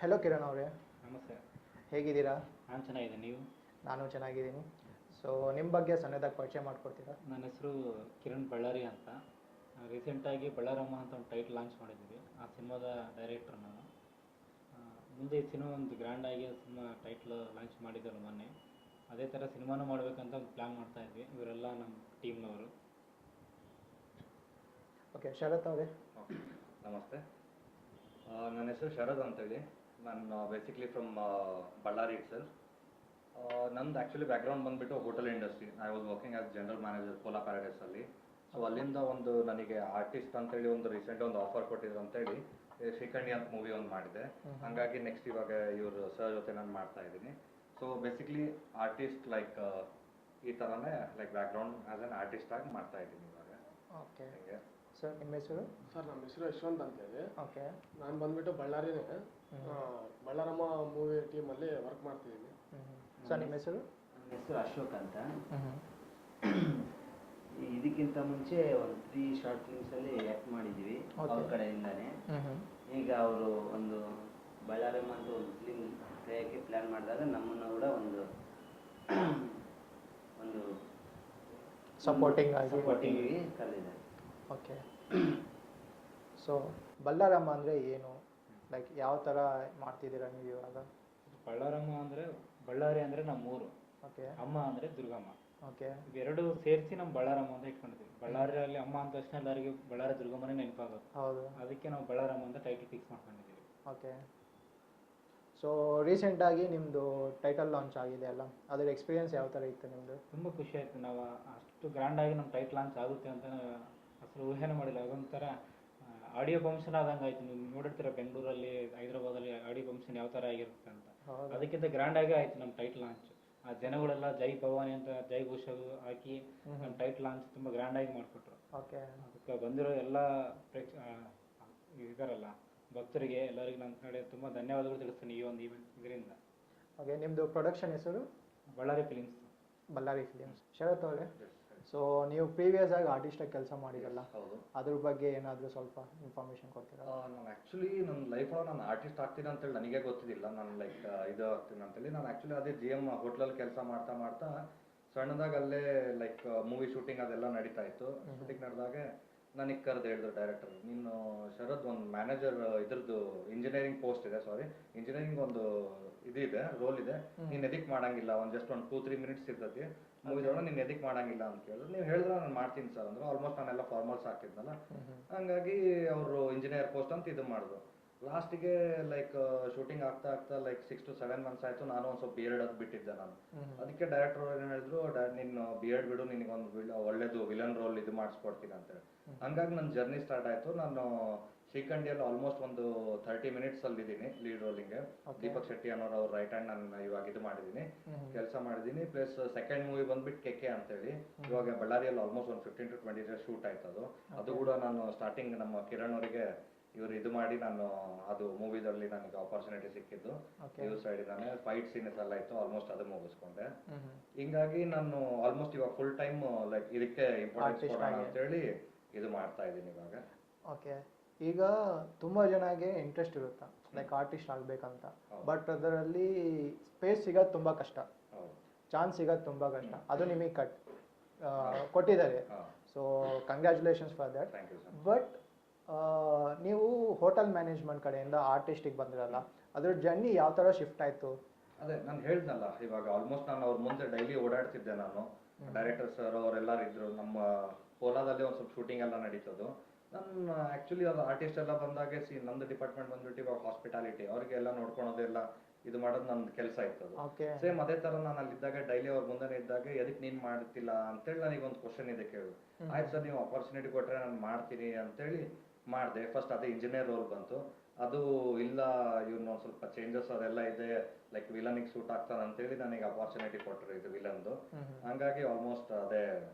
Hello Kiran ಅವರೇ, ನಮಸ್ತೆ. ಹೇಗಿದ್ದೀರಾ? ನಾನು ಚೆನ್ನಾಗಿದ್ದೀನಿ. ನೀವು? ನಾನು ಚೆನ್ನಾಗಿದ್ದೀನಿ. ಸೊ ನಿಮ್ಮ ಬಗ್ಗೆ ಸಣ್ಣದಾಗಿ ಪರಿಚಯ ಮಾಡಿಕೊಡ್ತೀರಾ? ನನ್ನ ಹೆಸರು ಕಿರಣ್ ಬಳ್ಳಾರಿ ಅಂತ. ರೀಸೆಂಟಾಗಿ ಬಳ್ಳಾರಮ್ಮ ಅಂತ ಒಂದು ಟೈಟ್ಲ್ ಲಾಂಚ್ ಮಾಡಿದ್ದೀವಿ. ಆ ಸಿನಿಮಾದ ಡೈರೆಕ್ಟರ್ ನಾನು. ಮುಂದೆ ಈ ಸಿನಿಮಾ ಒಂದು ಗ್ರ್ಯಾಂಡಾಗಿ ಸಿನಿಮಾ ಟೈಟ್ಲ್ ಲಾಂಚ್ ಮಾಡಿದ್ದಲ್ಲ ಮೊನ್ನೆ. ಅದೇ ಥರ ಸಿನಿಮಾನೂ ಮಾಡಬೇಕಂತ ಒಂದು ಪ್ಲ್ಯಾನ್ ಮಾಡ್ತಾಯಿದ್ವಿ. ಇವರೆಲ್ಲ ನಮ್ಮ ಟೀಮ್ನವರು. ಓಕೆ, ಶರತ್ ಅವರೇ. ನಮಸ್ತೆ. ನನ್ನ ಹೆಸರು ಶರದ್ ಅಂತೇಳಿ. ನಾನು basically from Bellary itself. ನಂದು ಆ್ಯಕ್ಚುಲಿ ಬ್ಯಾಕ್ಗ್ರೌಂಡ್ ಬಂದುಬಿಟ್ಟು hotel industry. I was working as general manager ಕೋಲಾ ಪ್ಯಾರಡೈಸಲ್ಲಿ. ಸೊ ಅಲ್ಲಿಂದ ಒಂದು ನನಗೆ ಆರ್ಟಿಸ್ಟ್ ಅಂತೇಳಿ ಒಂದು ರೀಸೆಂಟ್ ಒಂದು ಆಫರ್ ಕೊಟ್ಟಿದ್ರು ಅಂತೇಳಿ ಶ್ರೀಕಂಡಿ ಅಂತ ಮೂವಿ ಒಂದು ಮಾಡಿದೆ. ಹಾಗಾಗಿ ನೆಕ್ಸ್ಟ್ ಇವಾಗ ಇವರು ಸರ್ ಜೊತೆ ನಾನು ಮಾಡ್ತಾ ಇದ್ದೀನಿ. ಸೊ ಬೇಸಿಕ್ಲಿ ಆರ್ಟಿಸ್ಟ್ ಲೈಕ್ ಈ ಥರನೇ like background as on artist ಆಗಿ ಮಾಡ್ತಾ ಇದ್ದೀನಿ ಇವಾಗ. ಓಕೆ ಸರ್, ನಿಮ್ಮ ಹೆಸರು? ಸರ್, ನಮ್ಮ ಹೆಸರು ಯಶವಂತ್ ಅಂತೇಳಿ. ಓಕೆ. ನಾನು ಬಂದ್ಬಿಟ್ಟು ಬಳ್ಳಾರಿನೇ. ಬಳ್ಳಾರಮ್ಮ ಮೂವಿ ಟೀಮಲ್ಲಿ ವರ್ಕ್ ಮಾಡ್ತಿದ್ದೀನಿ. ಸರ್, ನಿಮ್ಮ ಹೆಸರು? ನನ್ನ ಹೆಸರು ಅಶೋಕ್ ಅಂತ. ಇದಕ್ಕಿಂತ ಮುಂಚೆ ಒಂದು 3 ಶಾರ್ಟ್ ಫಿಲ್ಮ್ಸಲ್ಲಿ ಆ್ಯಕ್ಟ್ ಮಾಡಿದ್ದೀವಿ ಅವ್ರ ಕಡೆಯಿಂದಾನೆ. ಈಗ ಅವರು ಒಂದು ಬಳ್ಳಾರಮ್ಮ ಅಂತ ಒಂದು ಫಿಲ್ಮ್ ತೆಗೆಯೋಕ್ಕೆ ಪ್ಲ್ಯಾನ್ ಮಾಡಿದಾಗ ನಮ್ಮನ್ನು ಕೂಡ ಒಂದು ಸಪೋರ್ಟಿಂಗ್ ಕರೆದಿದ್ದಾರೆ. ಓಕೆ. ಸೊ ಬಳ್ಳಾರಮ್ಮ ಅಂದರೆ ಏನು? ಲೈಕ್ ಯಾವ ಥರ ಮಾಡ್ತಿದ್ದೀರಾ ನೀವು ಇವಾಗ? ಬಳ್ಳಾರಮ್ಮ ಅಂದರೆ ಬಳ್ಳಾರಿ ಅಂದರೆ ನಮ್ಮೂರು. ಓಕೆ. ಅಮ್ಮ ಅಂದರೆ ದುರ್ಗಮ್ಮ. ಓಕೆ. ಇವೆರಡು ಸೇರಿಸಿ ನಮ್ಮ ಬಳ್ಳಾರಮ್ಮ ಅಂತ ಇಟ್ಕೊಂಡಿದ್ದೀವಿ. ಬಳ್ಳಾರಿಯಲ್ಲಿ ಅಮ್ಮ ಅಂದ ತಕ್ಷಣ ಎಲ್ಲರಿಗೆ ಬಳ್ಳಾರಿ ದುರ್ಗಮ್ಮನೇ ನೆನಪಾಗೋದು. ಹೌದು. ಅದಕ್ಕೆ ನಾವು ಬಳ್ಳಾರಮ್ಮ ಅಂತ ಟೈಟಲ್ ಫಿಕ್ಸ್ ಮಾಡ್ಕೊಂಡಿದ್ದೀವಿ. ಓಕೆ. ಸೊ ರೀಸೆಂಟಾಗಿ ನಿಮ್ಮದು ಟೈಟಲ್ ಲಾಂಚ್ ಆಗಿದೆ ಅಲ್ಲ, ಅದರ ಎಕ್ಸ್ಪೀರಿಯನ್ಸ್ ಯಾವ ಥರ ಇತ್ತು ನಿಮ್ಮದು? ತುಂಬ ಖುಷಿ ಆಯಿತು. ನಾವು ಅಷ್ಟು ಗ್ರ್ಯಾಂಡಾಗಿ ನಮ್ಮ ಟೈಟಲ್ ಲಾಂಚ್ ಆಗುತ್ತೆ ಅಂತ ಅಸಲು ಊಹೆನೇ ಮಾಡಿಲ್ಲ. ಅದೊಂಥರ ಆಡಿಯೋ ಫಂಕ್ಷನ್ ಆದಂಗೆ ಆಯಿತು. ನೀವು ನೋಡಿರ್ತೀರ ಬೆಂಗಳೂರಲ್ಲಿ, ಹೈದರಾಬಾದಲ್ಲಿ ಆಡಿಯೋ ಫಂಕ್ಷನ್ ಯಾವ ಥರ ಆಗಿರುತ್ತೆ ಅಂತ. ಅದಕ್ಕಿಂತ ಗ್ರ್ಯಾಂಡಾಗೇ ಆಯಿತು ನಮ್ಮ ಟೈಟಲ್ ಲಾಂಚ್. ಆ ಜನಗಳೆಲ್ಲ ಜೈ ಭವಾನಿ ಅಂತ ಜೈ ಘೋಷಗಳು ಹಾಕಿ ನಮ್ಮ ಟೈಟಲ್ ಲಾಂಚ್ ತುಂಬ ಗ್ರ್ಯಾಂಡಾಗಿ ಮಾಡಿಕೊಟ್ರು. ಓಕೆ. ಅದಕ್ಕೆ ಬಂದಿರೋ ಎಲ್ಲ ಇದಾರಲ್ಲ ಭಕ್ತರಿಗೆ ಎಲ್ಲರಿಗೂ ನನ್ನ ಕಡೆ ತುಂಬ ಧನ್ಯವಾದಗಳು ತಿಳಿಸ್ತೀನಿ ಈ ಒಂದು ಇದರಿಂದ. ಓಕೆ. ನಿಮ್ಮದು ಪ್ರೊಡಕ್ಷನ್ ಹೆಸರು? ಬಳ್ಳಾರಿ ಫಿಲಿಮ್ಸ್. ಬಳ್ಳಾರಿ ಫಿಲಿಮ್ಸ್. ಶರತ್ ಅವರೇ, ಸೊ ನೀವು ಪ್ರೀವಿಯಸ್ ಆಗಿ ಆರ್ಟಿಸ್ಟಾಗಿ ಕೆಲಸ ಮಾಡಿರಲ್ಲ, ಹೌದು. ಅದ್ರ ಬಗ್ಗೆ ಏನಾದರೂ ಸ್ವಲ್ಪ ಇನ್ಫಾರ್ಮೇಷನ್ ಕೊಡ್ತೀರಾ? ನಾನು ಆ್ಯಕ್ಚುಲಿ ನನ್ನ ಲೈಫೊಳಗೆ ನಾನು ಆರ್ಟಿಸ್ಟ್ ಆಗ್ತೀನಿ ಅಂತೇಳಿ ನನಗೆ ಗೊತ್ತಿದ್ದಿಲ್ಲ. ನಾನು ಲೈಕ್ ಇದು ಆಗ್ತೀನಿ ಅಂತೇಳಿ ನಾನು ಆ್ಯಕ್ಚುಲಿ ಅದೇ GM ಹೋಟ್ಲಲ್ಲಿ ಕೆಲಸ ಮಾಡ್ತಾ ಮಾಡ್ತಾ ಸಣ್ಣದಾಗ ಅಲ್ಲೇ ಲೈಕ್ ಮೂವಿ ಶೂಟಿಂಗ್ ಅದೆಲ್ಲ ನಡೀತಾ ಇತ್ತು. ಶೂಟಿಂಗ್ ನಡೆದಾಗ ನನಗೆ ಕರೆದು ಹೇಳಿದ್ರು ಡೈರೆಕ್ಟರ್, ನೀನು ಶರದ್ ಒಂದು ಮ್ಯಾನೇಜರ್ ಇದ್ರದ್ದು ಇಂಜಿನಿಯರಿಂಗ್ ಪೋಸ್ಟ್ ಇದೆ, ಇಂಜಿನಿಯರಿಂಗ್ ಒಂದು ಇದಿದೆ, ರೋಲ್ ಇದೆ, ನೀನು ಎದಿಕ್ ಮಾಡಂಗಿಲ್ಲ, ಒಂದು ಜಸ್ಟ್ ಒಂದು 2-3 ಮಿನಿಟ್ಸ್ ಇರ್ತೈತಿ ಮೂವಿದೊಳಗೆ, ನೀನು ಎದಿಕ್ ಮಾಡಂಗಿಲ್ಲ ಅಂತ ಕೇಳಿದ್ರು. ನೀವು ಹೇಳಿದ್ರೆ ನಾನು ಮಾಡ್ತೀನಿ ಸರ್ ಅಂದರು. ಆಲ್ಮೋಸ್ಟ್ ನಾನೆಲ್ಲ ಫಾರ್ಮಲ್ಸ್ ಹಾಕಿದ್ನಲ್ಲ, ಹಂಗಾಗಿ ಅವರು ಇಂಜಿನಿಯರ್ ಪೋಸ್ಟ್ ಅಂತ ಇದು ಮಾಡಿದ್ರು. ಲಾಸ್ಟಿಗೆ ಲೈಕ್ ಶೂಟಿಂಗ್ ಆಗ್ತಾ ಆಗ್ತಾ ಲೈಕ್ 6 to 7 months ಆಯಿತು. ನಾನು ಒಂದು ಸ್ವಲ್ಪ ಬಿಯರ್ಡ್ ಅದು ಬಿಟ್ಟಿದ್ದೆ ನಾನು. ಅದಕ್ಕೆ ಡೈರೆಕ್ಟರ್ ಅವ್ರು ಏನು ಹೇಳಿದ್ರು, ನಿನ್ನ ಬಿಯರ್ಡ್ ಬಿಡು, ನಿನಗೊಂದು ಒಳ್ಳೇದು ವಿಲನ್ ರೋಲ್ ಇದು ಮಾಡಿಸ್ಕೊಡ್ತೀನಿ ಅಂತೇಳಿ. ಹಂಗಾಗಿ ನನ್ನ ಜರ್ನಿ ಸ್ಟಾರ್ಟ್ ಆಯಿತು. ನಾನು ಶ್ರೀಕಂಡಿಯಲ್ಲಿ ಆಲ್ಮೋಸ್ಟ್ ಒಂದು 30 minutes ಅಲ್ಲಿದ್ದೀನಿ ಲೀಡ್ ರೋಲಿಂಗ್ಗೆ. ದೀಪಕ್ ಶೆಟ್ಟಿ ಅನ್ನೋರು ಅವ್ರ ರೈಟ್ ಹ್ಯಾಂಡ್ ನಾನು ಇವಾಗ ಇದು ಮಾಡಿದ್ದೀನಿ, ಕೆಲಸ ಮಾಡಿದ್ದೀನಿ. ಪ್ಲಸ್ ಸೆಕೆಂಡ್ ಮೂವಿ ಬಂದ್ಬಿಟ್ಟು KK ಅಂತೇಳಿ ಇವಾಗ ಬಳ್ಳಾರಿಯಲ್ಲಿ ಆಲ್ಮೋಸ್ಟ್ ಒಂದು 15 to 20 days ಶೂಟ್ ಆಯ್ತು. ಅದು ಕೂಡ ನಾನು ಸ್ಟಾರ್ಟಿಂಗ್ ನಮ್ಮ ಕಿರಣ್ ಅವರಿಗೆ ಇವರು ಇದು ಮಾಡಿ ನಾನು ಅದು ಮೂವಿದಲ್ಲಿ ನನಗೆ ಆಪರ್ಚುನಿಟಿ ಸಿಕ್ಕಿದ್ದು. ಇವ್ರ ಸೈಡ್ ನಾನು ಫೈಟ್ ಸೀನ್ಸ್ ಎಲ್ಲ ಇತ್ತು, ಆಲ್ಮೋಸ್ಟ್ ಅದು ಮುಗಿಸ್ಕೊಂಡೆ. ಹಿಂಗಾಗಿ ನಾನು ಆಲ್ಮೋಸ್ಟ್ ಇವಾಗ ಫುಲ್ ಟೈಮ್ ಲೈಕ್ ಇದಕ್ಕೆ ಇಂಪಾರ್ಟೆನ್ಸ್ ಕೊಡೋಣ ಅಂತೇಳಿ ಇದು ಮಾಡ್ತಾ ಇದ್ದೀನಿ ಇವಾಗ. ಓಕೆ. ಈಗ ತುಂಬ ಜನಗೆ ಇಂಟ್ರೆಸ್ಟ್ ಇರುತ್ತೆ ಲೈಕ್ ಆರ್ಟಿಸ್ಟ್ ಆಗಬೇಕಂತ, ಬಟ್ ಅದರಲ್ಲಿ ಸ್ಪೇಸ್ ಸಿಗೋದು ತುಂಬ ಕಷ್ಟ, ಚಾನ್ಸ್ ಸಿಗೋದು ತುಂಬ ಕಷ್ಟ. ಅದು ನಿಮಗೆ ಕೊಟ್ಟಿದ್ದಾರೆ. So congratulations for that. But ನೀವು ಹೋಟೆಲ್ ಮ್ಯಾನೇಜ್ಮೆಂಟ್ ಕಡೆಯಿಂದ ಆರ್ಟಿಸ್ಟಿಗೆ ಬಂದಿರಲ್ಲ, ಅದ್ರ ಜರ್ನಿ ಯಾವ ಥರ ಶಿಫ್ಟ್ ಆಯಿತು? ಅದೇ ನಾನು ಹೇಳ್ದಲ್ಲ, ಇವಾಗ ಆಲ್ಮೋಸ್ಟ್ ನಾನು ಅವ್ರ ಮುಂದೆ ಡೈಲಿ ಓಡಾಡ್ತಿದ್ದೆ. ನಾನು ಡೈರೆಕ್ಟರ್ ಸರ್ ಅವರೆಲ್ಲರೂ ಇದ್ರು. ನಮ್ಮ ಕೋಲಾದಲ್ಲಿ ಒಂದು ಸ್ವಲ್ಪ ಶೂಟಿಂಗ್ ಎಲ್ಲ ನಡೀತದ್ದು. ನಾನು ಆ್ಯಕ್ಚುಲಿ ಅದು ಆರ್ಟಿಸ್ಟ್ ಎಲ್ಲ ಬಂದಾಗೆ ನಂದು ಡಿಪಾರ್ಟ್ಮೆಂಟ್ ಬಂದ್ಬಿಟ್ಟು ಇವಾಗ ಹಾಸ್ಪಿಟಾಲಿಟಿ, ಅವ್ರಿಗೆಲ್ಲ ನೋಡ್ಕೊಳೋದೆಲ್ಲ ಇದು ಮಾಡೋದು ನನ್ನ ಕೆಲಸ ಇತ್ತು. ಸೇಮ್ ಅದೇ ಥರ ನಾನು ಅಲ್ಲಿದ್ದಾಗ ಡೈಲಿ ಅವ್ರ ಮುಂದೆ ಇದ್ದಾಗ ಎದಕ್ಕೆ ನೀನು ಮಾಡ್ತಿಲ್ಲ ಅಂತೇಳಿ ನನಗೆ ಒಂದು ಕ್ವಶನ್ ಇದೆ ಕೇಳು. ಆಯ್ತು ಸರ್, ನೀವು ಆಪರ್ಚುನಿಟಿ ಕೊಟ್ಟರೆ ನಾನು ಮಾಡ್ತೀನಿ ಅಂತೇಳಿ ಮಾಡಿದೆ. ಫಸ್ಟ್ ಅದೇ ಇಂಜಿನಿಯರ್ ರೋಲ್ ಬಂತು. ಅದು ಇಲ್ಲ, ಇವ್ನು ಒಂದು ಸ್ವಲ್ಪ ಚೇಂಜಸ್ ಅದೆಲ್ಲ ಇದೆ, ಲೈಕ್ ವಿಲನಿಗೆ ಸೂಟ್ ಆಗ್ತಾನೆ ಅಂತೇಳಿ ನನಗೆ ಅಪಾರ್ಚುನಿಟಿ ಕೊಟ್ಟರು ಇದು ವಿಲನ್ದು. ಹಂಗಾಗಿ ಆಲ್ಮೋಸ್ಟ್ ಅದೇ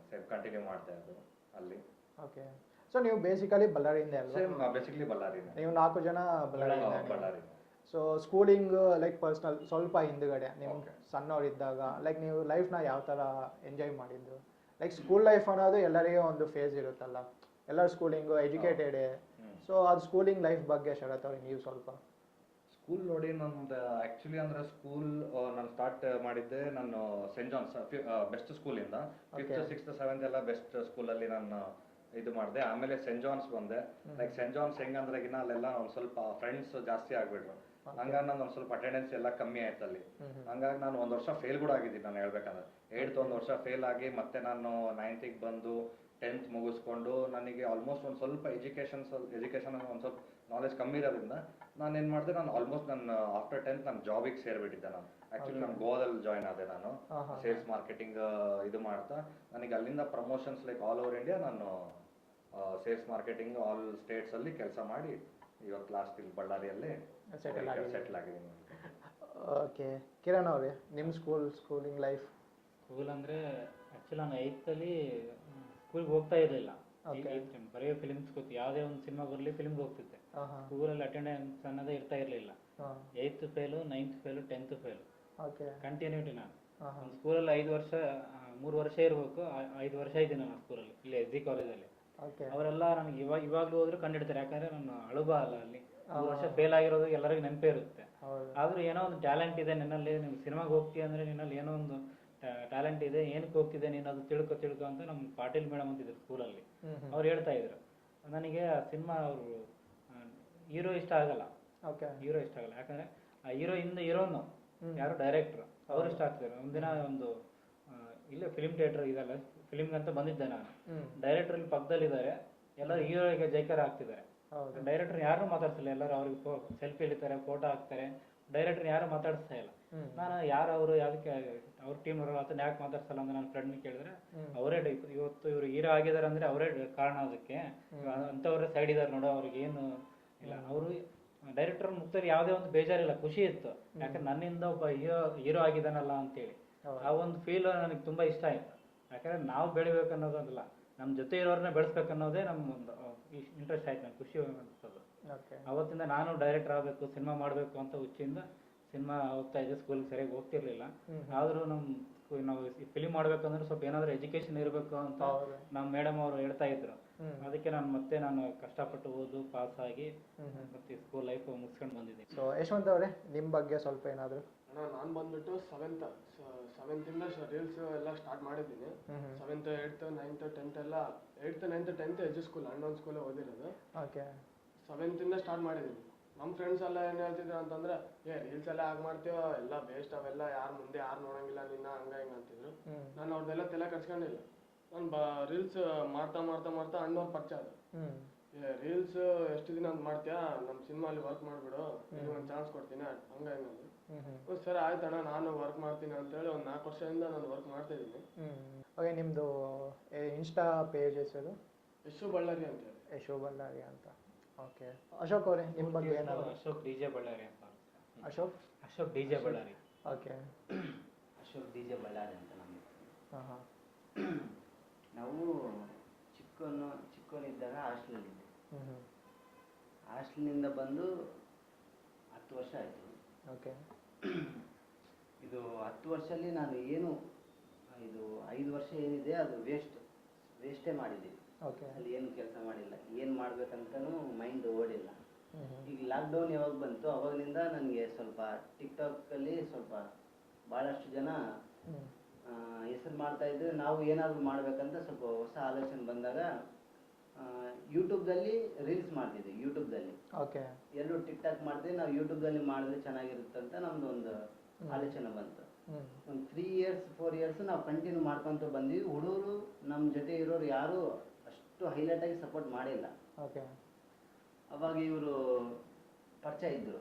ಕಂಟಿನ್ಯೂ ಮಾಡಿದೆ ಅದು ಅಲ್ಲಿ. ಓಕೆ. ಸೊ ನೀವು ಬೇಸಿಕಲಿ ಬಳ್ಳಾರಿಯಿಂದ ಅಲ್ವಾ? ಸೇಮ್ ಬೇಸಿಕಲಿ ಬಳ್ಳಾರಿನೇ. ನೀವು 4 ಜನ Bellary. So schooling like personal ಸ್ವಲ್ಪ ಹಿಂದುಗಡೆ ನೀವು ಸಣ್ಣವರಿದ್ದಾಗ ಲೈಕ್ ನೀವು ಲೈಫ್ನ ಯಾವ ಥರ ಎಂಜಾಯ್ ಮಾಡಿದ್ದು? ಲೈಕ್ ಸ್ಕೂಲ್ ಲೈಫ್ ಅನ್ನೋದು ಎಲ್ಲರಿಗೂ ಒಂದು ಫೇಸ್ ಇರುತ್ತಲ್ಲ, ಎಲ್ಲರ ಸ್ಕೂಲಿಂಗು ಎಜುಕೇಟೆಡ್. ಸೊ ಅದು ಸ್ಕೂಲಿಂಗ್ ಲೈಫ್ ಬಗ್ಗೆ ಶರತ್ ಅವ್ರಿಗೆ ನೀವು ಸ್ವಲ್ಪ ಸ್ಕೂಲ್ ನೋಡಿ ನಂದು ಆ್ಯಕ್ಚುಲಿ ಅಂದರೆ ಸ್ಕೂಲ್ ನಾನು ಸ್ಟಾರ್ಟ್ ಮಾಡಿದ್ದೆ ನಾನು ಸೆಂಟ್ ಜಾನ್ಸ್ ಬೆಸ್ಟ್ ಸ್ಕೂಲಿಂದ. 5th 6th 7th ಎಲ್ಲ ಬೆಸ್ಟ್ ಸ್ಕೂಲಲ್ಲಿ ನಾನು ಇದು ಮಾಡಿದೆ. ಆಮೇಲೆ ಸೆಂಟ್ ಜಾನ್ಸ್ ಬಂದೆ. ಲೈಕ್ ಸೆಂಟ್ ಜಾನ್ಸ್ ಹೆಂಗಂದ್ರೆಗಿನ ಅಲ್ಲೆಲ್ಲ ಒಂದು ಸ್ವಲ್ಪ ಫ್ರೆಂಡ್ಸ್ ಜಾಸ್ತಿ ಆಗ್ಬಿಟ್ರು. ಹಂಗಾಗಿ ನಾನು ಒಂದು ಸ್ವಲ್ಪ ಅಟೆಂಡೆನ್ಸ್ ಎಲ್ಲ ಕಮ್ಮಿ ಆಯ್ತು ಅಲ್ಲಿ. ಹಂಗಾಗಿ ನಾನು ಒಂದು ವರ್ಷ ಫೇಲ್ ಕೂಡ ಆಗಿದ್ದೀನಿ ನಾನು ಹೇಳ್ಬೇಕಂದ್ರೆ. 8th ಒಂದು ವರ್ಷ ಫೇಲ್ ಆಗಿ ಮತ್ತೆ ನಾನು 9th ಬಂದು 10th ಮುಗಿಸ್ಕೊಂಡು ನನಗೆ ಆಲ್ಮೋಸ್ಟ್ ಒಂದು ಸ್ವಲ್ಪ ಎಜುಕೇಷನ್ ಒಂದು ಸ್ವಲ್ಪ ನಾಲೆಜ್ ಕಮ್ಮಿ ಇರೋದ್ರಿಂದ ನಾನು ಏನು ಮಾಡಿದೆ, ನಾನು ಆಲ್ಮೋಸ್ಟ್ ನಾನು ಆಫ್ಟರ್ 10th ನಾನು ಜಾಬಿಗೆ ಸೇರಿಬಿಟ್ಟಿದ್ದೆ. ನಾನು ಆ್ಯಕ್ಚುಲಿ ನಾನು ಗೋವಾದಲ್ಲಿ ಜಾಯ್ನ್ ಆದೆ. ನಾನು ಸೇಲ್ಸ್ ಮಾರ್ಕೆಟಿಂಗ್ ಇದು ಮಾಡ್ತಾ ನನಗೆ ಅಲ್ಲಿಂದ promotions like all over India ನಾನು ಸೇಲ್ಸ್ ಮಾರ್ಕೆಟಿಂಗ್ ಆಲ್ ಸ್ಟೇಟ್ಸಲ್ಲಿ ಕೆಲಸ ಮಾಡಿ ಇವತ್ತು ಲಾಸ್ಟ್ ಇಲ್ಲಿ ಬಳ್ಳಾರಿಯಲ್ಲಿ ಸೆಟಲ್ ಆಗಿದ್ದೀನಿ. ಓಕೆ, ಕಿರಣ್ ಅವರೇ ನಿಮ್ಮ ಸ್ಕೂಲಿಂಗ್ ಲೈಫ್? ಸ್ಕೂಲ್ ಅಂದರೆ ಆ್ಯಕ್ಚುಲಿ ನಾನು 8th ಸ್ಕೂಲ್ಗೆ ಹೋಗ್ತಾ ಇರಲಿಲ್ಲ. ಬರೀ ಫಿಲಿಮ್ಸ್ ಕೂತು ಯಾವುದೇ ಒಂದು ಸಿನಿಮಾ ಬರಲಿ ಫಿಲ್ಮ್ಗೆ ಹೋಗ್ತಿದ್ದೆ. ಸ್ಕೂಲಲ್ಲಿ ಅಟೆಂಡೆನ್ಸ್ ಅನ್ನೋದೇ ಇರ್ತಾ ಇರಲಿಲ್ಲ. 8th fail, 9th fail, 10th fail, continuity. ನಾನು ಒಂದು ಸ್ಕೂಲಲ್ಲಿ 5 ವರ್ಷ 3 ವರ್ಷ ಇರಬೇಕು, 5 ವರ್ಷ ಇದ್ದೀನಿ ನಾನು ಸ್ಕೂಲಲ್ಲಿ, ಇಲ್ಲಿ SG ಕಾಲೇಜಲ್ಲಿ. ಅವರೆಲ್ಲ ನನಗೆ ಇವಾಗಲೂ ಹೋದ್ರು ಕಂಡಿಡ್ತಾರೆ, ಯಾಕಂದರೆ ನಾನು ಅಳುಬ ಅಲ್ಲ ಅಲ್ಲಿ. 3 ವರ್ಷ ಫೇಲ್ ಆಗಿರೋದು ಎಲ್ಲರಿಗೂ ನೆನಪೇ ಇರುತ್ತೆ. ಆದರೂ ಏನೋ ಒಂದು ಟ್ಯಾಲೆಂಟ್ ಇದೆ ನಿನ್ನಲ್ಲಿ, ನೀವು ಸಿನಿಮಾಗೆ ಹೋಗ್ತೀಯ ಅಂದರೆ ನಿನ್ನಲ್ಲಿ ಏನೋ ಒಂದು ಟ್ಯಾಲೆಂಟ್ ಇದೆ, ಏನಕ್ಕೆ ಹೋಗ್ತಿದೆ ನೀನು ಅದು ತಿಳ್ಕೊ ಅಂತ ನಮ್ಮ ಪಾಟೀಲ್ ಮೇಡಮ್ ಅಂತಿದ್ರು ಸ್ಕೂಲಲ್ಲಿ. ಅವ್ರು ಹೇಳ್ತಾ ಇದ್ರು. ನನಗೆ ಆ ಸಿನಿಮಾ ಅವರು ಹೀರೋ ಇಷ್ಟ ಆಗಲ್ಲ, ಯಾಕಂದರೆ ಆ ಹೀರೋನು ಯಾರು ಡೈರೆಕ್ಟ್ರು ಅವ್ರು ಇಷ್ಟ ಆಗ್ತಿದ್ರು. ಒಂದಿನ ಒಂದು ಇಲ್ಲೇ ಫಿಲ್ಮ್ ಥಿಯೇಟರ್ ಇದಲ್ಲ, ಫಿಲ್ಮ್ಗಂತ ಬಂದಿದ್ದೆ ನಾನು. ಡೈರೆಕ್ಟರ್ ಇಲ್ಲಿ ಪಕ್ಕದಲ್ಲಿದ್ದಾರೆ, ಎಲ್ಲರೂ ಹೀರೋಗೆ ಜೈಕಾರ ಆಗ್ತಿದ್ದಾರೆ. ಡೈರೆಕ್ಟರ್ ಯಾರು ಮಾತಾಡ್ತಿಲ್ಲ, ಎಲ್ಲರೂ ಅವ್ರಿಗೆ ಸೆಲ್ಫಿ ಹಿಡಿತಾರೆ, ಫೋಟೋ ಹಾಕ್ತಾರೆ. ಡೈರೆಕ್ಟರ್ ಯಾರು ಮಾತಾಡಿಸ್ತಾ ಇಲ್ಲ. ನಾನು ಯಾರು ಅವರು ಯಾವುದಕ್ಕೆ ಅವ್ರ ಟೀಮ್ ಅವರು ಅದನ್ನ ಯಾಕೆ ಮಾತಾಡ್ಸಲ್ಲ ಅಂತ ನನ್ನ ಫ್ರೆಂಡ್ನ ಕೇಳಿದ್ರೆ ಅವರೇ ಇವತ್ತು ಇವರು ಹೀರೋ ಆಗಿದ್ದಾರೆ ಅಂದರೆ ಅವರೇ ಕಾರಣ. ಅದಕ್ಕೆ ಅಂಥವ್ರೆ ಸೈಡ್ ಇದ್ದಾರೆ ನೋಡೋ, ಅವ್ರಿಗೆ ಏನು ಇಲ್ಲ. ಅವರು ಡೈರೆಕ್ಟರ್ ಮುಕ್ತಲ್ಲಿ ಯಾವುದೇ ಒಂದು ಬೇಜಾರಿಲ್ಲ, ಖುಷಿ ಇತ್ತು. ಯಾಕಂದ್ರೆ ನನ್ನಿಂದ ಒಬ್ಬ ಹೀರೋ ಆಗಿದ್ದಾನಲ್ಲ ಅಂತೇಳಿ ಆ ಒಂದು ಫೀಲ್ ನನಗೆ ತುಂಬ ಇಷ್ಟ ಆಯಿತು. ಯಾಕಂದರೆ ನಾವು ಬೆಳಿಬೇಕು ಅನ್ನೋದಲ್ಲ, ನಮ್ಮ ಜೊತೆ ಇರೋರನ್ನ ಬೆಳೆಸ್ಬೇಕನ್ನೋದೇ ನಮ್ಮ ಒಂದು ಇಂಟ್ರೆಸ್ಟ್ ಆಯ್ತು, ನನಗೆ ಖುಷಿ ಅನಿಸ್ತದೆ. ಅವತ್ತಿಂದ ನಾನು ಡೈರೆಕ್ಟರ್ ಆಗಬೇಕು, ಸಿನಿಮಾ ಮಾಡಬೇಕು ಅಂತ ಹುಚ್ಚಿಂದ ಸಿನಿಮಾ ಹೋಗ್ತಾ ಇದ್ದೆ. ಸ್ಕೂಲ್ಗೆ ಸರಿಯಾಗಿ ಹೋಗ್ತಿರ್ಲಿಲ್ಲ. ಆದರೂ ನಾವು ಫಿಲಿಮ್ ಮಾಡ್ಬೇಕಂದ್ರೆ ಸ್ವಲ್ಪ ಏನಾದರೂ ಎಜುಕೇಶನ್ ಇರಬೇಕು ಅಂತ ನಮ್ಮ ಮೇಡಮ್ ಅವರು ಹೇಳ್ತಾ ಇದ್ರು. ಅದಕ್ಕೆ ನಾನು ಕಷ್ಟಪಟ್ಟು ಓದು ಪಾಸ್ ಆಗಿ ಮತ್ತೆ ಸ್ಕೂಲ್ ಲೈಫ್ ಮುಗಿಸ್ಕೊಂಡು ಬಂದಿದ್ದೀನಿ. ಸೊ ಯಶವಂತ್ ಅವರೇ ನಿಮ್ಮ ಬಗ್ಗೆ ಸ್ವಲ್ಪ ಏನಾದರೂ? ನಾನು ಬಂದ್ಬಿಟ್ಟು ಸೆವೆಂತಿಂದ ರೀಲ್ಸ್ ಎಲ್ಲ ಸ್ಟಾರ್ಟ್ ಮಾಡಿದ್ದೀನಿ. 7th 8th 9th 10th ಎಲ್ಲ 8th 9th 10th ಎಜು ಸ್ಕೂಲ್, ಅಣ್ಣೊಂದು ಸ್ಕೂಲೇ ಓದಿರೋದು. 7th ಸ್ಟಾರ್ಟ್ ಮಾಡಿದ್ದೀನಿ. ನಮ್ಮ ಫ್ರೆಂಡ್ಸ್ ಎಲ್ಲ ಏನು ಹೇಳ್ತಿದ್ರು ಅಂತಂದ್ರೆ, ರೀಲ್ಸ್ ಎಲ್ಲ ಆಗಿ ಮಾಡ್ತೀವೋ ಎಲ್ಲ ಬೇಸ್ಟ್, ಅವೆಲ್ಲ ಯಾರು ಮುಂದೆ ಯಾರು ನೋಡಂಗಿಲ್ಲ ನಿನ್ನ ಹಿಂಗೆ ಅಂತಿದ್ರು. ನಾನು ಅವ್ರದ್ದೆಲ್ಲ ತಲೆ ಕಟ್ಸ್ಕೊಂಡಿಲ್ಲ. ನಾನು ರೀಲ್ಸ್ ಮಾಡ್ತಾ ಅಣ್ಣವ್ರು ಪರಿಚಯ ಆದ್ರು. ರೀಲ್ಸ್ ಎಷ್ಟು ದಿನ ಅಂತ ಮಾಡ್ತೀಯಾ, ನಮ್ಮ ಸಿನಿಮಾಲಿ ವರ್ಕ್ ಮಾಡಿಬಿಡು, ನಿಮ್ಗೆ ಒಂದು ಚಾನ್ಸ್ ಕೊಡ್ತೀನಿ ಹಂಗೆ ಹಿಂಗಂದು. ಸರಿ ಆಯ್ತಣ್ಣ, ನಾನು ವರ್ಕ್ ಮಾಡ್ತೀನಿ ಅಂತೇಳಿ ಒಂದು 4 ವರ್ಷದಿಂದ ನಾನು ವರ್ಕ್ ಮಾಡ್ತಾ ಇದ್ದೀನಿ. ಓಕೆ, ನಿಮ್ಮದು ಇನ್ಸ್ಟಾ ಪೇಜ್ ಹೆಸರು? ಯಶು ಬಳ್ಳಾರಿ ಅಂತೇಳಿ. ಯಶು ಬಳ್ಳಾರಿ ಅಂತ. ಓಕೆ, ಅಶೋಕ್ ಅವರೇ ನಿಮ್ಮ ಬಗ್ಗೆ ಏನಾದ್ರು? ಅಶೋಕ್ DJ ಬಳ್ಳಾರಿ ಅಂತ. Ashok DJ Ballari. Okay, Ashok DJ Ballari ಅಂತ ನಮಗೆ. ನಾವು ಚಿಕ್ಕವನಿದ್ದಾಗ ಹಾಸ್ಟೆಲಲ್ಲಿದ್ದೆ. ಹಾಸ್ಟೆಲ್ನಿಂದ ಬಂದು 10 ವರ್ಷ ಆಯಿತು. ಓಕೆ, ಇದು 10 ವರ್ಷದಲ್ಲಿ ನಾನು ಏನು ಇದು 5 ವರ್ಷ ಏನಿದೆ ಅದು ವೇಸ್ಟೇ ಮಾಡಿದ್ದೀವಿ. ಅಲ್ಲಿ ಏನು ಕೆಲಸ ಮಾಡಿಲ್ಲ, ಏನು ಮಾಡ್ಬೇಕಂತನೂ ಮೈಂಡ್ ಓಡಿಲ್ಲ. ಈಗ ಲಾಕ್ಡೌನ್ ಯಾವಾಗ ಬಂತು ಅವಾಗಲಿಂದ ನನಗೆ ಸ್ವಲ್ಪ ಟಿಕ್ಟಾಕಲ್ಲಿ ಸ್ವಲ್ಪ ಭಾಳಷ್ಟು ಜನ ಹೆಸರು ಮಾಡ್ತಾ ಇದ್ರು. ನಾವು ಏನಾದರೂ ಮಾಡ್ಬೇಕಂತ ಸ್ವಲ್ಪ ಹೊಸ ಆಲೋಚನೆ ಬಂದಾಗ ಯೂಟ್ಯೂಬ್ದಲ್ಲಿ ರೀಲ್ಸ್ ಮಾಡ್ತಿದ್ವಿ. ಯೂಟ್ಯೂಬ್ದಲ್ಲಿ ಎಲ್ಲರೂ ಟಿಕ್ಟಾಕ್ ಮಾಡ್ತೀವಿ, ನಾವು ಯೂಟ್ಯೂಬ್ದಲ್ಲಿ ಮಾಡಿದ್ರೆ ಚೆನ್ನಾಗಿರುತ್ತೆ ಅಂತ ನಮ್ದು ಒಂದು ಆಲೋಚನೆ ಬಂತು. ಒಂದು 3 years 4 years ನಾವು ಕಂಟಿನ್ಯೂ ಮಾಡ್ಕೊತ ಬಂದ್ವಿ. ಹುಡುಗರು ನಮ್ಮ ಜೊತೆ ಇರೋರು ಯಾರು ಅಷ್ಟು ಹೈಲೈಟ್ ಆಗಿ ಸಪೋರ್ಟ್ ಮಾಡಿಲ್ಲ. ಅವಾಗ ಇವರು ಪರಿಚಯ ಇದ್ರು.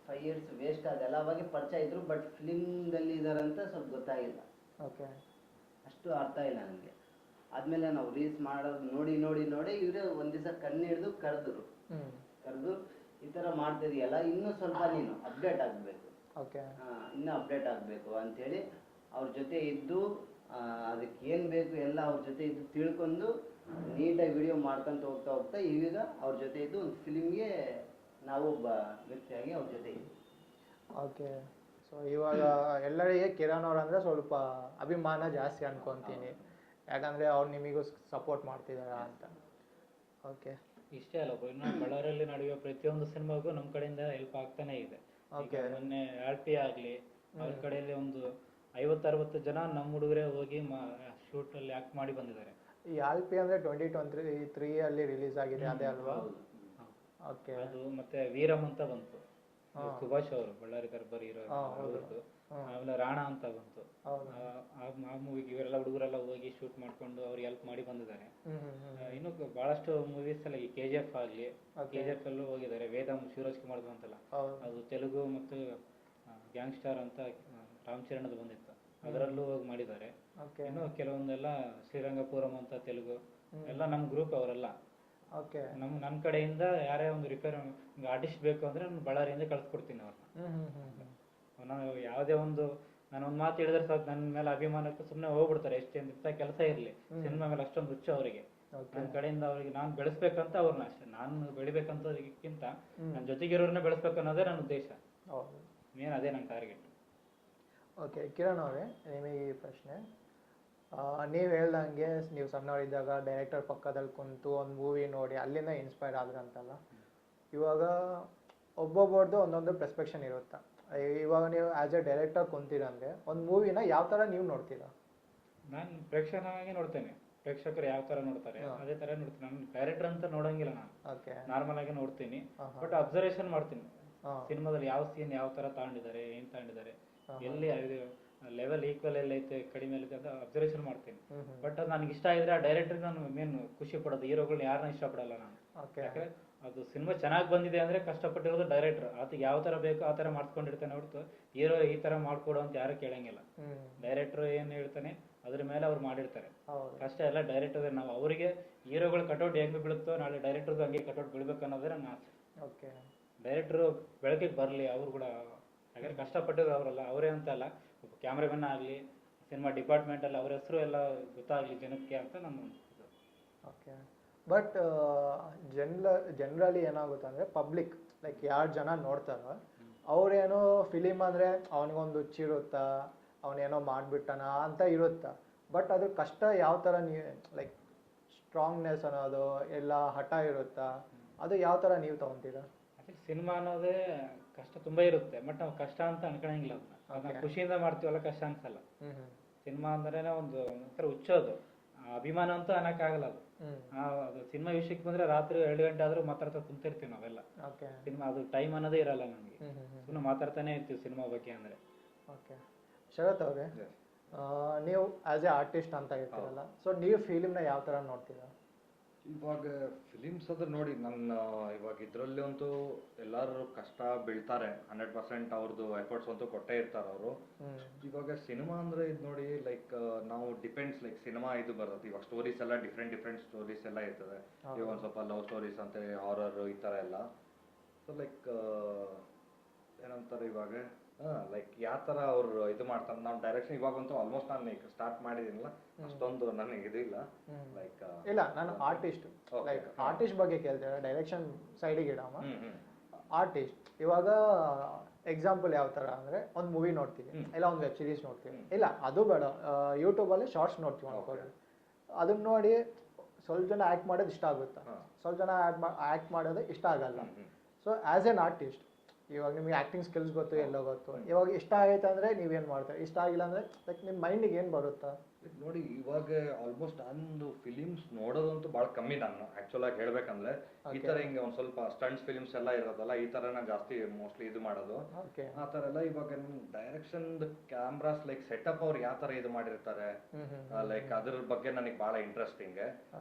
5 years ವೇಸ್ಟ್ ಆಗಲ್ಲ. ಅವಾಗ ಪರಿಚಯ ಇದ್ರು, ಬಟ್ ಫಿಲಿಮ್ದಲ್ಲಿ ಇದಾರಂತ ಸ್ವಲ್ಪ ಗೊತ್ತಾಗಿಲ್ಲ, ಅಷ್ಟು ಅರ್ಥ ಇಲ್ಲ ನನಗೆ. ಆದ್ಮೇಲೆ ನಾವು ರೀಲ್ಸ್ ಮಾಡೋದು ನೋಡಿ ಇವರೇ ಒಂದ್ ದಿವಸ ಕಣ್ಣು ಹಿಡಿದು ಕರೆದು ಈ ತರ ಮಾಡ್ತಿದೀಯಲ್ಲ, ಇನ್ನೂ ಸ್ವಲ್ಪ ನೀನು ಅಪ್ಡೇಟ್ ಆಗಬೇಕು, ಇನ್ನೂ ಅಪ್ಡೇಟ್ ಆಗಬೇಕು ಅಂತೇಳಿ ಅವ್ರ ಜೊತೆ ಇದ್ದು ಅದಕ್ಕೆ ಏನು ಬೇಕು ಎಲ್ಲ ಅವ್ರ ಜೊತೆ ಇದ್ದು ತಿಳ್ಕೊಂಡು ನೀಟಾಗಿ ವಿಡಿಯೋ ಮಾಡ್ಕೊಂತ ಹೋಗ್ತಾ ಈಗ ಅವ್ರ ಜೊತೆ ಇದ್ದು ಒಂದು ಫಿಲಿಮ್ಗೆ ನಾವು ಒಬ್ಬ ವ್ಯಕ್ತಿಯಾಗಿ ಅವ್ರ ಜೊತೆ ಇದ್ವಿ. ಓಕೆ, ಸೊ ಇವಾಗ ಎಲ್ಲರಿಗೆ ಕಿರಣ್ ಅವ್ರು ಅಂದರೆ ಸ್ವಲ್ಪ ಅಭಿಮಾನ ಜಾಸ್ತಿ ಅನ್ಕೊತೀನಿ, ಯಾಕಂದರೆ ಅವ್ರು ನಿಮಗೂ ಸಪೋರ್ಟ್ ಮಾಡ್ತಿದ್ದಾರೆ ಅಂತ. ಓಕೆ, ಇಷ್ಟೇ ಅಲ್ಲ, ಇನ್ನು ಬಳ್ಳಾರಿಯಲ್ಲಿ ನಡೆಯುವ ಪ್ರತಿಯೊಂದು ಸಿನಿಮಾಗೂ ನಮ್ಮ ಕಡೆಯಿಂದ ಹೆಲ್ಪ್ ಆಗ್ತಾನೆ ಇದೆ. ಈಗ ಮೊನ್ನೆ ಆಲ್ಪಿ ಆಗಲಿ ಅವ್ರ ಕಡೆಯಲ್ಲಿ ಒಂದು 50-60 ಜನ ನಮ್ಮ ಹುಡುಗರೇ ಹೋಗಿ ಶೂಟ್ ಅಲ್ಲಿ ಆಕ್ಟ್ ಮಾಡಿ ಬಂದಿದ್ದಾರೆ. ಈ ಆಲ್ಪಿ ಅಂದ್ರೆ 2023 ಅಲ್ಲಿ ರಿಲೀಸ್ ಆಗಿದೆ ಅದೇ ಅಲ್ವಾ? ಓಕೆ. ಅದು ಮತ್ತೆ ವೀರಮ್ ಅಂತ ಬಂತು, ಸುಭಾಷ್ ಅವರು ಬಳ್ಳಾರಿ ದರ್ಬಾರ್ ಹೀರೋ ಅವ್ರದ್ದು. ಆಮೇಲೆ ರಾಣ ಅಂತ ಬಂತು. ಆ ಮೂವಿಗೆ ಇವರೆಲ್ಲ ಹುಡುಗರೆಲ್ಲ ಹೋಗಿ ಶೂಟ್ ಮಾಡ್ಕೊಂಡು ಅವ್ರಿಗೆ ಹೆಲ್ಪ್ ಮಾಡಿ ಬಂದಿದ್ದಾರೆ. ಇನ್ನು ಬಹಳಷ್ಟು ಮೂವೀಸ್ ಎಲ್ಲ ಈ KGF ಆಗಲಿ, KGF ಅಲ್ಲೂ ಹೋಗಿದ್ದಾರೆ. ವೇದಂ ಶಿವರಾಜ್ ಕುಮಾರ್ ಅಂತಲ್ಲ, ಅದು ತೆಲುಗು ಮತ್ತು ಗ್ಯಾಂಗ್ಸ್ಟರ್ ಅಂತ ರಾಮಚರಣದ ಬಂದಿತ್ತು, ಅದರಲ್ಲೂ ಹೋಗಿ ಮಾಡಿದ್ದಾರೆ. ಇನ್ನು ಕೆಲವೊಂದೆಲ್ಲ ಶ್ರೀರಂಗಪುರಂ ಅಂತ ತೆಲುಗು ಎಲ್ಲ ನಮ್ಮ ಗ್ರೂಪ್ ಅವರೆಲ್ಲ. ನನ್ನ ಕಡೆಯಿಂದ ಯಾರೇ ಒಂದು ರಿಪೇರ್ ಆರ್ಟಿಸ್ಟ್ ಬೇಕು ಅಂದ್ರೆ ನಾನು ಬಳ್ಳಾರಿಯಿಂದ ಕಳ್ಸಿಕೊಡ್ತೀನಿ ಅವ್ರನ್ನ. ನಾನು ಯಾವುದೇ ಒಂದು ನಾನು ಒಂದು ಮಾತು ಹೇಳಿದ್ರೆ ಸಾಕು, ನನ್ನ ಮೇಲೆ ಅಭಿಮಾನಕ್ಕೆ ಸುಮ್ಮನೆ ಹೋಗ್ಬಿಡ್ತಾರೆ. ಎಷ್ಟೆಂತ ಕೆಲಸ ಇರಲಿ, ಸಿನಿಮಾ ಮೇಲೆ ಅಷ್ಟೊಂದು ಹುಚ್ಚು ಅವರಿಗೆ. ನನ್ನ ಕಡೆಯಿಂದ ಅವ್ರಿಗೆ ನಾನು ಬೆಳೆಸ್ಬೇಕಂತ ಅವ್ರನ್ನ ಅಷ್ಟೇ, ನಾನು ಬೆಳಿಬೇಕಂತದಕ್ಕಿಂತ ನನ್ನ ಜೊತೆಗಿರೋರನ್ನ ಬೆಳೆಸ್ಬೇಕು ಅನ್ನೋದೇ ನನ್ನ ಉದ್ದೇಶ. ಮೇನ್ ಅದೇ ನನ್ನ ಟಾರ್ಗೆಟ್. ಓಕೆ ಕಿರಣ್ ಅವರೇ, ನಿಮಗೆ ಈ ಪ್ರಶ್ನೆ. ನೀವು ಹೇಳ್ದಂಗೆ ನೀವು ಸಣ್ಣವರಿದ್ದಾಗ ಡೈರೆಕ್ಟರ್ ಪಕ್ಕದಲ್ಲಿ ಕುಂತು ಒಂದು ಮೂವಿ ನೋಡಿ ಅಲ್ಲಿಂದ ಇನ್ಸ್ಪೈರ್ ಆದ್ರಂತಲ್ಲ, ಇವಾಗ ಒಬ್ಬೊಬ್ಬರದ್ದು ಒಂದೊಂದು ಪರ್ಸ್ಪೆಕ್ಷನ್ ಇರುತ್ತೆ. ಇವಾಗ ನೀವು ಆ್ಯಸ್ ಎ ಡೈರೆಕ್ಟರ್ ಕುಂತೀರಂದ್ರೆ ಒಂದು ಮೂವಿನ ಯಾವ ಥರ ನೀವು ನೋಡ್ತೀರಾ? ನಾನು ಪ್ರೇಕ್ಷಕನಾಗಿ ನೋಡ್ತೇನೆ, ಪ್ರೇಕ್ಷಕರು ಯಾವ ಥರ ನೋಡ್ತಾರೆ ಅದೇ ಥರ ನೋಡ್ತೀನಿ. ನಾನು ಡೈರೆಕ್ಟರ್ ಅಂತ ನೋಡೋಂಗಿಲ್ಲ, ನಾನು ನಾರ್ಮಲ್ ಆಗಿ ನೋಡ್ತೀನಿ. ಬಟ್ ಅಬ್ಸರ್ವೇಷನ್ ಮಾಡ್ತೀನಿ, ಸಿನಿಮಾದಲ್ಲಿ ಯಾವ ಸೀನ್ ಯಾವ ಥರ ತಗೊಂಡಿದ್ದಾರೆ, ಏನು ತಗೊಂಡಿದ್ದಾರೆ, ಎಲ್ಲಿ ಲೆವೆಲ್ ಈಕ್ವಲ್ ಎಲ್ಲ ಐತೆ ಕಡಿಮೆ ಐತೆ ಅಂತ ಅಬ್ಸರ್ವೇಷನ್ ಮಾಡ್ತೀನಿ. ಬಟ್ ಅದು ನನಗೆ ಇಷ್ಟ ಆಗಿದ್ರೆ ಆ ಡೈರೆಕ್ಟರ್ಗೆ ನಾನು ಮೇನ್ ಖುಷಿ ಪಡೋದು. ಹೀರೋಗಳನ್ನ ಯಾರನ್ನ ಇಷ್ಟಪಡಲ್ಲ ನಾನು. ಯಾಕಂದ್ರೆ ಅದು ಸಿನಿಮಾ ಚೆನ್ನಾಗಿ ಬಂದಿದೆ ಅಂದ್ರೆ ಕಷ್ಟಪಟ್ಟಿರೋದು ಡೈರೆಕ್ಟರ್. ಆತಗೆ ಯಾವ ಥರ ಬೇಕೋ ಆ ಥರ ಮಾಡ್ಕೊಂಡಿರ್ತಾನೆ ಹೊರತು ಹೀರೋ ಈ ಥರ ಮಾಡ್ಕೊಡು ಅಂತ ಯಾರು ಕೇಳಂಗಿಲ್ಲ. ಡೈರೆಕ್ಟರ್ ಏನು ಹೇಳ್ತಾನೆ ಅದ್ರ ಮೇಲೆ ಅವ್ರು ಮಾಡಿರ್ತಾರೆ. ಕಷ್ಟ ಎಲ್ಲ ಡೈರೆಕ್ಟರ್. ನಾವು ಅವರಿಗೆ ಹೀರೋಗಳು ಕಟೌಟ್ ಹೆಂಗೆ ಬೀಳುತ್ತೋ ನಾಳೆ ಡೈರೆಕ್ಟರ್ಗೂ ಹಂಗೆ ಕಟೌಟ್ ಬೀಳ್ಬೇಕು ಅನ್ನೋದೇ ನನ್ನ ಆಸೆ. ಡೈರೆಕ್ಟ್ರು ಬೆಳಕಿಗೆ ಬರಲಿ, ಅವ್ರು ಕೂಡ ಯಾಕಂದ್ರೆ ಕಷ್ಟಪಟ್ಟಿದ್ರು ಅವರಲ್ಲ, ಅವರೇ ಅಂತ ಅಲ್ಲ, ಕ್ಯಾಮ್ರಾಮನ್ ಆಗಲಿ, ಸಿನಿಮಾ ಡಿಪಾರ್ಟ್ಮೆಂಟಲ್ಲಿ ಅವ್ರ ಹೆಸರು ಎಲ್ಲ ಗೊತ್ತಾಗಲಿ ಜನಕ್ಕೆ ಅಂತ ನಮ್ಮ ಇದು. ಓಕೆ. ಬಟ್ ಜನರಲಿ ಏನಾಗುತ್ತೆ ಅಂದರೆ ಪಬ್ಲಿಕ್ ಲೈಕ್ ಯಾರು ಜನ ನೋಡ್ತಾರೋ ಅವ್ರೇನೋ ಫಿಲಿಮ್ ಅಂದರೆ ಅವನಿಗೊಂದು ಹುಚ್ಚಿರುತ್ತಾ, ಅವನೇನೋ ಮಾಡಿಬಿಟ್ಟನ ಅಂತ ಇರುತ್ತಾ. ಬಟ್ ಅದ್ರ ಕಷ್ಟ ಯಾವ ಥರ ನೀವು ಲೈಕ್ ಸ್ಟ್ರಾಂಗ್ನೆಸ್ ಅನ್ನೋದು ಎಲ್ಲ ಹಠ ಇರುತ್ತಾ, ಅದು ಯಾವ ಥರ ನೀವು ತೊಗೊತೀರಾ? ಸಿನಿಮಾ ಅನ್ನೋದೇ ಕಷ್ಟ ತುಂಬ ಇರುತ್ತೆ. ಬಟ್ ನಾವು ಕಷ್ಟ ಅಂತ ಅನ್ಕೊಳಂಗಿಲ್ಲ, ಅದನ್ನ ಖುಷಿಯಿಂದ ಮಾಡ್ತೀವಲ್ಲ, ಕಷ್ಟ ಅನ್ಸಲ್ಲ. ಸಿನಿಮಾ ಅಂದ್ರೆ ಒಂದು ಒಂಥರ ಹುಚ್ಚೋದು, ಅಭಿಮಾನ ಅಂತ ಅನ್ನಕ್ಕಾಗಲ್ಲ. ಅದು ಸಿನಿಮಾ ವಿಷಯಕ್ಕೆ ಬಂದ್ರೆ ರಾತ್ರಿ 2 ಗಂಟೆ ಆದ್ರೂ ಮಾತಾಡ್ತಾ ಕುಂತಿರ್ತೀವಿ ನಾವೆಲ್ಲ. ಸಿನಿಮಾ ಅದು ಟೈಮ್ ಅನ್ನೋದೇ ಇರಲ್ಲ ನಮಗೆ, ಸುಮ್ಮನೆ ಮಾತಾಡ್ತಾನೆ ಇರ್ತೀವಿ ಸಿನಿಮಾ ಬಗ್ಗೆ ಅಂದ್ರೆ. ಓಕೆ. ಶರತ್ ಅವ್ರೆ, ನೀವು ಆಸ್ ಎ ಆರ್ಟಿಸ್ಟ್ ಅಂತ ಇರ್ತೀರಲ್ಲ, ಸೊ ನೀವು ಫಿಲಿಮ್ನ ಯಾವ ಥರ ನೋಡ್ತೀರಾ? ಇವಾಗ ಫಿಲಿಮ್ಸ್ ಅದ್ರ ನೋಡಿ, ನನ್ನ ಇವಾಗ ಇದರಲ್ಲಿ ಅಂತೂ ಎಲ್ಲರೂ ಕಷ್ಟ ಬೀಳ್ತಾರೆ, 100% ಅವ್ರದ್ದು ಎಫರ್ಟ್ಸ್ ಅಂತೂ ಕೊಟ್ಟೇ ಇರ್ತಾರೆ ಅವರು. ಇವಾಗ ಸಿನಿಮಾ ಅಂದ್ರೆ ಇದು ನೋಡಿ, ಲೈಕ್ ನಾವು ಡಿಪೆಂಡ್ಸ್, ಲೈಕ್ ಸಿನಿಮಾ ಇದು ಬರ್ತದೆ. ಇವಾಗ ಸ್ಟೋರೀಸ್ ಎಲ್ಲ ಡಿಫ್ರೆಂಟ್ ಸ್ಟೋರೀಸ್ ಎಲ್ಲ ಇರ್ತದೆ. ಇವಾಗ ಒಂದು ಸ್ವಲ್ಪ ಲವ್ ಸ್ಟೋರೀಸ್ ಅಂತ, ಹಾರರ್ ಈ ಥರ ಎಲ್ಲ. ಸೊ ಲೈಕ್ ಏನಂತಾರೆ ಇವಾಗ ಲೈಕ್ ಯಾವ ಥರ ಅವ್ರು ಇದು ಮಾಡ್ತಾರೆ. ನಾವು ಡೈರೆಕ್ಷನ್ ಇವಾಗಂತೂ ಆಲ್ಮೋಸ್ಟ್ ನಾನು ಈಗ ಸ್ಟಾರ್ಟ್ ಮಾಡಿದ್ದೀನಲ್ಲ, ಅಷ್ಟೊಂದು ನನಗೆ ಇದಿಲ್ಲ. ಲೈಕ್ ಇಲ್ಲ, ನಾನು ಆರ್ಟಿಸ್ಟ್ ಲೈಕ್ ಆರ್ಟಿಸ್ಟ್ ಬಗ್ಗೆ ಕೇಳ್ತೇವೆ, ಡೈರೆಕ್ಷನ್ ಸೈಡಿಗೆ ಇಡಮ್ಮ. ಆರ್ಟಿಸ್ಟ್ ಇವಾಗ ಎಕ್ಸಾಂಪಲ್ ಯಾವ ಥರ ಅಂದರೆ ಒಂದು ಮೂವಿ ನೋಡ್ತೀವಿ, ಇಲ್ಲ ಒಂದು ವೆಬ್ ಸೀರೀಸ್ ನೋಡ್ತೀವಿ, ಇಲ್ಲ ಅದು ಬೇಡ ಯೂಟ್ಯೂಬಲ್ಲಿ ಶಾರ್ಟ್ಸ್ ನೋಡ್ತೀವಿ ಅನ್ಕೊಳ್ಳಿ. ಅದನ್ನ ನೋಡಿ ಸ್ವಲ್ಪ ಜನ ಆ್ಯಕ್ಟ್ ಮಾಡೋದು ಇಷ್ಟ ಆಗುತ್ತೆ, ಸ್ವಲ್ಪ ಜನ ಆ್ಯಕ್ಟ್ ಮಾಡೋದು ಇಷ್ಟ ಆಗಲ್ಲ. ಸೊ ಆ್ಯಸ್ ಎನ್ ಆರ್ಟಿಸ್ಟ್ ಇವಾಗ ನಿಮಗೆ ಆ್ಯಕ್ಟಿಂಗ್ ಸ್ಕಿಲ್ಸ್ ಗೊತ್ತು, ಎಲ್ಲ ಗೊತ್ತು. ಇವಾಗ ಇಷ್ಟ ಆಗೈತೆ ಅಂದರೆ ನೀವೇನು ಮಾಡ್ತಾರೆ, ಇಷ್ಟ ಆಗಿಲ್ಲ ಅಂದರೆ ಲೈಕ್ ನಿಮ್ಮ ಮೈಂಡಿಗೆ ಏನು ಬರುತ್ತಾ? ನೋಡಿ, ಇವಾಗ ಆಲ್ಮೋಸ್ಟ್ ನಂದು ಫಿಲಿಮ್ಸ್ ನೋಡೋದಂತೂ ಭಾಳ ಕಮ್ಮಿ. ನಾನು ಆ್ಯಕ್ಚುಲಾಗಿ ಹೇಳ್ಬೇಕಂದ್ರೆ ಈ ಥರ ಹಿಂಗೆ ಒಂದು ಸ್ವಲ್ಪ ಸ್ಟಂಟ್ಸ್ ಫಿಲಿಮ್ಸ್ ಎಲ್ಲ ಇರೋದಲ್ಲ, ಈ ಥರನ ಜಾಸ್ತಿ ಮೋಸ್ಟ್ಲಿ ಇದು ಮಾಡೋದು. ಆ ಥರ ಎಲ್ಲ ಇವಾಗ ಡೈರೆಕ್ಷನ್ ಕ್ಯಾಮ್ರಾಸ್ ಲೈಕ್ ಸೆಟಪ್ ಅವ್ರು ಯಾವ ಥರ ಇದು ಮಾಡಿರ್ತಾರೆ, ಲೈಕ್ ಅದ್ರ ಬಗ್ಗೆ ನನಗೆ ಭಾಳ ಇಂಟ್ರೆಸ್ಟಿಂಗ್.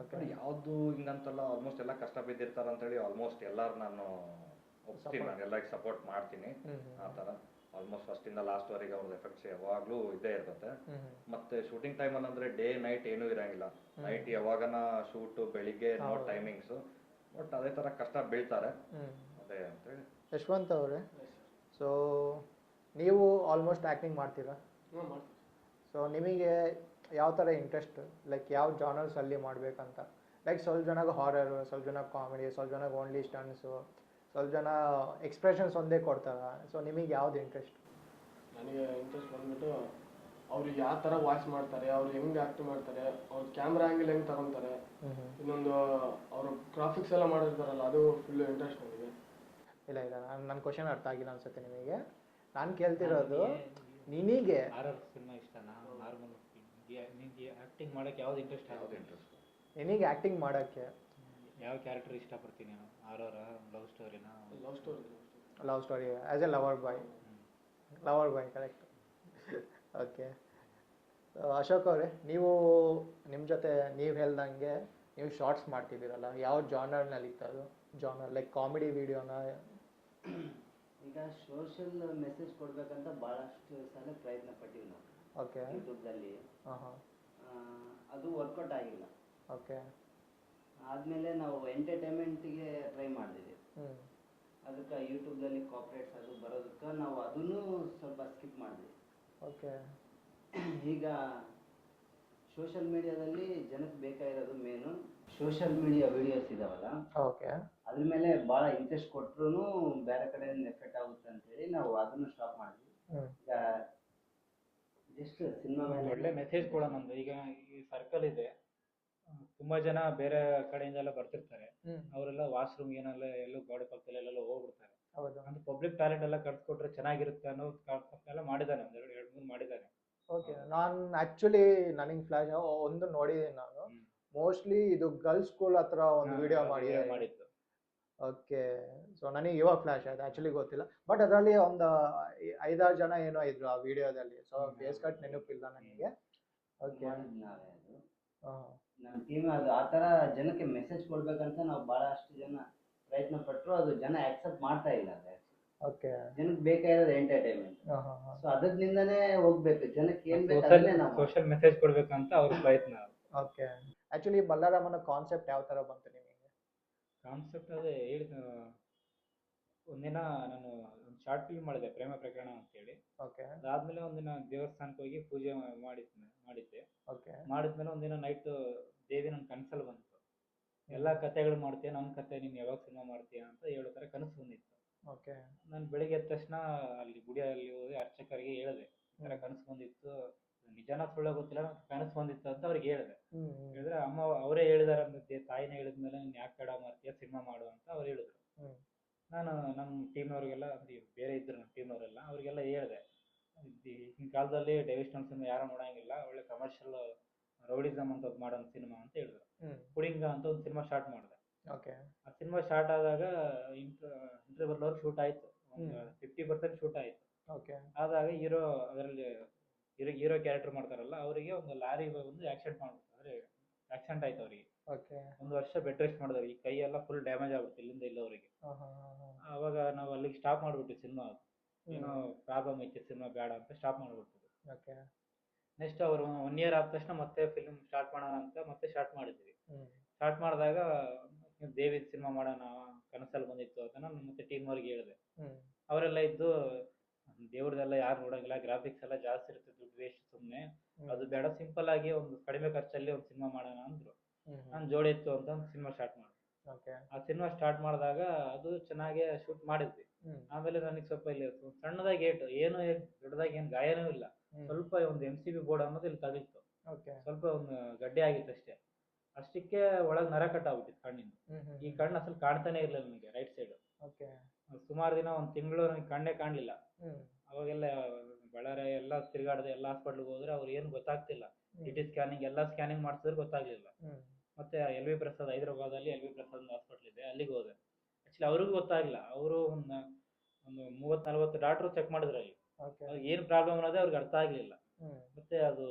ಯಾವುದು ಹಿಂಗಂತಲ್ಲ, ಆಲ್ಮೋಸ್ಟ್ ಎಲ್ಲ ಕಷ್ಟ ಬಿದ್ದಿರ್ತಾರೆ ಅಂತೇಳಿ ಆಲ್ಮೋಸ್ಟ್ ಎಲ್ಲರೂ ನಾನು ಒಪ್ತೀನಿ, ನಾನು ಎಲ್ಲರಿಗೆ ಸಪೋರ್ಟ್ ಮಾಡ್ತೀನಿ. ಆ ಥರ ಆಲ್ಮೋಸ್ಟ್ ಫಸ್ಟಿಂದ ಲಾಸ್ಟ್ ವರೆಗೆ ಅವ್ರದ್ದು ಎಫೆಕ್ಟ್ಸ್ ಯಾವಾಗಲೂ ಇದ್ದೇ ಇರ್ತದೆ. ಮತ್ತೆ ಶೂಟಿಂಗ್ ಟೈಮಲ್ಲಿ ಅಂದರೆ ಡೇ ನೈಟ್ ಏನೂ ಇರಂಗಿಲ್ಲ. ನೈಟ್ ಯಾವಾಗನ ಶೂಟು, ಬೆಳಿಗ್ಗೆ ನೋ ಟೈಮಿಂಗ್ಸು. ಬಟ್ ಅದೇ ಥರ ಕಷ್ಟ ಬೀಳ್ತಾರೆ, ಅದೇ ಅಂತೇಳಿ. ಯಶವಂತ್ ಅವರೇ, ಸೊ ನೀವು ಆಲ್ಮೋಸ್ಟ್ ಆ್ಯಕ್ಟಿಂಗ್ ಮಾಡ್ತೀರಾ? ಸೊ ನಿಮಗೆ ಯಾವ ಥರ ಇಂಟ್ರೆಸ್ಟ್, ಲೈಕ್ ಯಾವ ಜಾನರ್ಸಲ್ಲಿ ಮಾಡಬೇಕಂತ? ಲೈಕ್ ಸ್ವಲ್ಪ ಜನಕ್ಕೆ ಹಾರರು, ಸ್ವಲ್ಪ ಜನಕ್ಕೆ ಕಾಮಿಡಿ, ಸ್ವಲ್ಪ ಜನಕ್ಕೆ ಓನ್ಲಿ ಸ್ಟನ್ಸು, ಸ್ವಲ್ಪ ಜನ ಎಕ್ಸ್ಪ್ರೆಷನ್ಸ್ ಒಂದೇ ಕೊಡ್ತಾರೆ. ಸೊ ನಿಮಗೆ ಯಾವ್ದು ಇಂಟ್ರೆಸ್ಟ್? ನನಗೆ ಇಂಟ್ರೆಸ್ಟ್ ಬಂದ್ಬಿಟ್ಟು ಅವ್ರಿಗೆ ಯಾವ ಥರ ವಾಯ್ಸ್ ಮಾಡ್ತಾರೆ, ಅವ್ರು ಹೆಂಗೆ ಆ್ಯಕ್ಟ್ ಮಾಡ್ತಾರೆ, ಅವ್ರ ಕ್ಯಾಮ್ರಾ ಆ್ಯಂಗಲ್ ಹೆಂಗೆ ತಗೊತಾರೆ, ಇನ್ನೊಂದು ಅವರು ಗ್ರಾಫಿಕ್ಸ್ ಎಲ್ಲ ಮಾಡಿರ್ತಾರಲ್ಲ, ಅದು ಫುಲ್ ಇಂಟ್ರೆಸ್ಟ್ ನನಗೆ. ಇಲ್ಲ ಇಲ್ಲ ನನ್ನ ಕ್ವಶನ್ ಅರ್ಥ ಆಗಿಲ್ಲ ಅನ್ಸುತ್ತೆ ನಿಮಗೆ. ನಾನು ಕೇಳ್ತಿರೋದು ನಿನಗೆ ಹಾರರ್ ಸಿನಿಮಾ ಇಷ್ಟನಾ ನಾರ್ಮಲ್ ನಿಮಗೆ ಆ್ಯಕ್ಟಿಂಗ್ ಮಾಡೋಕ್ಕೆ ಯಾವ್ದು ಇಂಟ್ರೆಸ್ಟ್ ಆಗುತ್ತೆ? ನಿನಗೆ ಆ್ಯಕ್ಟಿಂಗ್ ಮಾಡೋಕ್ಕೆ ಯಾವ ಕ್ಯಾರೆಕ್ಟರ್ ಇಷ್ಟಪಡ್ತೀನಿ ನಾನು? ಹಾರರ, ಲವ್ ಸ್ಟೋರಿನಾ? Love story. Love story as a lover boy correct. Okay Ashok ಅವರೇ, ನೀವು ನಿಮ್ಮ ಜೊತೆ ನೀವು ಹೇಳ್ದಂಗೆ ನೀವು ಶಾರ್ಟ್ಸ್ ಮಾಡ್ತಿದ್ದೀರಲ್ಲ, ಯಾವ ಜಾನರ್ನಲ್ಲಿ ಇತ್ತು ಅದು? ಜಾನರ್ ಲೈಕ್ ಕಾಮಿಡಿ ವಿಡಿಯೋನ? ಈಗ ಸೋಷಿಯಲ್ ಮೆಸೇಜ್ ಕೊಡ್ಬೇಕಂತ ಭಾಳಷ್ಟು ಸಲ ಪ್ರಯತ್ನ ಪಟ್ಟಿವಿ ನಾವು. ಓಕೆ. ಯೂಟ್ಯೂಬ್ದಲ್ಲಿ ಹಾಂ ಅದು ವರ್ಕೌಟ್ ಆಗಿಲ್ಲ. ಓಕೆ. ಆದಮೇಲೆ ನಾವು ಎಂಟರ್ಟೈನ್ಮೆಂಟಿಗೆ ಟ್ರೈ ಮಾಡಿದ್ವಿ. ಅದಕ್ಕೆ ಯೂಟ್ಯೂಬ್ದಲ್ಲಿ ಕಾಪ್ರೇಟ್ಸ್ ಅದು ಬರೋದಕ್ಕೆ ನಾವು ಅದನ್ನು ಸ್ವಲ್ಪ ಸ್ಕಿಪ್ ಮಾಡಿದ್ವಿ. ಓಕೆ. ಈಗ ಸೋಷಿಯಲ್ ಮೀಡಿಯಾದಲ್ಲಿ ಜನಕ್ಕೆ ಬೇಕಾಗಿರೋದು ಮೇನು ಸೋಷಿಯಲ್ ಮೀಡಿಯಾ ವಿಡಿಯೋಸ್ ಇದಾವಲ್ಲ, ಓಕೆ, ಅದ್ರ ಮೇಲೆ ಭಾಳ ಇಂಟ್ರೆಸ್ಟ್ ಕೊಟ್ಟರು ಬೇರೆ ಕಡೆಯಿಂದ ಎಫೆಕ್ಟ್ ಆಗುತ್ತೆ ಅಂತೇಳಿ ನಾವು ಅದನ್ನು ಸ್ಟಾಪ್ ಮಾಡಿದ್ವಿ. ಈಗ ಜಸ್ಟ್ ಸಿನಿಮಾ ಮೇಲೆ ಒಳ್ಳೆ ಮೆಸೇಜ್ ಕೊಡೋಣ ಅಂತ. ಈಗ ಈ ಸರ್ಕಲ್ ಇದೆ, ತುಂಬಾ ಜನ ಬೇರೆ ಕಡೆಯಿಂದ ಎಲ್ಲ ಬರ್ತಿರ್ತಾರೆ, ಅವರೆಲ್ಲ ವಾಶ್ರೂಮ್ ಏನೆಲ್ಲ ಎಲ್ಲೋ ಗಾಡಿ ಪಕ್ಕದಲ್ಲಿ ಎಲ್ಲ ಹೋಗ್ಬಿಡ್ತಾರೆ. ಹೌದು. ಅಂತ ಪಬ್ಲಿಕ್ ಟಾಯ್ಲೆಟ್ ಎಲ್ಲ ಕಟ್ಸ್ಕೊಟ್ರೆ ಚೆನ್ನಾಗಿರುತ್ತೆ ಅನ್ನೋ ಕಾನ್ಸೆಪ್ಟ್ ಎಲ್ಲ ಮಾಡಿದ್ದಾನೆ, ಎರಡು ಮೂರು ಮಾಡಿದ್ದಾನೆ. ಓಕೆ. ನಾನು ಆ್ಯಕ್ಚುಲಿ ನನಗೆ ಫ್ಲಾಶ್ ಒಂದು ನೋಡಿದ್ದೀನಿ ನಾನು. ಮೋಸ್ಟ್ಲಿ ಇದು ಗರ್ಲ್ಸ್ ಸ್ಕೂಲ್ ಹತ್ರ ಒಂದು ವಿಡಿಯೋ ಮಾಡಿದ್ದು. ಓಕೆ. ಸೊ ನನಗೆ ಇವಾಗ ಫ್ಲಾಶ್ ಆಯ್ತು, ಆ್ಯಕ್ಚುಲಿ ಗೊತ್ತಿಲ್ಲ. ಬಟ್ ಅದರಲ್ಲಿ ಒಂದು 5-6 ಜನ ಏನೋ ಇದ್ರು ಆ ವಿಡಿಯೋದಲ್ಲಿ. ಸೊ ಫೇಸ್ ಕಟ್ ನೆನಪಿಲ್ಲ ನನಗೆ. ಓಕೆ. ನಾವೇ ಅದು ಹಾಂ. ನಮ್ಮ ಟೀಮ್ ಅದು ಆ ಥರ ಜನಕ್ಕೆ ಮೆಸೇಜ್ ಕೊಡ್ಬೇಕಂತ ನಾವು ಭಾಳಷ್ಟು ಜನ ಪ್ರಯತ್ನ ಪಟ್ಟರು, ಅದು ಜನ ಆಕ್ಸೆಪ್ಟ್ ಮಾಡ್ತಾ ಇಲ್ಲ. ಅದು ಓಕೆ. ಜನಕ್ಕೆ ಬೇಕಾಗಿರೋದು ಎಂಟರ್ಟೈನ್ಮೆಂಟ್. ಸೊ ಅದರಿಂದನೇ ಹೋಗ್ಬೇಕು, ಜನಕ್ಕೆ ಏನ್ ಬೇಕು ಅದನ್ನೇ ನಾವು ಸೋಷಿಯಲ್ ಮೆಸೇಜ್ ಕೊಡ್ಬೇಕಂತ ಅವ್ರ ಪ್ರಯತ್ನ. ಓಕೆ. ಆ್ಯಕ್ಚುಲಿ ಬಲ್ಲಾರಾಮನ ಕಾನ್ಸೆಪ್ಟ್ ಯಾವ ಥರ ಬಂತು ನಿಮಗೆ? ಕಾನ್ಸೆಪ್ಟ್ ಅದೇ ಹೇಳಿದ, ಒಂದಿನ ನಾನು ಒಂದು ಶಾರ್ಟ್ ಫಿಲ್ಮ್ ಮಾಡಿದೆ, ಪ್ರೇಮ ಪ್ರಕರಣ ಅಂತೇಳಿ. ಓಕೆ. ಅದಾದ್ಮೇಲೆ ಒಂದಿನ ದೇವಸ್ಥಾನಕ್ಕೆ ಹೋಗಿ ಪೂಜೆ ಮಾಡಿದ್ದೆ. ಓಕೆ. ಮಾಡಿದ್ಮೇಲೆ ಒಂದಿನ ನೈಟ್ ದೇವಿ ನನ್ನ ಕನಸಲ್ಲಿ ಬಂತು. ಎಲ್ಲ ಕತೆಗಳು ಮಾಡ್ತೀಯ, ನನ್ನ ಕತೆ ನೀನು ಯಾವಾಗ ಸಿನಿಮಾ ಮಾಡ್ತೀಯ ಅಂತ ಹೇಳೋ ಥರ ಕನಸು ಬಂದಿತ್ತು. ಓಕೆ. ನಾನು ಬೆಳಿಗ್ಗೆ ಎದ್ದ ತಕ್ಷಣ ಅಲ್ಲಿ ಗುಡಿಯಲ್ಲಿ ಹೋಗಿ ಅರ್ಚಕರಿಗೆ ಹೇಳಿದೆ, ಈ ಥರ ಕನಸು ಬಂದಿತ್ತು, ನಿಜಾನ ಸುಳ್ಳ ಗೊತ್ತಿಲ್ಲ, ಕನಸು ಬಂದಿತ್ತು ಅಂತ ಅವ್ರಿಗೆ ಹೇಳಿದೆ. ಹೇಳಿದ್ರೆ ಅಮ್ಮ ಅವರೇ ಹೇಳಿದಾರೆ ಅಂದಿದ್ದೆ, ತಾಯಿನೇ ಹೇಳಿದ್ಮೇಲೆ ನೀನು ಯಾಕೆ ತಡ ಮಾಡ್ತೀಯ, ಸಿನಿಮಾ ಮಾಡು ಅಂತ ಅವ್ರು ಹೇಳಿದ್ರು. ನಾನು ನಮ್ಮ ಟೀಮ್ನವ್ರಿಗೆಲ್ಲ, ಬೇರೆ ಇದ್ರು ನಮ್ಮ ಟೀಮ್ನವರೆಲ್ಲ, ಅವರಿಗೆಲ್ಲ ಹೇಳಿದೆ, ಈಗಿನ ಕಾಲದಲ್ಲಿ ಡೈವಿಷನಲ್ ಸಿನಿಮಾ ಯಾರು ನೋಡೋಂಗಿಲ್ಲ, ಒಳ್ಳೆ ಕಮರ್ಷಿಯಲ್ ರೌಡಿಸಮ್ ಅಂತ ಮಾಡೋಣ ಸಿನಿಮಾ ಅಂತ ಹೇಳಿದ್ರು. ಪುಡಿಂಗ ಅಂತ ಒಂದು ಸಿನಿಮಾ ಸ್ಟಾರ್ಟ್ ಮಾಡಿದೆ. ಓಕೆ. ಆ ಸಿನಿಮಾ ಸ್ಟಾರ್ಟ್ ಆದಾಗ ಇಂಟರ್ವಲ್ ಶೂಟ್ ಆಯಿತು, ಒಂದು 50% ಶೂಟ್ ಆಯಿತು. ಓಕೆ. ಆದಾಗ ಅದರಲ್ಲಿ ಹೀರೋ ಕ್ಯಾರೆಕ್ಟರ್ ಮಾಡ್ತಾರಲ್ಲ, ಅವರಿಗೆ ಒಂದು ಲಾರಿ ಒಂದು ಆಕ್ಸಿಡೆಂಟ್ ಮಾಡ್ಬಿಟ್ಟು, ಅಂದರೆ ಆಕ್ಸಿಡೆಂಟ್ ಆಯ್ತು ಅವರಿಗೆ. ಓಕೆ. 1 ವರ್ಷ ಬೆಡ್ ರೆಸ್ಟ್ ಮಾಡಿದವ್ರು, ಈ ಕೈ ಎಲ್ಲ ಫುಲ್ ಡ್ಯಾಮೇಜ್ ಆಗ್ಬಿಟ್ಟು ಇಲ್ಲಿಂದ ಇಲ್ಲವರಿಗೆ. ಆವಾಗ ನಾವು ಅಲ್ಲಿಗೆ ಸ್ಟಾಪ್ ಮಾಡಿಬಿಟ್ಟು ಸಿನಿಮಾ, ಏನೋ ಪ್ರಾಬ್ಲಮ್ ಐತೆ ಸಿನಿಮಾ ಬೇಡ ಅಂತ ಸ್ಟಾಪ್ ಮಾಡಿಬಿಟ್ಟು. ಓಕೆ. ನೆಕ್ಸ್ಟ್ ಅವರು 1 ಇಯರ್ ಆದ ತಕ್ಷಣ ಮತ್ತೆ ಫಿಲ್ಮ್ ಸ್ಟಾರ್ಟ್ ಮಾಡೋಣ ಅಂತ ಮತ್ತೆ ಸ್ಟಾರ್ಟ್ ಮಾಡಿದ್ವಿ. ಸ್ಟಾರ್ಟ್ ಮಾಡಿದಾಗ ದೇವಿ ಸಿನಿಮಾ ಮಾಡೋಣ ಕನಸಲ್ಲಿ ಬಂದಿತ್ತು ಅಂತ ನಾನು ಮತ್ತೆ ಟೀಮ್ ಅವ್ರಿಗೆ ಹೇಳಿದೆ. ಅವರೆಲ್ಲ ಇದ್ದು, ದೇವ್ರದೆಲ್ಲ ಯಾರು ನೋಡೋಂಗಿಲ್ಲ, ಗ್ರಾಫಿಕ್ಸ್ ಎಲ್ಲ ಜಾಸ್ತಿ ಇರುತ್ತೆ, ದುಡ್ಡು ವೇಸ್ಟ್ ಸುಮ್ಮನೆ, ಅದು ಬೇಡ, ಸಿಂಪಲ್ ಆಗಿ ಒಂದು ಕಡಿಮೆ ಖರ್ಚಲ್ಲಿ ಒಂದು ಸಿನಿಮಾ ಮಾಡೋಣ ಅಂದರು. ನಾನು ಜೋಡಿ ಇತ್ತು ಅಂತ ಒಂದು ಸಿನಿಮಾ ಸ್ಟಾರ್ಟ್ ಮಾಡಿದೆ. ಆ ಸಿನಿಮಾ ಸ್ಟಾರ್ಟ್ ಮಾಡಿದಾಗ ಅದು ಚೆನ್ನಾಗೇ ಶೂಟ್ ಮಾಡಿದ್ವಿ. ಆಮೇಲೆ ನನಗೆ ಸ್ವಲ್ಪ ಇಲ್ಲಿ ಸಣ್ಣದಾಗಿ ಏಟು, ಏನು ದೊಡ್ಡದಾಗಿ ಏನು ಗಾಯನೂ ಇಲ್ಲ, ಸ್ವಲ್ಪ ಒಂದು MCB ಬೋರ್ಡ್ ಅನ್ನೋದು ಇಲ್ಲಿ ತಗಿತ್ತು, ಸ್ವಲ್ಪ ಒಂದು ಗಡ್ಡೆ ಆಗಿತ್ತು ಅಷ್ಟೇ. ಅಷ್ಟಕ್ಕೆ ಒಳಗೆ ನರ ಕಟ್ ಆಗ್ಬಿಟ್ಟಿತ್ತು ಕಣ್ಣಿಂದ. ಈ ಕಣ್ಣು ಅಸಲು ಕಾಣ್ತಾನೆ ಇರಲಿಲ್ಲ ನನಗೆ, ರೈಟ್ ಸೈಡ್. ಸುಮಾರು ದಿನ, 1 ತಿಂಗಳು ನನಗೆ ಕಣ್ಣೇ ಕಾಣಲಿಲ್ಲ. ಅವಾಗೆಲ್ಲ ಬಳ್ಳಾರಿ ಎಲ್ಲ ತಿರುಗಾಡಿದೆ, ಎಲ್ಲ ಹಾಸ್ಪಿಟ್ಲಿಗೆ ಹೋದ್ರೆ ಅವ್ರು ಏನು ಗೊತ್ತಾಗ್ತಿಲ್ಲ. CT ಸ್ಕ್ಯಾನಿಂಗ್ ಎಲ್ಲ ಸ್ಕ್ಯಾನಿಂಗ್ ಮಾಡಿಸಿದ್ರೆ ಗೊತ್ತಾಗ್ಲಿಲ್ಲ. ಮತ್ತೆ LV ಪ್ರಸಾದ್, ಹೈದರಾಬಾದಲ್ಲಿ LV ಪ್ರಸಾದ್ ಹಾಸ್ಪಿಟ್ಲ್ ಇದೆ, ಅಲ್ಲಿಗೆ ಹೋದೆ. ಆ್ಯಕ್ಚುಲಿ ಅವ್ರಿಗೂ ಗೊತ್ತಾಗಿಲ್ಲ. ಅವರು ಒಂದು 30-40 ಡಾಕ್ಟ್ರು ಚೆಕ್ ಮಾಡಿದ್ರು ಅಲ್ಲಿ, ಏನು ಪ್ರಾಬ್ಲಮ್ ಅನ್ನೋದೇ ಅವ್ರಿಗೆ ಅರ್ಥ ಆಗಲಿಲ್ಲ. ಮತ್ತೆ ಅದು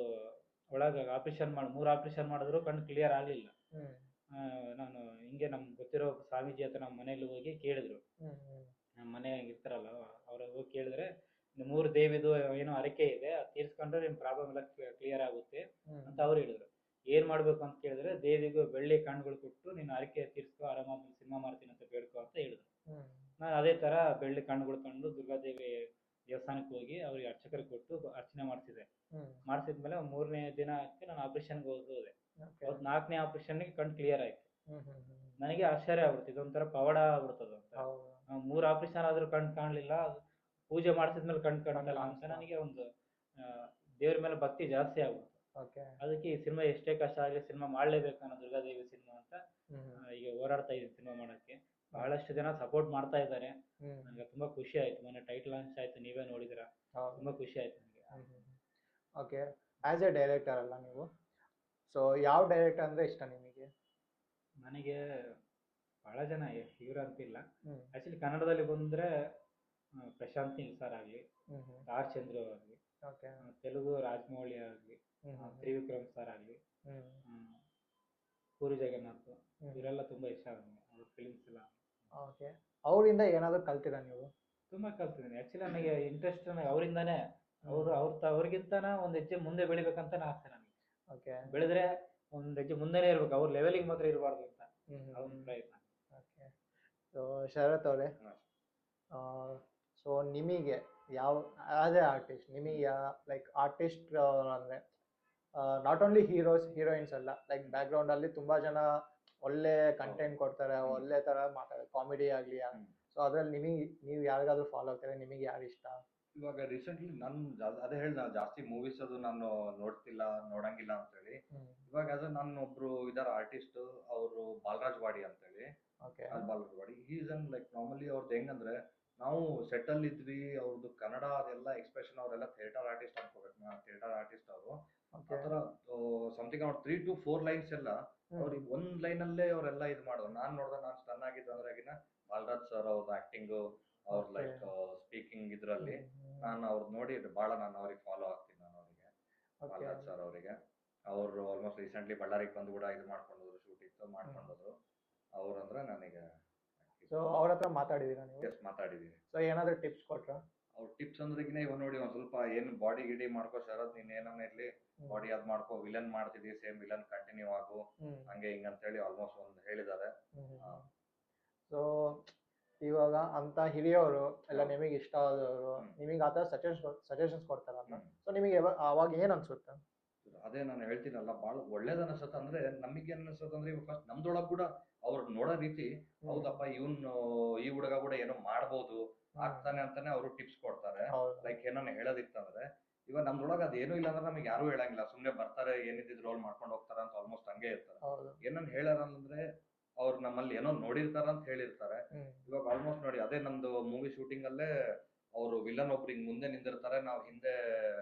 ಒಳಗೆ ಆಪರೇಷನ್ 3 ಆಪರೇಷನ್ ಮಾಡಿದ್ರು, ಕಣ್ಣು ಕ್ಲಿಯರ್ ಆಗಲಿಲ್ಲ. ನಾನು ಹಿಂಗೆ ನಮ್ಗೆ ಗೊತ್ತಿರೋ ಸ್ವಾಮೀಜಿ ಹತ್ರ ನಮ್ಮ ಮನೇಲಿ ಹೋಗಿ ಕೇಳಿದ್ರು, ನಮ್ಮ ಮನೆಯಾಗ ಇರ್ತಾರಲ್ಲ ಅವ್ರ ಹೋಗಿ ಕೇಳಿದ್ರೆ, 3 ದೇವಿದು ಏನೋ ಹರಕೆ ಇದೆ, ಅದು ತೀರ್ಸ್ಕೊಂಡ್ರೆ ನಿಮ್ಮ ಪ್ರಾಬ್ಲಮ್ ಎಲ್ಲ ಕ್ಲಿಯರ್ ಆಗುತ್ತೆ ಅಂತ ಅವ್ರು ಹೇಳಿದ್ರು. ಏನು ಮಾಡಬೇಕು ಅಂತ ಕೇಳಿದ್ರೆ, ದೇವಿಗೂ ಬೆಳ್ಳಿ ಕಣ್ಣುಗಳು ಕೊಟ್ಟು ನೀನು ಹರಕೆ ತೀರ್ಸ್ಕೊ, ಆರಾಮಾಗಿ ಸಿನಿಮಾ ಮಾಡ್ತೀನಿ ಅಂತ ಬೇಡ್ಕೊ ಅಂತ ಹೇಳಿದ್ರು. ನಾನು ಅದೇ ಥರ ಬೆಳ್ಳಿ ಕಣ್ಣುಗಳು ಕಂಡು ದುರ್ಗಾದೇವಿ ದೇವಸ್ಥಾನಕ್ಕೆ ಹೋಗಿ ಅವ್ರಿಗೆ ಅರ್ಚಕರಿಗೆ ಕೊಟ್ಟು ಅರ್ಚನೆ ಮಾಡಿಸಿದೆ. ಮಾಡಿಸಿದ್ಮೇಲೆ 3ನೇ ದಿನಕ್ಕೆ ನಾನು ಆಪರೇಷನ್ಗೆ ಹೋದೆ. 4ನೇ ಆಪರೇಷನ್ಗೆ ಕಣ್ಣು ಕ್ಲಿಯರ್ ಆಯಿತು. ನನಗೆ ಆಶ್ಚರ್ಯ ಆಗ್ಬಿಡ್ತು, ಇದೊಂಥರ ಪವಾಡ ಆಗ್ಬಿಡ್ತದ ಅಂತ. 3 ಆಪರೇಷನ್ ಆದರೂ ಕಣ್ಣು ಕಾಣಲಿಲ್ಲ, ಪೂಜೆ ಮಾಡಿಸಿದ್ಮೇಲೆ ಕಣ್ಣು ಕಾಣಲ್ಲ ಅಂತ ನನಗೆ ಒಂದು ದೇವ್ರ ಮೇಲೆ ಭಕ್ತಿ ಜಾಸ್ತಿ ಆಗ್ಬಿಡ್ತು. ಅದಕ್ಕೆ ಈ ಸಿನಿಮಾ ಎಷ್ಟೇ ಕಷ್ಟ ಆಗಲಿ ಸಿನಿಮಾ ಮಾಡಲೇಬೇಕು ಅನ್ನೋ ದುರ್ಗಾದೇವಿ ಸಿನಿಮಾ ಅಂತ ಈಗ ಹೋರಾಡ್ತಾ ಇದ್ದೀನಿ ಸಿನಿಮಾ ಮಾಡೋಕ್ಕೆ. ಬಹಳಷ್ಟು ಜನ ಸಪೋರ್ಟ್ ಮಾಡ್ತಾ ಇದ್ದಾರೆ. ಹ್ಮ್ ನನಗೆ ತುಂಬಾ ಖುಷಿ ಆಯ್ತು. ಮೊನ್ನೆ ಟೈಟಲ್ ಲಾಂಚ್ ಆಯ್ತು, ನೀವೇ ನೋಡಿದಿರ. ಹೌದು. ತುಂಬಾ ಖುಷಿ ಆಯ್ತು ನನಗೆ. ಓಕೆ, ಆ್ಯಸ್ ಎ ಡೈರೆಕ್ಟರ್ ಅಲ್ಲ ನೀವು, ಸೊ ಯಾವ ಡೈರೆಕ್ಟರ್ ಅಂದರೆ ಇಷ್ಟ ನಿಮಗೆ? ನನಗೆ ಬಹಳ ಜನ ಹೀರೋ ಅಂತಿಲ್ಲ. ಹ್ಮ್ ಆಕ್ಚುಲಿ ಕನ್ನಡದಲ್ಲಿ ಬಂದ್ರೆ ಪ್ರಶಾಂತ್ ನೀಲ್ ಸರ್ ಆಗಲಿ, ಹ್ಮ್ ಹ್ಮ್ ಆರ್ ಚಂದ್ರು ಆಗಲಿ, ಓಕೆ ತೆಲುಗು ರಾಜಮೌಳಿ ಆಗಲಿ, ತ್ರಿವಿಕ್ರಮ್ ಸರ್ ಆಗಲಿ, ಹ್ಮ್ ಪೂರಿ ಜಗನ್ನಾಥ್, ಹ್ಮ್. ಇವರೆಲ್ಲ ತುಂಬಾ ಇಷ್ಟ ನನಗೆ. ಅವ್ರ ಫಿಲಿಮ್ಸ್ ಎಲ್ಲ ಓಕೆ, ಅವರಿಂದ ಏನಾದರೂ ಕಲ್ತೀರಾ ನೀವು? ತುಂಬಾ ಕಲ್ತಿದ್ದೀನಿ. ಆಕ್ಚುಲಿ ನನಗೆ ಇಂಟ್ರೆಸ್ಟ್ ಅವರಿಂದಾನೇ. ಅವ್ರಿಗಿಂತನ ಒಂದ್ ಹೆಜ್ಜೆ ಮುಂದೆ ಬೆಳಿಬೇಕಂತ ಆಸೆ ನನಗೆ. ಓಕೆ ಬೆಳೆದ್ರೆ ಒಂದ್ ಹೆಜ್ಜೆ ಮುಂದೆನೇ ಇರ್ಬೇಕು, ಅವ್ರ ಲೆವೆಲಿಗೆ ಮಾತ್ರ ಇರಬಾರ್ದು ಅಂತ ಅವ್ನ ಪ್ರಯತ್ನ. ಓಕೆ, ಸೊ ಶರತ್ ಅವರೇ, ಸೊ ನಿಮಗೆ ಯಾವ ಆಸ್ ಎ ಆರ್ಟಿಸ್ಟ್ ನಿಮಗೆ ಲೈಕ್ ಆರ್ಟಿಸ್ಟ್ ಅಂದರೆ ನಾಟ್ ಓನ್ಲಿ ಹೀರೋಯಿನ್ಸ್ ಅಲ್ಲ, ಲೈಕ್ ಬ್ಯಾಕ್ಗ್ರೌಂಡಲ್ಲಿ ತುಂಬ ಜನ ಒಳ್ಳೆ ಕಂಟೆಂಟ್ ಕೊಡ್ತಾರೆ, ಒಳ್ಳೆ ಥರ ಮಾತಾಡ್ತಾರೆ, ಕಾಮಿಡಿ ಆಗಲಿ. ಸೊ ಅದ್ರಲ್ಲಿ ನೀವು ಯಾರಿಗಾದ್ರೂ ಫಾಲೋ ಆಗ್ತಾರೆ, ನಿಮಗೆ ಯಾರು ಇಷ್ಟ? ಇವಾಗ ರೀಸೆಂಟ್ಲಿ ಅದೇ ಹೇಳಿ ನಾನು ಜಾಸ್ತಿ ಮೂವೀಸ್ ಅದು ನಾನು ನೋಡಂಗಿಲ್ಲ ಅಂತೇಳಿ. ಇವಾಗ ಅದು ನನ್ನ ಒಬ್ರು ಇದಾರ ಆರ್ಟಿಸ್ಟ್, ಅವರು ಬಾಲರಾಜ್ ವಾಡಿ ಅಂತೇಳಿ. Okay, Balraj Wadi is an like normally ಅವ್ರದ್ದು ಹೆಂಗಂದ್ರೆ, ನಾವು ಸೆಟಲ್ ಇದ್ವಿ, ಅವ್ರದ್ದು ಕನ್ನಡ ಅದೆಲ್ಲ ಎಕ್ಸ್ಪ್ರೆಷನ್, ಅವರೆಲ್ಲ ಥಿಯೇಟರ್ ಆರ್ಟಿಸ್ಟ್ ಅನ್ಕೋಬೇಕು. ಥಿಯೇಟರ್ ಆರ್ಟಿಸ್ಟ್ ಅವರು ಆ ಥರ ಸಮಥಿಂಗ್ ಅವ್ರು 3 to 4 ಲೈನ್ಸ್ ಎಲ್ಲ ಅವ್ರಿಗೆ ಒಂದ್ ಲೈನ್ ಅಲ್ಲೇ ಅವರೆಲ್ಲ ಇದು ಮಾಡೋದು. ನಾನು ಸ್ಟನ್ ಆಗಿದ್ದು ಅಂದ್ರಾಗಿನ ಬಾಲರಾಜ್ ಸರ್ ಅವ್ರದ್ದು ಆಕ್ಟಿಂಗು, ಅವ್ರ ಲೈಕ್ ಸ್ಪೀಕಿಂಗ್ ಇದ್ರಲ್ಲಿ ನಾನು ಅವ್ರದ್ದು ನೋಡಿ ನಾನು ಅವ್ರಿಗೆ ಫಾಲೋ ಆಗ್ತೀನಿ. ನಾನು ಅವರಿಗೆ ಬಾಲರಾಜ್ ಸರ್ ಅವರಿಗೆ, ಅವರು ಆಲ್ಮೋಸ್ಟ್ ರೀಸೆಂಟ್ಲಿ ಬಳ್ಳಾರಿಗೆ ಬಂದು ಕೂಡ ಇದು ಮಾಡ್ಕೊಂಡು ಹೋದ್ರು, ಶೂಟ್ ಇತ್ತು ಮಾಡ್ಕೊಂಡು ಹೋದ್ರು. ಅವ್ರಂದ್ರೆ ನನಗೆ. ಸೊ ಅವ್ರ ಹತ್ರ ಮಾತಾಡಿದೀರಾ ನೀವು? ಎಸ್, ಮಾತಾಡಿದೀನಿ. ಸೊ ಏನಾದರೂ ಟಿಪ್ಸ್ ಕೊಟ್ರಾ? ಅವ್ರ ಟಿಪ್ಸ್ ಅಂದ್ರೆಗಿನ ಇವ್ ನೋಡಿ ಒಂದ್ ಸ್ವಲ್ಪ ಏನು ಬಾಡಿ ಗಿಡಿ ಮಾಡ್ಕೋ ಶರತ್, ನೀನ್ ಏನನ್ನ ಇರ್ಲಿ ಬಾಡಿ ಅದ್ ಮಾಡ್ಕೋ, ವಿಲನ್ ಮಾಡ್ತಿದ್ದಿ ಸೇಮ್ ವಿಲನ್ ಕಂಟಿನ್ಯೂ ಆಗು, ಹಂಗೆ ಹಿಂಗ ಅಂತ ಹೇಳಿ ಆಲ್ಮೋಸ್ಟ್ ಒಂದು ಹೇಳಿದ್ದಾರೆ. ಸೊ ಇವಾಗ ಅಂತ ಹಿರಿಯವರು ಎಲ್ಲ ನಿಮಗೆ ಇಷ್ಟ ಆದವರು ನಿಮಗೆ ಆ ಥರ ಸಜೆಷನ್ಸ್ ಕೊಡ್ತಾರಲ್ಲ, ಸೊ ನಿಮಗೆ ಅವಾಗ ಏನು ಅನ್ಸುತ್ತೆ? ಅದೇ ನಾನು ಹೇಳ್ತೀನಲ್ಲ, ಭಾಳ ಒಳ್ಳೇದ್ ಅನ್ಸುತ್ತೆ. ಅಂದ್ರೆ ನಮಗೆ ಏನ್ ಅನ್ಸುತ್ತೆ ಅಂದ್ರೆ, ಇವಾಗ ಫಸ್ಟ್ ನಮ್ದೊಳಗ್ ಕೂಡ ಅವ್ರು ನೋಡೋ ರೀತಿ, ಹೌದಪ್ಪ ಈ ಹುಡುಗ ಕೂಡ ಏನೋ ಮಾಡ್ಬೋದು, ಆಗ್ತಾನೆ ಅಂತಾನೆ ಅವರು ಟಿಪ್ಸ್ ಕೊಡ್ತಾರೆ. ಲೈಕ್ ಏನನ್ನ ಹೇಳೋದಿತ್ತಂದ್ರೆ, ಇವಾಗ ನಮ್ದೊಳಗ ಅದೇನು ಇಲ್ಲ ಅಂದ್ರೆ ನಮಗೆ ಯಾರು ಹೇಳಂಗಿಲ್ಲ, ಸುಮ್ನೆ ಬರ್ತಾರೆ ಏನಿದ್ ರೋಲ್ ಮಾಡ್ಕೊಂಡು ಹೋಗ್ತಾರೆ ಅಂತ ಆಲ್ಮೋಸ್ಟ್ ಹಂಗೆ ಇರ್ತಾರೆ. ಏನನ್ನ ಹೇಳ್ಯಾರ ಅಂದ್ರೆ ಅವ್ರು ನಮ್ಮಲ್ಲಿ ಏನೋ ನೋಡಿರ್ತಾರ ಅಂತ ಹೇಳಿರ್ತಾರೆ. ಇವಾಗ ಆಲ್ಮೋಸ್ಟ್ ನೋಡಿ, ಅದೇ ನಮ್ದು ಮೂವಿ ಶೂಟಿಂಗ್ ಅಲ್ಲೇ ಅವರು ವಿಲನ್ ಒಬ್ರು ಹಿಂಗ್ ಮುಂದೆ ನಿಂತಿರ್ತಾರೆ, ನಾವು ಹಿಂದೆ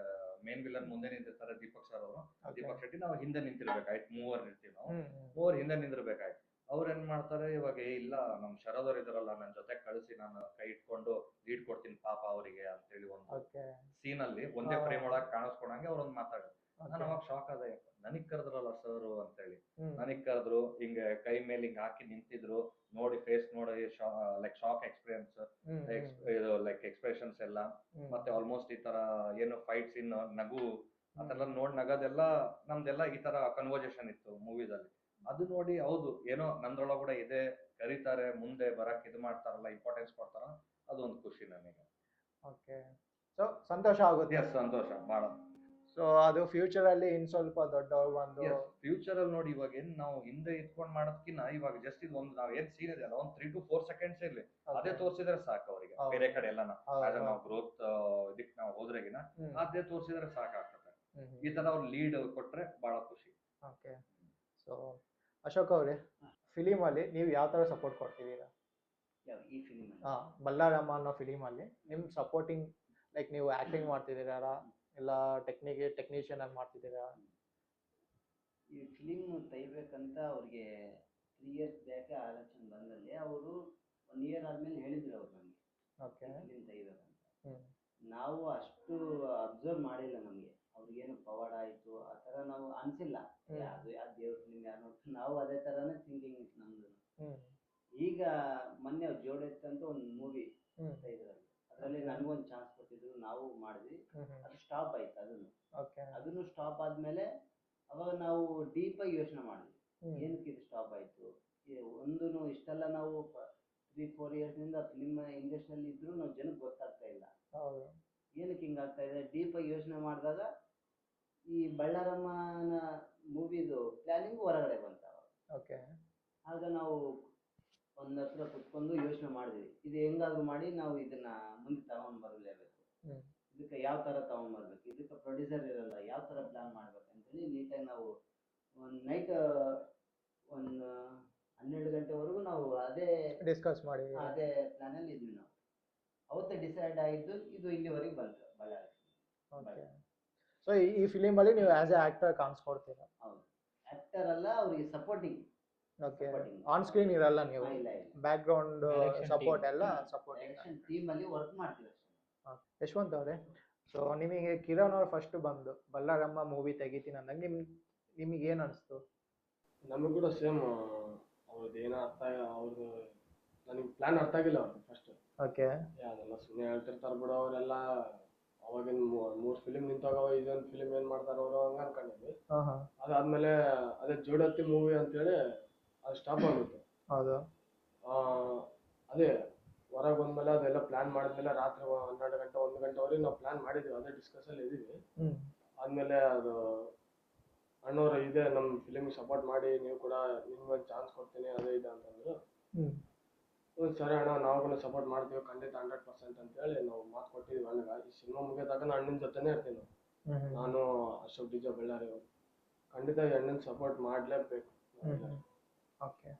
ಮೇನ್ ವಿಲನ್ ಮುಂದೆ ನಿಂತಿರ್ತಾರೆ ದೀಪಕ್ ಸರ್ ಅವರು, ದೀಪಕ್ ಶೆಟ್ಟಿ, ನಾವು ಹಿಂದೆ ನಿಂತಿರ್ಬೇಕಾಯ್ತು. ಮೂವರ್ ಇರ್ತೀವಿ ನಾವು, ಮೂವರ್ ಹಿಂದೆ ನಿಂದಿರ್ಬೇಕಾಯ್ತು. ಅವ್ರ ಏನ್ ಮಾಡ್ತಾರೆ, ಇವಾಗ ಇಲ್ಲ ನಮ್ ಶರದವ್ರು ಇದಾರಲ್ಲ, ನನ್ ಜೊತೆ ಕಳಿಸಿ ನಾನು ಕೈ ಇಟ್ಕೊಂಡು ಲೀಡ್ ಕೊಡ್ತೀನಿ ಪಾಪ ಅವರಿಗೆ ಅಂತೇಳಿ ಒಂದು ಸೀನ್ ಅಲ್ಲಿ ಒಂದೇ ಫ್ರೇಮ್ ಒಳಗೆ ಕಾಣಿಸ್ಕೊಂಡಂಗೆ ಅವ್ರೊಂದ್ ಮಾತಾಡಿದ್ರು. ನಾನು ಅವಾಗ ಶಾಕ್ ಆದೆ, ನನಗ್ ಕರೆದ್ರಲ್ಲ ಸರ್ ಅಂತೇಳಿ. ನನಗ್ ಕರೆದ್ರು, ಹಿಂಗೆ ಕೈ ಮೇಲೆ ಹಿಂಗ್ ಹಾಕಿ ನಿಂತಿದ್ರು, ನೋಡಿ ಫೇಸ್ ನೋಡಿ like shock experience, like expressions ಎಲ್ಲ, ಮತ್ತೆ ಆಲ್ಮೋಸ್ಟ್ ಈ ತರ ಏನು ಫೈಟ್ ಸೀನ್, ನಗು ಅದೆಲ್ಲ ನೋಡ್ ನಗದೆಲ್ಲ ನಮ್ದೆಲ್ಲ ಈ ತರ ಕನ್ವರ್ಜೇಷನ್ ಇತ್ತು ಮೂವೀಸ್ ಅಲ್ಲಿ. ಅದು ನೋಡಿ ಹೌದು ಏನೋ ನಂದ್ರೊಳಗ ಕೂಡ ಇದೆ, ಕರೀತಾರೆ ಮುಂದೆ ಬರಕ್ ಇದು ಮಾಡ್ತಾರಲ್ಲ, ಇಂಪಾರ್ಟೆನ್ಸ್ ಕೊಡ್ತಾರ, ಅದೊಂದು ಖುಷಿ ನನಗೆ. ಓಕೆ, ಸೊ ಸಂತೋಷ ಆಗುತ್ತೆ. ಎಸ್, ಸಂತೋಷ ಭಾಳ. ಸೊ ಅದು ಫ್ಯೂಚರ್ ಅಲ್ಲಿ ಇನ್ ಸ್ವಲ್ಪ ದೊಡ್ಡವ್ರು ಬಂದು ಫ್ಯೂಚರ್ ಅಲ್ಲಿ ನೋಡಿ, ಇವಾಗ ಏನ್ ನಾವು ಹಿಂದೆ ಇಟ್ಕೊಂಡ್ ಮಾಡೋದಕ್ಕಿಂತ ಇವಾಗ ಜಸ್ಟ್ ಇದು ಒಂದು ನಾವ್ ಏನ್ ಸೀನ್ ಇದೆ ಅಲ್ಲ, ಒಂದ್ 3 to 4 ಸೆಕೆಂಡ್ಸ್ ಇರ್ಲಿ, ಅದೇ ತೋರ್ಸಿದ್ರೆ ಸಾಕು ಅವರಿಗೆ. ಬೇರೆ ಕಡೆ ಎಲ್ಲ ನಾವು ಗ್ರೋತ್ ಇದಕ್ ನಾವು ಹೋದ್ರೆಗಿನ ಅದೇ ತೋರ್ಸಿದ್ರೆ ಸಾಕಾಗ್ತದೆ. ಈ ತರ ಅವ್ರು ಲೀಡ್ ಕೊಟ್ರೆ ಬಹಳ ಖುಷಿ. ಓಕೆ, ಸೊ ಅಶೋಕ್ ಅವರೇ, ಫಿಲಿಮ್ ಅಲ್ಲಿ ನೀವು ಯಾವ ತರ ಸಪೋರ್ಟ್ ಕೊಡ್ತಿದ್ದೀರಾ? ಈ ಫಿಲಿಮ್ ಬಲ್ಲಾರಮ್ಮ ಅನ್ನೋ ಫಿಲಿಮ್ ಅಲ್ಲಿ ನಿಮ್ ಸಪೋರ್ಟಿಂಗ್, ಲೈಕ್ ನೀವು ಆಕ್ಟಿಂಗ್ ಮಾಡ್ತಿದ್ದೀರಾ ಇಲ್ಲ ಟೆಕ್ನಿಷಿಯನ್ ಆಗಿ ಮಾಡ್ತಿದ್ದೀರಾ? ಈ ಫಿಲಿಮ್ ತೆಗಿಬೇಕಂತ ಅವ್ರಿಗೆ 3 years ಬ್ಯಾಕ್ ಆಲೋಚನೆ ಬಂದಲ್ಲಿ, ಅವರು 1 year ಆದ್ಮೇಲೆ ಹೇಳಿದ್ರು ಅವ್ರು ನಮಗೆ ಫಿಲಿಮ್ ತೆಗಿಬೇಕಂತ. ನಾವು ಅಷ್ಟು ಅಬ್ಸರ್ವ್ ಮಾಡಿಲ್ಲ, ನಮಗೆ ಅವ್ರಿಗೇನು ಪವಾಡ ಆಯ್ತು ಆ ಥರ ನಾವು ಅನ್ಸಿಲ್ಲ. ಅದು ಯಾವ ದೇವ್ರ ಫಿಲಿಮ್ ಯಾರು ನೋಡ್ತಾರೆ, ನಾವು ಅದೇ ಥರನೇ ಥಿಂಕಿಂಗ್ ಇತ್ತು ನಮ್ದು. ಈಗ ಮೊನ್ನೆ ಅವ್ರು ಜೋಡೆತ್ ಅಂತ ಒಂದು ಮೂವಿ ಇದ್ರಲ್ಲಿ, ಅದರಲ್ಲಿ ನನಗೊಂದು ಚಾನ್ಸ್ ಕೊಟ್ಟಿದ್ರು, ನಾವು ಮಾಡಿದ್ವಿ. ಅದು ಸ್ಟಾಪ್ ಆಯ್ತು. ಅದನ್ನು ಸ್ಟಾಪ್ ಆದ್ಮೇಲೆ ಅವಾಗ ನಾವು ಡೀಪಾಗಿ ಯೋಚನೆ ಮಾಡಿದ್ವಿ, ಏನಕ್ಕೆ ಇದು ಸ್ಟಾಪ್ ಆಯ್ತು. ಒಂದು ಇಷ್ಟೆಲ್ಲ ನಾವು 3-4 yearsನಿಂದ ಫಿಲಿಮ್ ಇಂಡಸ್ಟ್ರಿಯಲ್ಲಿ ಇದ್ರು ನಾವು ಜನಕ್ಕೆ ಗೊತ್ತಾಗ್ತಾ ಇಲ್ಲ, ಏನಕ್ಕೆ ಹಿಂಗಾಗ್ತಾ ಇದೆ. ಡೀಪಾಗಿ ಯೋಚನೆ ಮಾಡಿದಾಗ ಈ ಬಳ್ಳಾರಮ್ಮನ ಮೂವಿದು ಪ್ಲಾನಿಂಗ್ ಹೊರಗಡೆ ಬಂತಾವ. ಆಗ ನಾವು ಒಂದ್ ಹತ್ರ ಕುತ್ಕೊಂಡು ಯೋಚನೆ ಮಾಡಿದ್ವಿ, ಇದು ಹೆಂಗಾದ್ರು ಮಾಡಿ ನಾವು ಇದನ್ನ ಮುಂದೆ ತಗೊಂಡ್ ಬರಲೇಬೇಕು. ಇದಕ್ಕೆ ಯಾವ ತರ ತಗೊಂಡ್ ಬರ್ಬೇಕು, ಇದಕ್ಕೆ ಪ್ರೊಡ್ಯೂಸರ್ ಇರಲ್ಲ, ಯಾವ ತರ ಪ್ಲಾನ್ ಮಾಡ್ಬೇಕು ಅಂತೇಳಿ ನೀಟಾಗಿ ನಾವು ಒಂದು ನೈಟ್ ಒಂದು 12 ಗಂಟೆವರೆಗೂ ನಾವು ಅದೇ ಡಿಸ್ಕಸ್ ಮಾಡಿ. ಅದೇ ಪ್ಲಾನಲ್ಲಿ ಇದ್ವಿ ನಾವು. ಅವತ್ತೇ ಡಿಸೈಡ್ ಆಗಿದ್ದು ಇದು ಇಲ್ಲಿವರೆಗೆ ಬಂತು ಬಳ್ಳಾರಿ. ಓಕೆ. ಸೊ ಈ ಫಿಲಿಮಲ್ಲಿ ನೀವು ಆಸ್ ಎ ಆಕ್ಟರ್ ಕಾಣಿಸ್ಕೊಡ್ತೀರಾ? ಹೌದು, ಆಕ್ಟರ್ ಅಲ್ಲ, ಅವ್ರಿಗೆ ಸಪೋರ್ಟಿಂಗ್. ಓಕೆ. ಆನ್ ಸ್ಕ್ರೀನ್ ಇರಲ್ಲ ನೀವು, ಇಲ್ಲ ಇಲ್ಲ, back ground Direction support team. ಎಲ್ಲ ಸಪೋರ್ಟಿಂಗ್. ಡೈರೆಕ್ಷನ್ ಟೀಮ್ ಅಲ್ಲಿ ವರ್ಕ್ ಮಾಡ್ತೀವಿ ಅಷ್ಟೇ. ಯಶವಂತ್ ಅವರೇ, ಸೊ ನಿಮಗೆ ಕಿರಣ್ ಅವ್ರು ಫಸ್ಟ್ ಬಂದು ಬಲ್ಲಾರಮ್ಮ ಮೂವಿ ತೆಗಿತೀನಿ ಅಂದಾಗ ನಿಮಗೆ ಏನು ಅನಿಸ್ತು? ನಮಗೂ ಕೂಡ ಸೇಮ್. ಅವ್ರದ್ದು ಏನೋ ಅವ್ರದ್ದು ನನಗೆ ಪ್ಲಾನ್ ಅರ್ಥ ಆಗಿಲ್ಲ ಅವ್ರದ್ದು ಫಸ್ಟ್. ಓಕೆ. ಅದೆಲ್ಲ ಸುಮ್ಮನೆ ಹೇಳ್ತಿರ್ತಾರೆ ಬಿಡು ಅವರೆಲ್ಲ. ಅವಾಗಿನ 3 ಫಿಲಿಮ್ ನಿಂತಾಗ ಇದೊಂದು ಫಿಲಿಮ್ ಏನು ಮಾಡ್ತಾರೆ ಅವರು ಹಂಗೆ ಅನ್ಕೊಂಡಿದ್ವಿ. ಅದಾದ್ಮೇಲೆ ಅದೇ ಜೋಡತ್ತಿ ಮೂವಿ ಅಂತೇಳಿ ಅದು ಸ್ಟಾಪ್ ಆಗುತ್ತೆ. ಹೌದು. ಅದೇ ಹೊರಗೆ ಬಂದ್ಮೇಲೆ ಅದೆಲ್ಲ ಪ್ಲಾನ್ ಮಾಡಿದ್ಮೇಲೆ ರಾತ್ರಿ 12 ಗಂಟೆ 1 ಗಂಟೆವರೆಗೆ ನಾವು ಪ್ಲಾನ್ ಮಾಡಿದ್ವಿ, ಅದೇ ಡಿಸ್ಕಸಲ್ಲಿ ಇದ್ದೀವಿ. ಆದ್ಮೇಲೆ ಅದು ಅಣ್ಣವ್ರು ಇದೆ ನಮ್ಮ ಫಿಲಿಮ್ಗೆ ಸಪೋರ್ಟ್ ಮಾಡಿ, ನೀವು ಕೂಡ ನಿಮ್ಗೊಂದು ಚಾನ್ಸ್ ಕೊಡ್ತೀನಿ ಅದೇ ಇದೆ ಅಂತಂದ್ರು. ಸರಿ ಅಣ್ಣ, ನಾವು ಸಪೋರ್ಟ್ ಮಾಡ್ತೀವಿ ಖಂಡಿತ 100% ಅಂತೇಳಿ ನಾವು ಮಾತು ಕೊಟ್ಟಿದ್ವಿ ಅಣ್ಣಗ. ಈ ಸಿನಿಮಾ ಮುಗಿದಾಗ ಅಣ್ಣನ ಜೊತೆನೇ ಇರ್ತೀನಿ ನಾನು, ಅಶೋಕ್ ಡಿಜೆ ಬಳ್ಳಾರಿ ಅವರು. ಖಂಡಿತ ಈ ಅಣ್ಣನ ಸಪೋರ್ಟ್ ಮಾಡಲೇಬೇಕು. ಓಕೆ.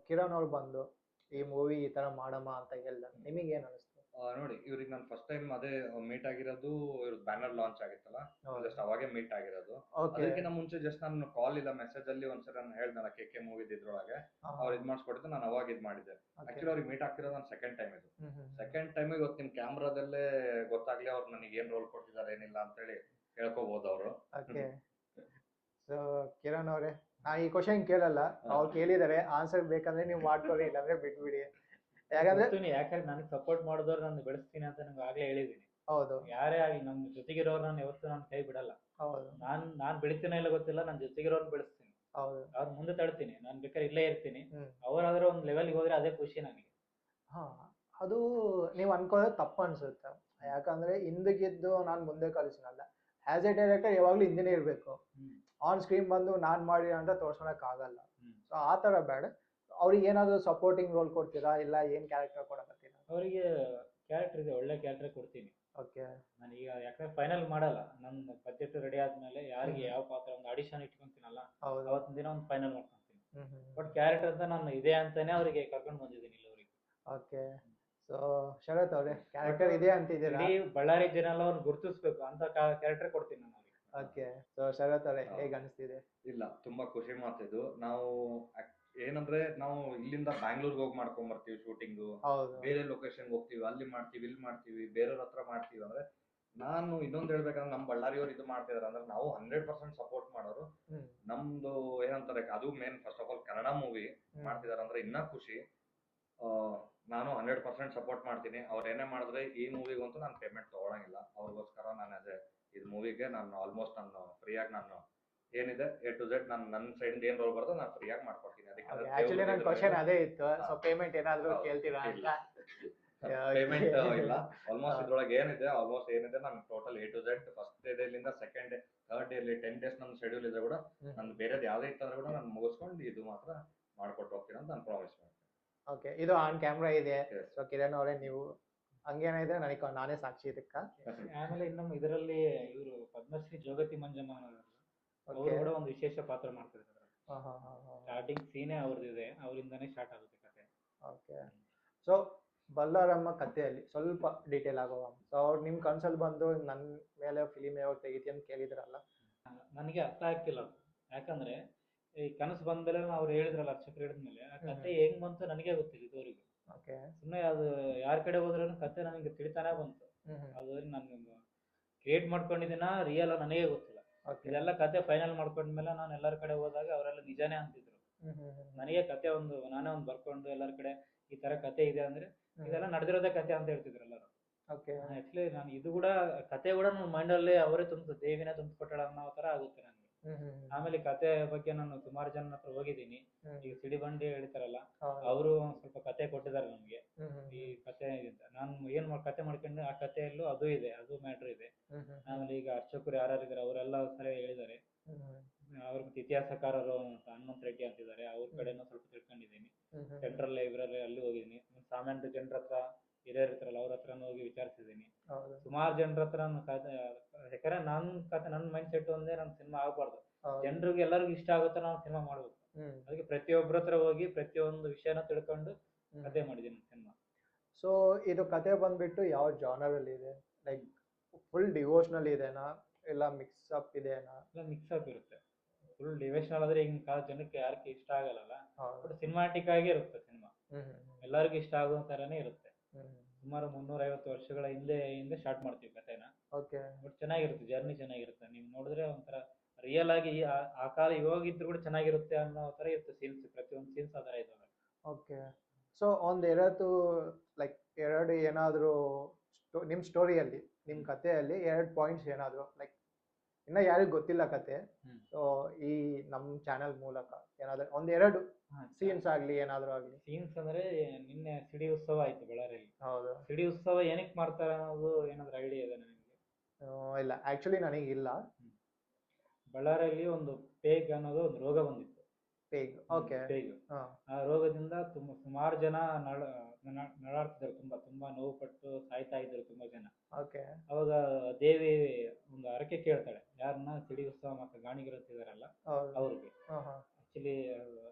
ಕಿರಣ್ ಅವ್ರು ಬಂದು ಈ ಮೂವಿ ಈ ತರ ಮಾಡಮ್ಮ ಅಂತ ಹೇಳಿದಾಗ ನಿಮಗೆ ಏನು ಅನಿಸ್ತು? ನೋಡಿ, ಇವ್ರಿಗೆ ನಾನು ಫಸ್ಟ್ ಟೈಮ್ ಅದೇ ಮೀಟ್ ಆಗಿರೋದು, ಇವ್ರದ್ದು ಬ್ಯಾನರ್ ಲಾಂಚ್ ಆಗಿತ್ತಲ್ಲ, ಜಸ್ಟ್ ಅವಾಗೆ ಮೀಟ್ ಆಗಿರೋದು. ಅದಕ್ಕಿಂತ ಮುಂಚೆ ಜಸ್ಟ್ ನಾನು ಕಾಲ್ ಇಲ್ಲ ಮೆಸೇಜ್ ಅಲ್ಲಿ ಒಂದ್ಸರಿ ನಾನು ಹೇಳ್ದಲ್ಲ KK ಮೂವಿದ್ ಇದ್ರೊಳಗೆ ಅವ್ರು ಇದ್ ಮಾಡಿಸ್ಕೊಟ್ಟಿದ್ದು, ನಾನು ಅವಾಗ ಇದ್ ಮಾಡಿದ್ದೆ. ಆಕ್ಚುಲಿ ಅವ್ರಿಗೆ ಮೀಟ್ ಆಗ್ತಿರೋದು ನಾನು ಸೆಕೆಂಡ್ ಟೈಮ್ ಇದು. ಸೆಕೆಂಡ್ ಟೈಮ್ ಇವತ್ತು ನಿಮ್ ಕ್ಯಾಮ್ರಾದಲ್ಲೇ ಗೊತ್ತಾಗ್ಲಿ ಅವ್ರು ನನಗೆ ಏನ್ ರೋಲ್ ಕೊಟ್ಟಿದ್ದಾರೆ ಏನಿಲ್ಲ ಅಂತೇಳಿ ಹೇಳ್ಕೋಬಹುದು ಅವರು. ಓಕೆ. ಸೊ ಕಿರಣ್ ಅವರೇ, ನಾ ಈ ಕ್ವಶನ್ ಕೇಳಲ್ಲ, ಅವ್ರು ಕೇಳಿದಾರೆ, ಆನ್ಸರ್ ಬೇಕಂದ್ರೆ ನೀವು ಮಾಡ್ಕೊಳ್ಳಿ, ಇಲ್ಲಾಂದ್ರೆ ಬಿಟ್ಬಿಡಿ. ಯಾಕಂದ್ರೆ ನನಗೆ ಸಪೋರ್ಟ್ ಮಾಡಿದವ್ರು ನಾನು ಬೆಳೆಸ್ತೀನಿ ಅಂತ ನಂಗೆ ಆಗ್ಲೇ ಹೇಳಿದೀನಿ. ಹೌದು, ಯಾರೇ ಆಗಿ ನಮ್ ಜೊತೆಗಿರೋರು ನಾನು ಯಾವತ್ತೂ ನಾನು ಕೈ ಬಿಡಲ್ಲ. ಹೌದು, ನಾನ್ ಬೆಳಿತೀನೋ ಇಲ್ಲ ಗೊತ್ತಿಲ್ಲ, ನನ್ನ ಜೊತೆಗಿರೋರ್ನ ಬೆಳೆಸ್ತೀನಿ, ಹೌದು. ಅವ್ರ ಮುಂದೆ ತಳ್ತೀನಿ, ನಾನು ಬೇಕಾದ್ರೆ ಇಲ್ಲೇ ಇರ್ತೀನಿ. ಅವರಾದ್ರೆ ಒಂದ್ ಲೆವೆಲ್ಗೆ ಹೋದ್ರೆ ಅದೇ ಖುಷಿ ನನಗೆ. ಹಾ, ಅದು ನೀವು ಅನ್ಕೊಳ್ಳೋದು ತಪ್ಪು ಅನ್ಸುತ್ತೆ. ಯಾಕಂದ್ರೆ ಹಿಂದಕ್ಕಿದ್ದು ನಾನು ಮುಂದೆ ಕಳಿಸಿನಲ್ಲ. ಆಸ್ ಎ ಡೈರೆಕ್ಟರ್ ಯಾವಾಗ್ಲೂ ಹಿಂದಿನೇ ಇರ್ಬೇಕು. ಆನ್ ಸ್ಕ್ರೀನ್ ಬಂದು ನಾನ್ ಮಾಡಿ ಅಂತ ತೋರ್ಸೋಣಕ್ ಆಗಲ್ಲ. ಸೊ ಆ ತರ ಬೇಡ. ಅವ್ರಿಗೆ ಏನಾದ್ರು ಸಪೋರ್ಟಿಂಗ್ ರೋಲ್ ಕೊಡ್ತೀರಾ, ಇಲ್ಲ ಏನ್ ಕ್ಯಾರೆಕ್ಟರ್ ಕೊಡಕತ್ತೀರಾ? ಅವರಿಗೆ ಕ್ಯಾರೆಕ್ಟರ್ ಇದೆ, ಒಳ್ಳೆ ಕ್ಯಾರೆಕ್ಟರ್ ಕೊಡ್ತೀನಿ. ಓಕೆ. ನಾನೀಗ ಯಾಕಂದ್ರೆ ಫೈನಲ್ ಮಾಡಲ್ಲ, ನನ್ನ ಬಜೆಟ್ ರೆಡಿ ಆದ್ಮೇಲೆ ಯಾರಿಗೆ ಯಾವ ಪಾತ್ರ ಒಂದು ಆಡಿಷನ್ ಇಟ್ಕೊಂತೀನಲ್ಲ, ಅವತ್ತಿನ ದಿನ ಒಂದು ಫೈನಲ್ ಮಾಡ್ಕೊಂತೀನಿ. ಬಟ್ ಕ್ಯಾರೆಕ್ಟರ್ ಅಂತ ನಾನು ಇದೆ ಅಂತಾನೆ ಅವರಿಗೆ ಕರ್ಕೊಂಡು ಬಂದಿದ್ದೀನಿ ಇಲ್ಲಿವರೆಗೆ. ಓಕೆ. ಸೊ ಶರತ್ ಅವ್ರೆ, ಕ್ಯಾರೆಕ್ಟರ್ ಇದೆ ಅಂತಿದ್ದೀರಾ, ಇಡೀ ಬಳ್ಳಾರಿ ಜನ ಎಲ್ಲ ಅವ್ರನ್ನ ಗುರುತಿಸ್ಬೇಕು ಅಂತ ಕ್ಯಾರೆಕ್ಟರ್ ಕೊಡ್ತೀನಿ ನಾನು ಅವ್ರಿಗೆ. ಓಕೆ. ಸೊ ಶರತ್ ಅವ್ರೆ, ಹೇಗೆ ಅನಿಸ್ತಿದೆ? ಇಲ್ಲ, ತುಂಬಾ ಖುಷಿ ಮಾತಿದ್ದು. ನಾವು ಏನಂದ್ರೆ ನಾವು ಇಲ್ಲಿಂದ ಬ್ಯಾಂಗ್ಳೂರ್ಗೆ ಹೋಗಿ ಮಾಡ್ಕೊಂಡ್ ಬರ್ತೀವಿ ಶೂಟಿಂಗು, ಬೇರೆ ಲೊಕೇಶನ್ ಹೋಗ್ತೀವಿ, ಅಲ್ಲಿ ಮಾಡ್ತೀವಿ, ಇಲ್ಲಿ ಮಾಡ್ತೀವಿ, ಬೇರೆಯವ್ರ ಹತ್ರ ಮಾಡ್ತೀವಿ. ಅಂದ್ರೆ ನಾನು ಇನ್ನೊಂದು ಹೇಳ್ಬೇಕಂದ್ರೆ ನಮ್ಮ ಬಳ್ಳಾರಿಯವ್ರು ಇದು ಮಾಡ್ತಿದಾರೆ ಅಂದ್ರೆ ನಾವು 100% ಸಪೋರ್ಟ್ ಮಾಡೋರು. ನಮ್ದು ಏನಂತಾರೆ, ಅದು main first of all Kannada movie ಮಾಡ್ತಿದಾರೆ ಅಂದ್ರೆ ಇನ್ನ ಖುಷಿ. ನಾನು 100% ಸಪೋರ್ಟ್ ಮಾಡ್ತೀನಿ. ಅವ್ರು ಏನೇ ಮಾಡಿದ್ರೆ ಈ ಮೂವಿಗಂತೂ ನಾನು ಪೇಮೆಂಟ್ ತಗೊಳಂಗಿಲ್ಲ. ಅವ್ರಿಗೋಸ್ಕರ ನಾನು ಅದೇ ಇದು ಮೂವಿಗೆ ನಾನು ಆಲ್ಮೋಸ್ಟ್ ನಾನು ಫ್ರೀಯಾಗಿ ನಾನು ಏನಿದೆ A to Z ನನ್ನ ಸೈಡ್ ಏನ್ ರೋಲ್ ಬರ್ತದೆ ನಾನು ಫ್ರೀಯಾಗಿ ಮಾಡ್ಕೊಡ್ತೀನಿ. ಆಕ್ಚುಲಿ ನನ್ನ ಕ್ವಶನ್ ಅದೇ ಇತ್ತು. ಸೊ ಪೇಮೆಂಟ್ ಏನಾದ್ರು ಕೇಳ್ತೀರಾ ಅಂತ? ಪೇಮೆಂಟ್ ಇಲ್ಲ. ಆಲ್ಮೋಸ್ಟ್ ಇದ್ರೊಳಗೆ ಏನಿದೆ ನಾನು total A to Z first ಡೇಲಿಂದ second day third day 10 days ನನ್ನ ಶೆಡ್ಯೂಲ್ ಇದೆ ಕೂಡ ನಾನು ಬೇರೆದು ಯಾವ್ದೇ ಇತ್ತಂದ್ರೆ ಕೂಡ ನಾನು ಮುಗಿಸ್ಕೊಂಡು ಇದು ಮಾತ್ರ ಮಾಡ್ಕೊಟ್ಟು ಹೋಗ್ತೀನಿ ಅಂತ ನಾನು ಪ್ರಾಮಿಸ್ ಮಾಡ್ತೀನಿ. ಓಕೆ. ಇದು ಆನ್ ಕ್ಯಾಮ್ರಾ ಇದೆ. ಸೊ ಕಿರಣ್ ಅವರೇ, ನೀವು ಹಂಗೇನಿದೆ ನನಗೆ ನಾನೇ ಸಾಕ್ಷಿ ಇದಕ್ಕ. ಆಮೇಲೆ ಇನ್ನೊಮ್ಮೆ ಇದರಲ್ಲಿ ಇವರು ಪದ್ಮಶ್ರೀ ಜೋಗತಿ ಮಂಜಮ್ಮ ಅವರು ಕೂಡ ಒಂದು ವಿಶೇಷ ಪಾತ್ರ ಮಾಡ್ತಿದ್ದಾರೆ. ಸ್ಟಾರ್ಟಿಂಗ್ ಸೀನೇ ಅವ್ರದ್ದಿದೆ, ಅವರಿಂದಾನೇ ಸ್ಟಾರ್ಟ್ ಆಗುತ್ತೆ ಕತೆ. ಓಕೆ. ಸೊ ಬಲ್ಲಾರಮ್ಮ ಕಥೆಯಲ್ಲಿ ಸ್ವಲ್ಪ ಡೀಟೇಲ್ ಆಗುವ. ಸೊ ಅವ್ರು ನಿಮ್ ಕನ್ಸಲ್ಲಿ ಬಂದು ನನ್ನ ಮೇಲೆ ಫಿಲಿಮ್ ಯಾವಾಗ ತೆಗಿತಿ ಅಂತ ಕೇಳಿದ್ರಲ್ಲ, ನನಗೆ ಅರ್ಥ ಆಗ್ತಿಲ್ಲ. ಯಾಕಂದ್ರೆ ಈ ಕನಸು ಬಂದ್ಮೇಲೆ ಅವ್ರು ಹೇಳಿದ್ರಲ್ಲ, ಅರ್ಚಕರು ಹೇಳಿದ್ಮೇಲೆ ಆ ಕತೆ ಹೆಂಗ್ ಬಂತು ನನಗೆ ಗೊತ್ತಿಲ್ಲ ಇದುವರೆಗೂ. ಸುಮ್ಮನೆ ಅದು ಯಾರ ಕಡೆ ಹೋದ್ರೂ ಕತೆ ನನಗೆ ತಿಳಿತಾನೆ ಬಂತು. ಅದು ನಾನು ಕ್ರಿಯೇಟ್ ಮಾಡ್ಕೊಂಡಿದ್ದೀನ ರಿಯಲ್ ನನಗೆ ಗೊತ್ತಿಲ್ಲ. ಇದೆಲ್ಲ ಕತೆ ಫೈನಲ್ ಮಾಡ್ಕೊಂಡ್ಮೇಲೆ ನಾನು ಎಲ್ಲರ ಕಡೆ ಹೋದಾಗ ಅವರೆಲ್ಲ ನಿಜಾನೇ ಅಂತಿದ್ರು. ನನಗೆ ಕತೆ ನಾನೇ ಒಂದು ಬರ್ಕೊಂಡು ಎಲ್ಲರ ಕಡೆ ಈ ತರ ಕತೆ ಇದೆ ಅಂದ್ರೆ ಇದೆಲ್ಲ ನಡೆದಿರೋದೇ ಕತೆ ಅಂತ ಹೇಳ್ತಿದ್ರು ಎಲ್ಲರೂ. ಆಕ್ಚುಲಿ ನಾನು ಇದು ಕೂಡ ಕತೆ ಕೂಡ ನನ್ನ ಮೈಂಡಲ್ಲಿ ಅವರೇ ದೇವಿನೇ ತುಂಬಿಕೊಟ್ಟಾಳ ಅನ್ನೋ ತರ ಆಗುತ್ತೆ ನನಗೆ. ಆಮೇಲೆ ಕತೆ ಬಗ್ಗೆ ನಾನು ಸುಮಾರು ಜನ ಹತ್ರ ಹೋಗಿದ್ದೀನಿ. ಈಗ ಸಿಡಿಬಂಡಿ ಹೇಳ್ತಾರಲ್ಲ, ಅವರು ಸ್ವಲ್ಪ ಕತೆ ಕೊಟ್ಟಿದ್ದಾರೆ ನಮ್ಗೆ. ಈ ಕತೆ ನಾನು ಏನ್ ಕತೆ ಮಾಡ್ಕೊಂಡು ಆ ಕಥೆಯಲ್ಲೂ ಅದು ಇದೆ, ಅದು ಮ್ಯಾಟ್ರ್ ಇದೆ. ಆಮೇಲೆ ಈಗ ಅರ್ಚಕರು ಯಾರಿದ್ದಾರೆ ಅವರೆಲ್ಲ ಸರಿ ಹೇಳಿದ್ದಾರೆ. ಅವ್ರ ಮತ್ತೆ ಇತಿಹಾಸಕಾರರು ಹನುಮಂತ ರೆಡ್ಡಿ ಅಂತಿದ್ದಾರೆ, ಅವ್ರ ಕಡೆನೂ ಸ್ವಲ್ಪ ತಿಳ್ಕೊಂಡಿದ್ದೀನಿ. ಸೆಂಟ್ರಲ್ ಲೈಬ್ರರಿ ಅಲ್ಲಿ ಹೋಗಿದ್ದೀನಿ. ಸಾಮಾನ್ಯ ಜನರ ಹತ್ರ ಹಿರಿಯರ್ ಇರ್ತಾರಲ್ಲ ಅವ್ರ ಹತ್ರನೂ ಹೋಗಿ ವಿಚಾರಿಸಿದ್ದೀನಿ. ಸುಮಾರು ಜನರ ಹತ್ರ ಯಾಕಂದ್ರೆ ನನ್ನ ಕತೆ ನನ್ನ ಮೈಂಡ್ ಸೆಟ್ ಒಂದೇ, ನನ್ನ ಸಿನಿಮಾ ಆಗ್ಬಾರ್ದು, ಜನರಿಗೆ ಎಲ್ಲರಿಗೂ ಇಷ್ಟ ಆಗುತ್ತೆ, ನಾನು ಸಿನಿಮಾ ಮಾಡ್ಬೇಕು. ಅದಕ್ಕೆ ಪ್ರತಿಯೊಬ್ಬರ ಹತ್ರ ಹೋಗಿ ಪ್ರತಿಯೊಂದು ವಿಷಯನ ತಿಳ್ಕೊಂಡು ಕತೆ ಮಾಡಿದ್ದೀನಿ ಸಿನಿಮಾ. ಸೊ ಇದು ಕತೆ ಬಂದ್ಬಿಟ್ಟು ಯಾವ ಜಾನರ್ ಅಲ್ಲಿ ಇದೆ? ಲೈಕ್ ಫುಲ್ ಡಿವೋಷನಲ್ ಇದೆನಾ ಇಲ್ಲ ಮಿಕ್ಸ್ ಅಪ್ ಇದೆನಾ? ಇಲ್ಲ ಮಿಕ್ಸ್ ಅಪ್ ಇರುತ್ತೆ. ಫುಲ್ ಡಿವೋಷನಲ್ ಆದ್ರೆ ಈಗಿನ ಕಾಲ ಜನಕ್ಕೆ ಯಾರಿಗೆ ಇಷ್ಟ ಆಗಲ್ಲ. ಬಟ್ ಸಿನಿಮಾಟಿಕ್ ಆಗಿ ಇರುತ್ತೆ ಸಿನಿಮಾ, ಎಲ್ಲರಿಗೂ ಇಷ್ಟ ಆಗೋ ತರಾನೇ ಇರುತ್ತೆ. ಸುಮಾರು 350 ವರ್ಷಗಳ ಹಿಂದೆ ಸ್ಟಾರ್ಟ್ ಮಾಡ್ತೀವಿ ಕಥೆನ. ಬಟ್ ಚೆನ್ನಾಗಿರುತ್ತೆ, ಜರ್ನಿ ಚೆನ್ನಾಗಿರುತ್ತೆ. ನೀವು ನೋಡಿದ್ರೆ ಒಂಥರ ರಿಯಲ್ ಆಗಿ ಆ ಕಾಲ ಇವಾಗಿದ್ರು ಕೂಡ ಚೆನ್ನಾಗಿರುತ್ತೆ ಅನ್ನೋ ತರ ಇರುತ್ತೆ ಸೀನ್ಸ್, ಪ್ರತಿಯೊಂದು ಸೀನ್ಸ್ ಆ ತರ ಇದ್ದಾವೆ. ಓಕೆ. ಸೊ ಎರಡು ಲೈಕ್ ಎರಡು ಏನಾದರೂ ನಿಮ್ಮ ಸ್ಟೋರಿಯಲ್ಲಿ, ನಿಮ್ಮ ಕಥೆಯಲ್ಲಿ 2 ಪಾಯಿಂಟ್ಸ್ ಏನಾದರೂ ಲೈಕ್ ಇನ್ನ ಯಾರಿಗೂ ಗೊತ್ತಿಲ್ಲ ಕತೆ, ಸೊ ಈ ನಮ್ಮ ಚಾನೆಲ್ ಮೂಲಕ ಏನಾದರೂ ಒಂದೆರಡು ಸೀನ್ಸ್ ಆಗಲಿ ಏನಾದರೂ ಆಗಲಿ. ಸೀನ್ಸ್ ಅಂದ್ರೆ ನಿನ್ನೆ ಸಿಡಿ ಉತ್ಸವ ಆಯ್ತು ಬಳ್ಳಾರಿಯಲ್ಲಿ. ಹೌದು. ಸಿಡಿ ಉತ್ಸವ ಏನಕ್ಕೆ ಮಾಡ್ತಾರೆ ಅನ್ನೋದು ಏನಾದ್ರು ಐಡಿಯಾ ಇದೆ ನಿಮಗೆ? ಇಲ್ಲ, ಆ್ಯಕ್ಚುಲಿ ನನಗಿಲ್ಲ. ಬಳ್ಳಾರಿಯಲ್ಲಿ ಒಂದು ಪೇಗ್ ಅನ್ನೋದು ಒಂದು ರೋಗ ಬಂದಿತ್ತು. ಪೇಗ್, ಓಕೆ. ಪೇಗ್, ಆ ರೋಗದಿಂದ ಸುಮಾರು ಜನ ನರಳಾಡ್ತಿದ್ದಾರೆ, ತುಂಬಾ ನೋವು ಪಟ್ಟು ಸಾಯ್ತಾ ಇದ್ರು ತುಂಬಾ ಜನ. ಓಕೆ. ಅವಾಗ ದೇವಿ ಒಂದು ಹರಕೆ ಕೇಳ್ತಾಳೆ, ಯಾರನ್ನ? ಸಿಡಿ ಉತ್ಸವ ಮತ್ತು ಗಾಣಿಗಿರುತ್ತಿದಾರಲ್ಲ ಅವ್ರಿಗೆ. ಆಕ್ಚುಲಿ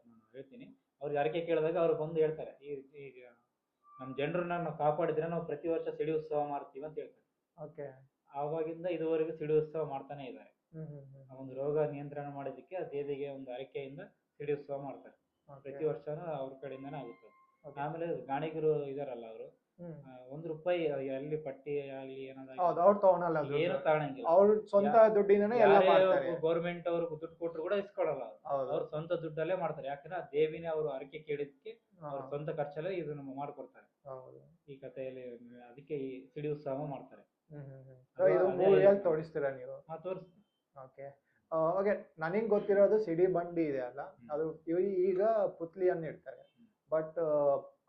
ನಾನು ಹೇಳ್ತೀನಿ, ಅವ್ರಿಗೆ ಹರಕೆ ಕೇಳಿದಾಗ ಅವ್ರು ಬಂದು ಹೇಳ್ತಾರೆ, ಈಗ ನಮ್ಮ ಜನರನ್ನ ನಾವು ಕಾಪಾಡಿದ್ರೆ ನಾವು ಪ್ರತಿ ವರ್ಷ ಸಿಡಿ ಉತ್ಸವ ಮಾಡ್ತೀವಿ ಅಂತ ಹೇಳ್ತಾರೆ. ಓಕೆ. ಆವಾಗಿಂದ ಇದುವರೆಗೂ ಸಿಡಿ ಉತ್ಸವ ಮಾಡ್ತಾನೆ ಇದ್ದಾರೆ. ಆ ಒಂದು ರೋಗ ನಿಯಂತ್ರಣ ಮಾಡೋದಕ್ಕೆ ಆ ದೇವಿಗೆ ಒಂದು ಹರಕೆಯಿಂದ ಸಿಡಿ ಉತ್ಸವ ಮಾಡ್ತಾರೆ. ಪ್ರತಿ ವರ್ಷನೂ ಅವ್ರ ಕಡೆಯಿಂದನೇ ಆಗುತ್ತೆ. ಆಮೇಲೆ ಗಾಣಿಗರು ಇದಾರಲ್ಲ, ಅವರು ₹1 ಎಲ್ಲಿ ಪಟ್ಟಿ ಆಗಲಿ ಏನಾದ್ರು ಏನು ತಗೊಳಂಗಿಲ್ಲ. ಅವ್ರ ಸ್ವಂತ ದುಡ್ಡಿಂದನೇ ಎಲ್ಲ ಮಾಡ್ತಾರೆ. ಗೌರ್ಮೆಂಟ್ ಅವ್ರು ದುಡ್ಡು ಕೊಟ್ಟರು ಕೂಡ ಇಸ್ಕೊಳಲ್ಲ, ಅವ್ರ ಸ್ವಂತ ದುಡ್ಡಲ್ಲೇ ಮಾಡ್ತಾರೆ. ಯಾಕಂದ್ರೆ ಆ ದೇವಿನೇ ಅವರು ಹರಕೆ ಕೇಳಿದಕ್ಕೆ ಅವ್ರ ಸ್ವಂತ ಖರ್ಚಲ್ಲೇ ಇದನ್ನ ಮಾಡ್ಕೊಡ್ತಾರೆ ಈ ಕಥೆಯಲ್ಲಿ. ಅದಕ್ಕೆ ಈ ಸಿಡಿ ಉತ್ಸವ ಮಾಡ್ತಾರೆ. ತೋರಿಸ್ತೀರಾ ನೀವು? ತೋರಿಸ್ತೀನಿ. ಓಕೆ. ಓಕೆ, ನನಗೆ ಗೊತ್ತಿರೋದು ಸಿಡಿ ಬಂಡಿ ಇದೆ ಅಲ್ಲ, ಅದು ಈಗ ಪುತ್ಲಿಯನ್ನು ಇಡ್ತಾರೆ. ಬಟ್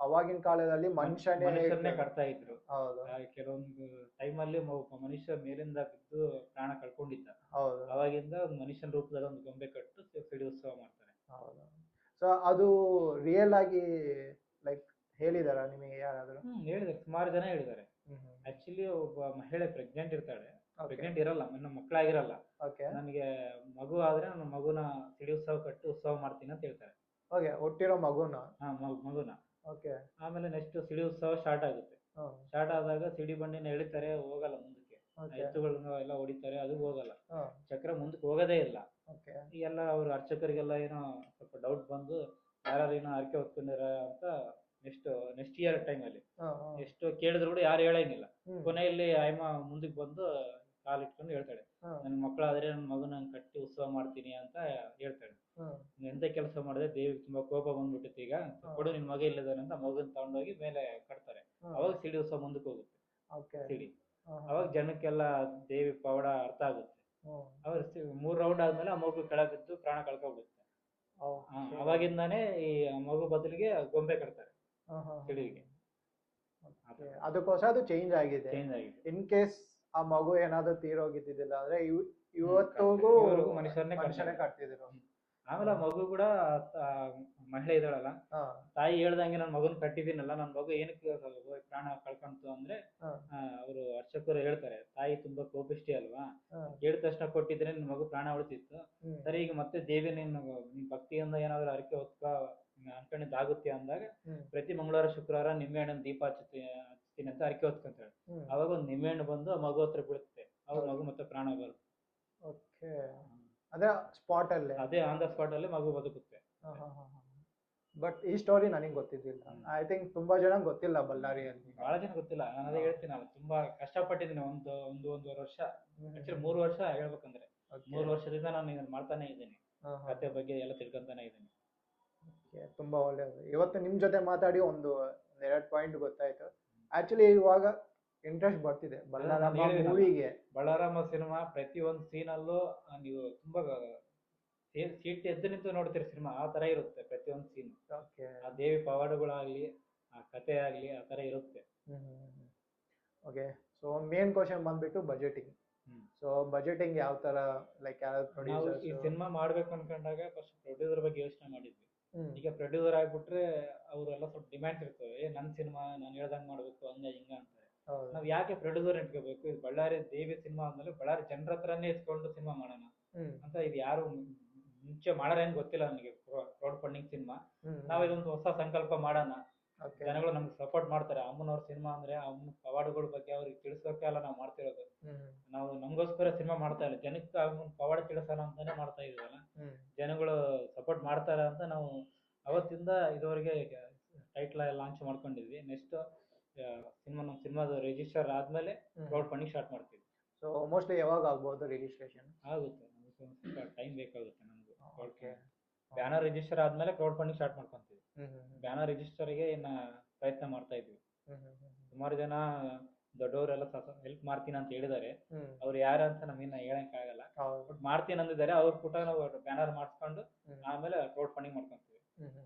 ಅವಾಗಿನ ಕಾಲದಲ್ಲಿ ಮನುಷ್ಯನೇ ಕಟ್ತಾ ಇದ್ರು. ಹೌದು. ಕೆಲವೊಂದು ಟೈಮಲ್ಲಿ ಮನುಷ್ಯ ಮೇಲಿಂದ ಬಿದ್ದು ಪ್ರಾಣ ಕಳ್ಕೊಂಡಿದ್ದ. ಹೌದು. ಅವಾಗಿಂದ ಒಂದು ಮನುಷ್ಯನ ರೂಪದಲ್ಲಿ ಒಂದು ಗೊಂಬೆ ಕಟ್ಟು ಸಿಡಿ ಉತ್ಸವ ಮಾಡ್ತಾರೆ. ಹೌದು. ಸೊ ಅದು ರಿಯಲ್ ಆಗಿ ಲೈಕ್ ಹೇಳಿದಾರ ನಿಮಗೆ ಯಾರಾದ್ರೂ? ಹೇಳಿದ್ದಾರೆ, ಸುಮಾರು ಜನ ಹೇಳಿದ್ದಾರೆ. ಆಕ್ಚುಲಿ ಒಬ್ಬ ಮಹಿಳೆ ಪ್ರೆಗ್ನೆಂಟ್ ಇರ್ತಾಳೆ, ಪ್ರೆಗ್ನೆಂಟ್ ಇರಲ್ಲ, ನನ್ನ ಮಕ್ಕಳಾಗಿರಲ್ಲ. ನನಗೆ ಮಗು ಆದ್ರೆ ನನ್ನ ಮಗುನ ಸಿಡಿ ಉತ್ಸವ ಕಟ್ಟು ಉತ್ಸವ ಮಾಡ್ತೀನಿ ಅಂತ ಹೇಳ್ತಾರೆ. ಹುಟ್ಟಿರೋ ಮಗುನ? ಮಗುನ. ಓಕೆ. ಆಮೇಲೆ ನೆಕ್ಸ್ಟ್ ಸಿಡಿ ಉತ್ಸವ ಸ್ಟಾರ್ಟ್ ಆಗುತ್ತೆ. ಸ್ಟಾರ್ಟ್ ಆದಾಗ ಸಿಡಿ ಬಂಡಿನ ಎಳಿತಾರೆ, ಹೋಗಲ್ಲ ಮುಂದಕ್ಕೆ. ಎತ್ತುಗಳನ್ನ ಎಲ್ಲ ಹೊಡಿತಾರೆ, ಅದು ಹೋಗಲ್ಲ. ಚಕ್ರ ಮುಂದಕ್ಕೆ ಹೋಗೋದೇ ಇಲ್ಲ. ಎಲ್ಲ ಅವ್ರ ಅರ್ಚಕರಿಗೆಲ್ಲ ಏನೋ ಸ್ವಲ್ಪ ಡೌಟ್ ಬಂದು ಯಾರು ಏನೋ ಹರಕೆ ಹೊತ್ಕೊಂಡಿರ ಅಂತ ನೆಕ್ಸ್ಟ್ ಇಯರ್ ಟೈಮಲ್ಲಿ ಎಷ್ಟು ಕೇಳಿದ್ರು ಕೂಡ ಯಾರು ಹೇಳಂಗಿಲ್ಲ. ಕೊನೆಯಲ್ಲಿ ಆಯಮ್ಮ ಮುಂದಕ್ಕೆ ಬಂದು ಕಾಲಿಟ್ಕೊಂಡು ಹೇಳ್ತಾಳೆ, ನನ್ನ ಮಕ್ಕಳಾದ್ರೆ ನನ್ನ ಮಗನ ಕಟ್ಟಿ ಉತ್ಸವ ಮಾಡ್ತೀನಿ ಅಂತ ಹೇಳ್ತಾಳೆ. ಎಂತ ಕೆಲಸ ಮಾಡಿದ್ರೆ ದೇವಿಗೆ ತುಂಬಾ ಕೋಪ ಬಂದ್ಬಿಟ್ಟಿತ್ತು, ಈಗ ಕೊಡು ನಿನ್ ಮಗ ಇಲ್ಲದಾನೆ ಅಂತ ಮಗನ್ ತಗೊಂಡೋಗಿ ಮೇಲೆ ಕಟ್ತಾರೆ. ಅವಾಗ ಸಿಡಿ ಉತ್ಸವ ಮುಂದಕ್ಕೆ ಹೋಗುತ್ತೆ ಸಿಡಿ. ಅವಾಗ ಜನಕ್ಕೆಲ್ಲ ದೇವಿ ಪವಾಡ ಅರ್ಥ ಆಗುತ್ತೆ. ಅವಾಗ 3 ರೌಂಡ್ ಆದ್ಮೇಲೆ ಆ ಮಗು ಕೆಳಗೆ ಬಿದ್ದು ಪ್ರಾಣ ಕಳ್ಕೊಬಿಡುತ್ತೆ. ಅವಾಗಿಂದಾನೇ ಈ ಮಗು ಬದಲಿಗೆ ಗೊಂಬೆ ಕಟ್ತಾರೆ ಸಿಡಿಗೆ. ಅದಕ್ಕೋಸ್ಕರ ಅದು ಚೇಂಜ್ ಆಗಿದೆ. ಇನ್ ಕೇಸ್ ಆ ಮಗು ಏನಾದ್ರು ತೀರೋಗಿದ್ದಿಲ್ಲ ಅಂದ್ರೆ ಇವತ್ತಿಗೂ ಮನುಷ್ಯನೇ ಕಟ್ತಿದ್ರು. ಆಮೇಲೆ ಆ ಮಗು ಕೂಡ ಮಹಿಳೆ ಇದ್ದಾಳಲ್ಲ, ತಾಯಿ ಹೇಳ್ದಂಗೆ ನನ್ನ ಮಗನ್ ಕಟ್ಟಿದ್ದೀನಲ್ಲ, ನನ್ನ ಮಗು ಏನಕ್ಕೆ ಪ್ರಾಣ ಕಳ್ಕೊಂತು ಅಂದ್ರೆ ಅವರು ಅರ್ಚಕರು ಹೇಳ್ತಾರೆ, ತಾಯಿ ತುಂಬಾ ಕೋಪಿಷ್ಟಿ ಅಲ್ವಾ, ಹೇಳಿದ ತಕ್ಷಣ ಕೊಟ್ಟಿದ್ರೆ ನಿನ್ ಮಗು ಪ್ರಾಣ ಉಳಿತಿತ್ತು. ಸರಿ, ಈಗ ಮತ್ತೆ ದೇವಿ ನಿನ್ ಭಕ್ತಿಯಿಂದ ಏನಾದ್ರು ಹರಕೆ ಹೊತ್ಕ ಅನ್ಕೊಂಡಿದ್ದಾಗುತ್ತೆ ಅಂದಾಗ ಪ್ರತಿ ಮಂಗಳವಾರ ಶುಕ್ರವಾರ ನಿಂಬೆಹಣ್ಣಿನ ದೀಪ ಹಚ್ತೀನಿ ಅಂತ ಹರಕೆ ಹೊತ್ಕೊಂತಾಳೆ. ಅವಾಗ ಒಂದು ನಿಂಬೆಹಣ್ಣು ಬಂದು ಆ ಮಗು ಹತ್ರ ಬೀಳುತ್ತೆ, ಅವಾಗ ಮಗು ಮತ್ತೆ ಪ್ರಾಣ ಬರುತ್ತೆ. ಅದೇ ಸ್ಪಾಟ್ ಅಲ್ಲಿ, ಅದೇ ಆನ್ ದ ಸ್ಪಾಟ್ ಅಲ್ಲಿ ಮಗು ಬದುಕುತ್ತೆ. ಬಟ್ ಈ ಸ್ಟೋರಿ ನನಗೆ ಗೊತ್ತಿದ್ದಿಲ್ಲ. ಐ ಥಿಂಕ್ ತುಂಬಾ ಜನ ಗೊತ್ತಿಲ್ಲ ಬಳ್ಳಾರಿಯಲ್ಲಿ, ಬಹಳ ಜನ ಗೊತ್ತಿಲ್ಲ. ನಾನು ಅದೇ ಹೇಳ್ತೀನಲ್ಲ, ತುಂಬಾ ಕಷ್ಟಪಟ್ಟಿದ್ದೀನಿ. ಒಂದೂವರೆ ವರ್ಷ, ಆಕ್ಚುಲಿ 3 ವರ್ಷ ಹೇಳ್ಬೇಕಂದ್ರೆ 3 ವರ್ಷದಿಂದ ನಾನು ಇದನ್ನ ಮಾಡ್ತಾನೆ ಇದ್ದೀನಿ. ಕತೆ ಬಗ್ಗೆ ಎಲ್ಲ ತಿಳ್ಕೊಂತಾನೆ ಇದ್ದೀನಿ. ತುಂಬಾ ಒಳ್ಳೆಯದು. ಇವತ್ತು ನಿಮ್ ಜೊತೆ ಮಾತಾಡಿ ಒಂದೆರಡು ಪಾಯಿಂಟ್ ಗೊತ್ತಾಯ್ತು. ಆಕ್ಚುಲಿ ಇವಾಗ ಇಂಟ್ರೆಸ್ಟ್ ಬರ್ತಿದೆ ಬಳ್ಳಾರಮ್ಮ ಮೂವಿಗೆ. ಬಳ್ಳಾರಮ್ಮ ಸಿನಿಮಾ ಪ್ರತಿ ಒಂದು ಸೀನಲ್ಲೂ ನೀವು ತುಂಬಾ ಸೀಟ್ ಎದ್ದು ನಿಂತು ನೋಡ್ತೀರಿ ಸಿನಿಮಾ, ಆ ತರ ಇರುತ್ತೆ ಪ್ರತಿಯೊಂದು ಸೀನ್. ಆ ದೇವಿ ಪವಾಡಗಳಾಗ್ಲಿ, ಆ ಕತೆ ಆಗ್ಲಿ, ಆ ತರ ಇರುತ್ತೆ. ಓಕೆ. ಸೊ ಮೇನ್ ಕ್ವಶನ್ ಬಂದ್ಬಿಟ್ಟು ಬಜೆಟಿಂಗ್. ಸೊ ಬಜೆಟಿಂಗ್ ಯಾವ ತರ, ಲೈಕ್ ಯಾರು ಈ ಸಿನಿಮಾ ಮಾಡ್ಬೇಕು ಅನ್ಕೊಂಡಾಗ ಫಸ್ಟ್ ಪ್ರೊಡ್ಯೂಸರ್ ಬಗ್ಗೆ ಯೋಚನೆ ಮಾಡಿದ್ವಿ. ಈಗ ಪ್ರೊಡ್ಯೂಸರ್ ಆಗ್ಬಿಟ್ರೆ ಅವರೆಲ್ಲ ಸ್ವಲ್ಪ ಡಿಮ್ಯಾಂಡ್ಸ್ ಇರ್ತವೆ, ನನ್ ಸಿನಿಮಾ ನಾನು ಹೇಳ್ದಂಗ್ ಮಾಡ್ಬೇಕು, ಹಂಗ ಹಿಂಗ ಅಂತಾರೆ. ನಾವ್ ಯಾಕೆ ಪ್ರೊಡ್ಯೂಸರ್ ಇಟ್ಕೋಬೇಕು? ಇದು ಬಳ್ಳಾರಿ ದೇವಿ ಸಿನಿಮಾ ಅಂದ್ಮೇಲೆ ಬಳ್ಳಾರಿ ಜನರ ಹತ್ರನೇ ಇಸ್ಕೊಂಡು ಸಿನಿಮಾ ಮಾಡೋಣ ಅಂತ. ಇದು ಯಾರು ಮುಂಚೆ ಮಾಡೋರು ಏನು ಗೊತ್ತಿಲ್ಲ ನನಗೆ ಕ್ರೌಡ್ ಫಂಡಿಂಗ್ ಸಿನಿಮಾ. ನಾವು ಇದೊಂದು ಹೊಸ ಸಂಕಲ್ಪ ಮಾಡೋಣ, ಜನಗಳು ನಮ್ಗೆ ಸಪೋರ್ಟ್ ಮಾಡ್ತಾರೆ. ಅಮ್ಮನವ್ರ ಸಿನಿಮಾ ಅಂದ್ರೆ ಅಮ್ಮನ ಪವಾಡಗಳ ಬಗ್ಗೆ ಅವ್ರಿಗೆ ತಿಳಿಸೋಕೆ ಅಲ್ಲ ನಾವು ಮಾಡ್ತಿರೋದು. ನಾವು ನಮಗೋಸ್ಕರ ಸಿನಿಮಾ ಮಾಡ್ತಾ ಇಲ್ಲ, ಜನಕ್ಕೆ ಅಮ್ಮನ ಪವಾಡ ತಿಳಿಸೋಣ ಅಂತಾನೆ ಮಾಡ್ತಾ ಇದೀವಲ್ಲ. ಜನಗಳು ಸಪೋರ್ಟ್ ಮಾಡ್ತಾರೆ ಅಂತ ನಾವು ಅವತ್ತಿಂದ ಇದುವರೆಗೆ ಟೈಟ್ಲ್ ಲಾಂಚ್ ಮಾಡ್ಕೊಂಡಿದ್ವಿ. ನೆಕ್ಸ್ಟ್ ಸಿನಿಮಾದ ರಿಜಿಸ್ಟರ್ ಆದ್ಮೇಲೆ ಕ್ರೌಡ್ ಫಂಡಿಂಗ್ ಸ್ಟಾರ್ಟ್ ಮಾಡ್ತೀವಿ. ಸೊ ಮೋಸ್ಟ್ಲಿ ಯಾವಾಗ ಆಗ್ಬೋದು ರಿಜಿಸ್ಟ್ರೇಷನ್? ಆಗುತ್ತೆ, ನಮಗೆ ಟೈಮ್ ಬೇಕಾಗುತ್ತೆ ನಮ್ಗೆ. ಬ್ಯಾನರ್ ರಿಜಿಸ್ಟರ್ ಆದ್ಮೇಲೆ ಕ್ರೌಡ್ ಫಂಡಿಂಗ್ ಸ್ಟಾರ್ಟ್ ಮಾಡ್ಕೊಂತೀವಿ. ಬ್ಯಾನರ್ ರಿಜಿಸ್ಟರ್ಗೆ ಇನ್ನ ಪ್ರಯತ್ನ ಮಾಡ್ತಾ ಇದ್ವಿ. ಸುಮಾರು ಜನ ದೊಡ್ಡವರೆಲ್ಲ ಹೆಲ್ಪ್ ಮಾಡ್ತೀನಿ ಅಂತ ಹೇಳಿದ್ದಾರೆ. ಅವ್ರು ಯಾರು ಅಂತ ನಮಗಿನ್ನ ಹೇಳಕ್ ಆಗಲ್ಲ, ಬಟ್ ಮಾಡ್ತೀನಿ ಅಂದಿದ್ದಾರೆ. ಅವ್ರ ಕೂಡ ನಾವು ಬ್ಯಾನರ್ ಮಾಡಿಸ್ಕೊಂಡು ಆಮೇಲೆ ಕ್ರೌಡ್ ಫಂಡಿಂಗ್ ಮಾಡ್ಕೊಂತೀವಿ.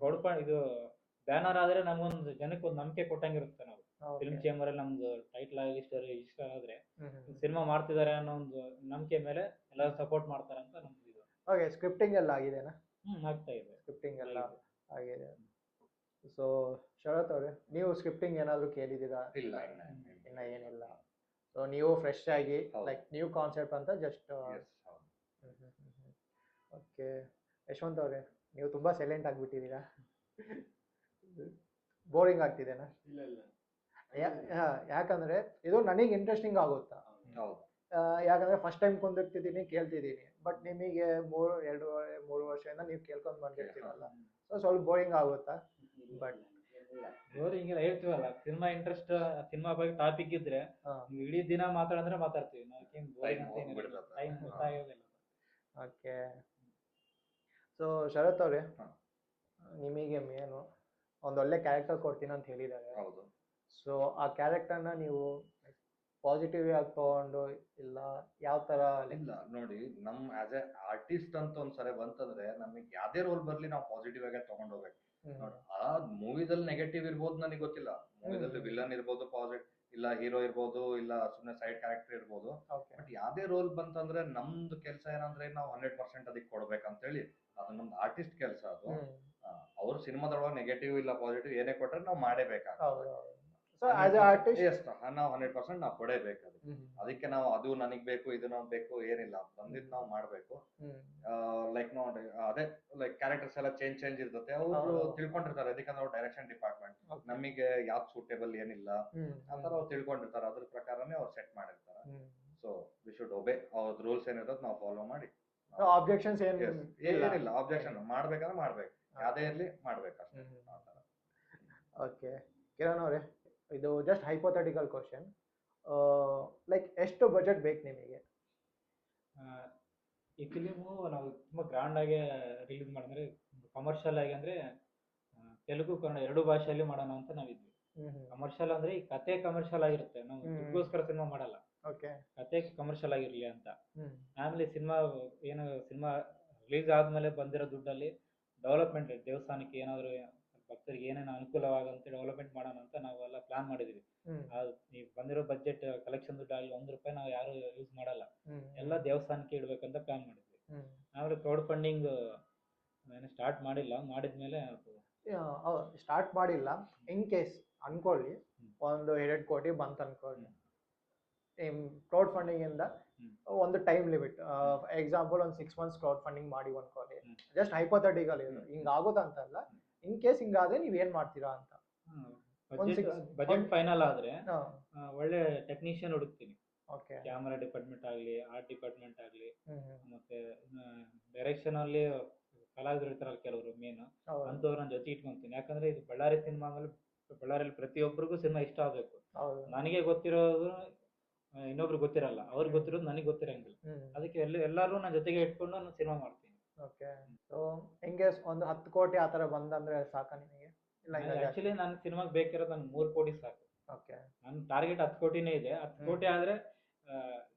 ಇದು ಬ್ಯಾನರ್ ಆದ್ರೆ ನಮ್ಗೊಂದು ಜನಕ್ಕೆ ಒಂದು ನಂಬಿಕೆ ಕೊಟ್ಟಂಗಿರುತ್ತೆ. ನಾವು ಫಿಲ್ಮ್ ಚೇಂಬರ್ ಅಲ್ಲಿ ನಮ್ದು ಟೈಟ್ಲ್ ರಿಜಿಸ್ಟರ್ ಆದ್ರೆ ಸಿನಿಮಾ ಮಾಡ್ತಿದ್ದಾರೆ ಅನ್ನೋ ಒಂದು ನಂಬಿಕೆ ಮೇಲೆ ಎಲ್ಲರೂ ಸಪೋರ್ಟ್ ಮಾಡ್ತಾರೆ ಅಂತ ನಮ್ದು ಇದು. ಓಕೆ, ಸ್ಕ್ರಿಪ್ಟಿಂಗ್ ಎಲ್ಲ ಆಗಿದೆನಾ? ಆಗ್ತಾ ಇದೆ, ಸ್ಕ್ರಿಪ್ಟಿಂಗ್ ಎಲ್ಲ ಆಗಿದೆ. ಸೊ ಶರತ್ ಅವರೇ, ನೀವು ಸ್ಕ್ರಿಪ್ಟಿಂಗ್ ಏನಾದ್ರು ಕೇಳಿದ್ದೀರಾ? ಇಲ್ಲ, ಇನ್ನ ಏನಿಲ್ಲ. ಸೊ ನೀವು ಫ್ರೆಶ್ ಆಗಿ ಲೈಕ್ ನ್ಯೂ ಕಾನ್ಸೆಪ್ಟ್ ಅಂತ ಜಸ್ಟ್. ಓಕೆ, ಯಶವಂತ್ ಅವರೇ, ನೀವು ತುಂಬಾ ಸೈಲೆಂಟ್ ಆಗಿಬಿಟ್ಟಿದ್ದೀರಾ. ಬೋರಿಂಗ್ ಆಗ್ತಿದೆನಾ? ಇಲ್ಲ ಇಲ್ಲ, ಯಾಕಂದ್ರೆ ಇದು ನನಗೆ ಇಂಟ್ರೆಸ್ಟಿಂಗ್ ಆಗುತ್ತಾ. ಯಾಕಂದ್ರೆ ಫಸ್ಟ್ ಟೈಮ್ ಕುಂದಿರ್ತಿದ್ದೀನಿ, ಕೇಳ್ತಿದ್ದೀನಿ. ಬಟ್ ನಿಮಗೆ 2-3 ವರ್ಷದಿಂದ ನೀವು ಕೇಳ್ಕೊಂಡ್ ಬಂದಿರ್ತೀರಲ್ಲ, ಸೊ ಸ್ವಲ್ಪ ಬೋರಿಂಗ್ ಆಗುತ್ತಾ? ಬಟ್ ಬೋರಿಂಗ್ ಇಲ್ಲ, ಹೇಳ್ತೀವಲ್ಲ, ಸಿನಿಮಾ ಇಂಟ್ರೆಸ್ಟ್, ಸಿನಿಮಾ ಬಗ್ಗೆ ಟಾಪಿಕ್ ಇದ್ರೆ ಇಡೀ ದಿನ ಮಾತಾಡಿದ್ರೆ ಮಾತಾಡ್ತೀವಿ. ಟೈಮ್ ಗೊತ್ತಾಗೋದಿಲ್ಲ. ಓಕೆ, ಸೊ ಶರತ್ ಅವ್ರೆ, ನಿಮಗೆ ಮೇನು ಒಂದೊಳ್ಳೆ ಕ್ಯಾರೆಕ್ಟರ್ ಕೊಡ್ತೀನಿ ಅಂತ ಹೇಳಿದ್ದಾರೆ. ಸೊ ಆ ಕ್ಯಾರೆಕ್ಟರ್ನ ನೀವು ಪಾಸಿಟಿವ್ ಆಗಿ ತಗೊಂಡು ಇಲ್ಲ ಯಾವ ತರ? ಇಲ್ಲ ನೋಡಿ, ನಮ್ ಆಸ್ ಎ ಆರ್ಟಿಸ್ಟ್ ಅಂತ ಒಂದ್ಸರಿ ಬಂತಂದ್ರೆ ನಮಗೆ ಯಾವ್ದೇ ರೋಲ್ ಬರ್ಲಿ ನಾವು ಪಾಸಿಟಿವ್ ಆಗಿ ತಗೊಂಡೋಗ್ಬೇಕು. ನೋಡಿ, ಆ ಮೂವಿದಲ್ಲಿ ನೆಗೆಟಿವ್ ಇರ್ಬೋದು, ನನಗೆ ಗೊತ್ತಿಲ್ಲ. ಮೂವಿದಲ್ಲಿ ವಿಲನ್ ಇರ್ಬೋದು, ಪಾಸಿಟಿವ್ ಇಲ್ಲ ಹೀರೋ ಇರ್ಬೋದು, ಇಲ್ಲ ಸುಮ್ಮನೆ ಸೈಡ್ ಕ್ಯಾರೆಕ್ಟರ್ ಇರ್ಬೋದು. ಬಟ್ ಯಾವ್ದೇ ರೋಲ್ ಬಂತಂದ್ರೆ ನಮ್ದು ಕೆಲಸ ಏನಂದ್ರೆ ನಾವು 100% ಅದಕ್ಕೆ ಕೊಡ್ಬೇಕಂತೇಳಿ, ಅದು ನಮ್ದು ಆರ್ಟಿಸ್ಟ್ ಕೆಲಸ. ಅದು ಅವ್ರ ಸಿನಿಮಾದೊಳಗೆ ನೆಗೆಟಿವ್ ಇಲ್ಲ ಪಾಸಿಟಿವ್ ಏನೇ ಕೊಟ್ರೆ ನಾವು ಮಾಡೇಬೇಕಾಗ್ತದೆ. ಸೊ ಆಸ್ ಎ ಆರ್ಟಿಸ್ಟ್ ನಾವು 100% ನಾವು ಕೊಡೇಬೇಕು. ಅದಕ್ಕೆ ನಾವು ಅದು ನನಗ್ ಬೇಕು ಇದು ನಾವು ಬೇಕು ಏನಿಲ್ಲ, ಬಂದಿದ್ ನಾವು ಮಾಡ್ಬೇಕು. ಲೈಕ್ ನೋಡಿ, ಅದೇ ಲೈಕ್ ಕ್ಯಾರೆಕ್ಟರ್ಸ್ ಎಲ್ಲ ಚೇಂಜ್ ಇರ್ತದೆ. ಅವರು ತಿಳ್ಕೊಂಡಿರ್ತಾರೆ, ಯಾಕಂದ್ರೆ ಅವ್ರು ಡೈರೆಕ್ಷನ್ ಡಿಪಾರ್ಟ್ಮೆಂಟ್, ನಮಗೆ ಯಾವ್ದು ಸೂಟೇಬಲ್ ಏನಿಲ್ಲ ಆತರ ಅವ್ರು ತಿಳ್ಕೊಂಡಿರ್ತಾರೆ. ಅದ್ರ ಪ್ರಕಾರನೇ ಅವ್ರು ಸೆಟ್ ಮಾಡಿರ್ತಾರೆ. ಸೊ ವಿ ಶುಡ್ ಒಬೇ ಅವ್ರ ರೂಲ್ಸ್ ಏನಿರೋದು ನಾವು ಫಾಲೋ ಮಾಡಿ. ಆಬ್ಜೆಕ್ಷನ್ಸ್ ಏನಿಲ್ಲ, ಆಬ್ಜೆಕ್ಷನ್ ಮಾಡ್ಬೇಕಾದ್ರೆ ಮಾಡ್ಬೇಕು, ಯಾವ್ದೇ ಇರ್ಲಿ ಮಾಡ್ಬೇಕಷ್ಟೇ. ಓಕೆ, ಕಿರಣ್ ಅವರೇ, ಇದು ಜಸ್ಟ್ ಹೈಪೋಥೆಟಿಕಲ್ ಕ್ವಶನ್. ಲೈಕ್ ಎಷ್ಟು ಬಜೆಟ್ ಬೇಕು ನಿಮಗೆ? ಈ ಫಿಲಿಮು ನಾವು ತುಂಬಾ ಗ್ರ್ಯಾಂಡ್ ಆಗಿ ರಿಲೀಸ್ ಮಾಡಿದ್ರೆ, ಕಮರ್ಷಿಯಲ್ ಆಗಿ ಅಂದ್ರೆ ತೆಲುಗು ಕನ್ನಡ 2 ಭಾಷೆಯಲ್ಲಿ ಮಾಡೋಣ ಅಂತ ನಾವಿದ್ವಿ. ಕಮರ್ಷಿಯಲ್ ಅಂದ್ರೆ ಈ ಕತೆ ಕಮರ್ಷಿಯಲ್ ಆಗಿರುತ್ತೆ, ನಾವು ದುಡ್ಗೋಸ್ಕರ ಸಿನಿಮಾ ಮಾಡಲ್ಲ. ಕತೆ ಕಮರ್ಷಿಯಲ್ ಆಗಿರ್ಲಿ ಅಂತ. ಆಮೇಲೆ ಸಿನಿಮಾ ರಿಲೀಸ್ ಆದ್ಮೇಲೆ ಬಂದಿರೋ ದುಡ್ಡಲ್ಲಿ ಡೆವಲಪ್ಮೆಂಟ್, ದೇವಸ್ಥಾನಕ್ಕೆ ಏನಾದ್ರು ಭಕ್ತರಿಗೆ ಏನೇನು ಅನುಕೂಲವಾಗಂತ ಡೆವಲಪ್ಮೆಂಟ್ ಮಾಡೋಣ ಅಂತ ನಾವೆಲ್ಲ ಪ್ಲಾನ್ ಮಾಡಿದ್ವಿ. ಈ ಬಂದಿರೋ ಬಜೆಟ್ ಕಲೆಕ್ಷನ್ ದುಡ್ಡು ಆಗಲಿ 1 ರೂಪಾಯಿ ನಾವು ಯಾರು ಯೂಸ್ ಮಾಡಲ್ಲ, ಎಲ್ಲ ದೇವಸ್ಥಾನಕ್ಕೆ ಇಡ್ಬೇಕಂತ ಪ್ಲಾನ್ ಮಾಡಿದ್ವಿ. ಆಮೇಲೆ ಕ್ರೌಡ್ ಫಂಡಿಂಗ್ ಸ್ಟಾರ್ಟ್ ಮಾಡಿಲ್ಲ, ಮಾಡಿದ್ಮೇಲೆ ಸ್ಟಾರ್ಟ್ ಮಾಡಿಲ್ಲ. ಇನ್ ಕೇಸ್ ಅನ್ಕೊಳ್ಳಿ ಒಂದು 2 ಕೋಟಿ ಬಂತ ಅನ್ಕೊಳ್ಳಿ, ಕ್ರೌಡ್ ಫಂಡಿಂಗ್ ಇಂದ ಒಂದು ಟೈಮ್ ಲಿಮಿಟ್, ಎಕ್ಸಾಂಪಲ್ ಒಂದು 6 months ಕ್ರೌಡ್ ಫಂಡಿಂಗ್ ಮಾಡಿ ಅನ್ಕೊಳ್ಳಿ. ಜಸ್ಟ್ ಹೈಪೋಥೆಟಿಕಲ್ ಇದು, ಹಿಂಗ ಆಗೋದಂತಲ್ಲ. ಇನ್ ಕೇಸ್ ಹಿಂಗಾದ್ರೆ ನೀವ್ ಏನ್ ಮಾಡ್ತೀರಾ ಅಂತ. ಬಜೆಟ್ ಫೈನಲ್ ಆದ್ರೆ ಒಳ್ಳೆ ಟೆಕ್ನಿಷಿಯನ್ ಹುಡುಕ್ತೀನಿ. ಕ್ಯಾಮರಾ ಡಿಪಾರ್ಟ್ಮೆಂಟ್ ಆಗ್ಲಿ, ಆರ್ಟ್ ಡಿಪಾರ್ಟ್ಮೆಂಟ್ ಆಗ್ಲಿ, ಮತ್ತೆ ಡೈರೆಕ್ಷನ್ ಅಲ್ಲಿ ಕಲಾವಿದರು ಇರ್ತಾರಲ್ಲ ಕೆಲವರು ಮೇನ್ ಅಂತವ್ರು ನನ್ನ ಜೊತೆ ಇಟ್ಕೊಂತೀನಿ. ಯಾಕಂದ್ರೆ ಇದು ಬಳ್ಳಾರಿ ಸಿನಿಮಾ ಮೇಲೆ, ಬಳ್ಳಾರಿಯಲ್ಲಿ ಪ್ರತಿಯೊಬ್ಬರಿಗೂ ಸಿನಿಮಾ ಇಷ್ಟ ಆಗ್ಬೇಕು. ನನಗೆ ಗೊತ್ತಿರೋದು ಇನ್ನೊಬ್ರು ಗೊತ್ತಿರಲ್ಲ, ಅವ್ರಿಗೆ ಗೊತ್ತಿರೋದು ನನಗೆ ಗೊತ್ತಿರಂಗಿಲ್ಲ. ಅದಕ್ಕೆ ಎಲ್ಲರೂ ನನ್ನ ಜೊತೆಗೆ ಇಟ್ಕೊಂಡು ನಾನು ಸಿನಿಮಾ ಮಾಡ್ತೀನಿ. ಓಕೆ, ಸೊ ಹೆಂಗೆ ಒಂದು 10 ಕೋಟಿ ಆ ತರ ಬಂದಂದ್ರೆ ಸಾಕಾ ನಿಮಗೆ? ಆಕ್ಚುಲಿ ನನ್ನ ಸಿನಿಮಾಗೆ ಬೇಕಿರೋದು ನಂಗೆ 3 ಕೋಟಿ ಸಾಕು. ಓಕೆ, ನನ್ನ ಟಾರ್ಗೆಟ್ 10 ಕೋಟಿನೇ ಇದೆ. 10 ಕೋಟಿ ಆದ್ರೆ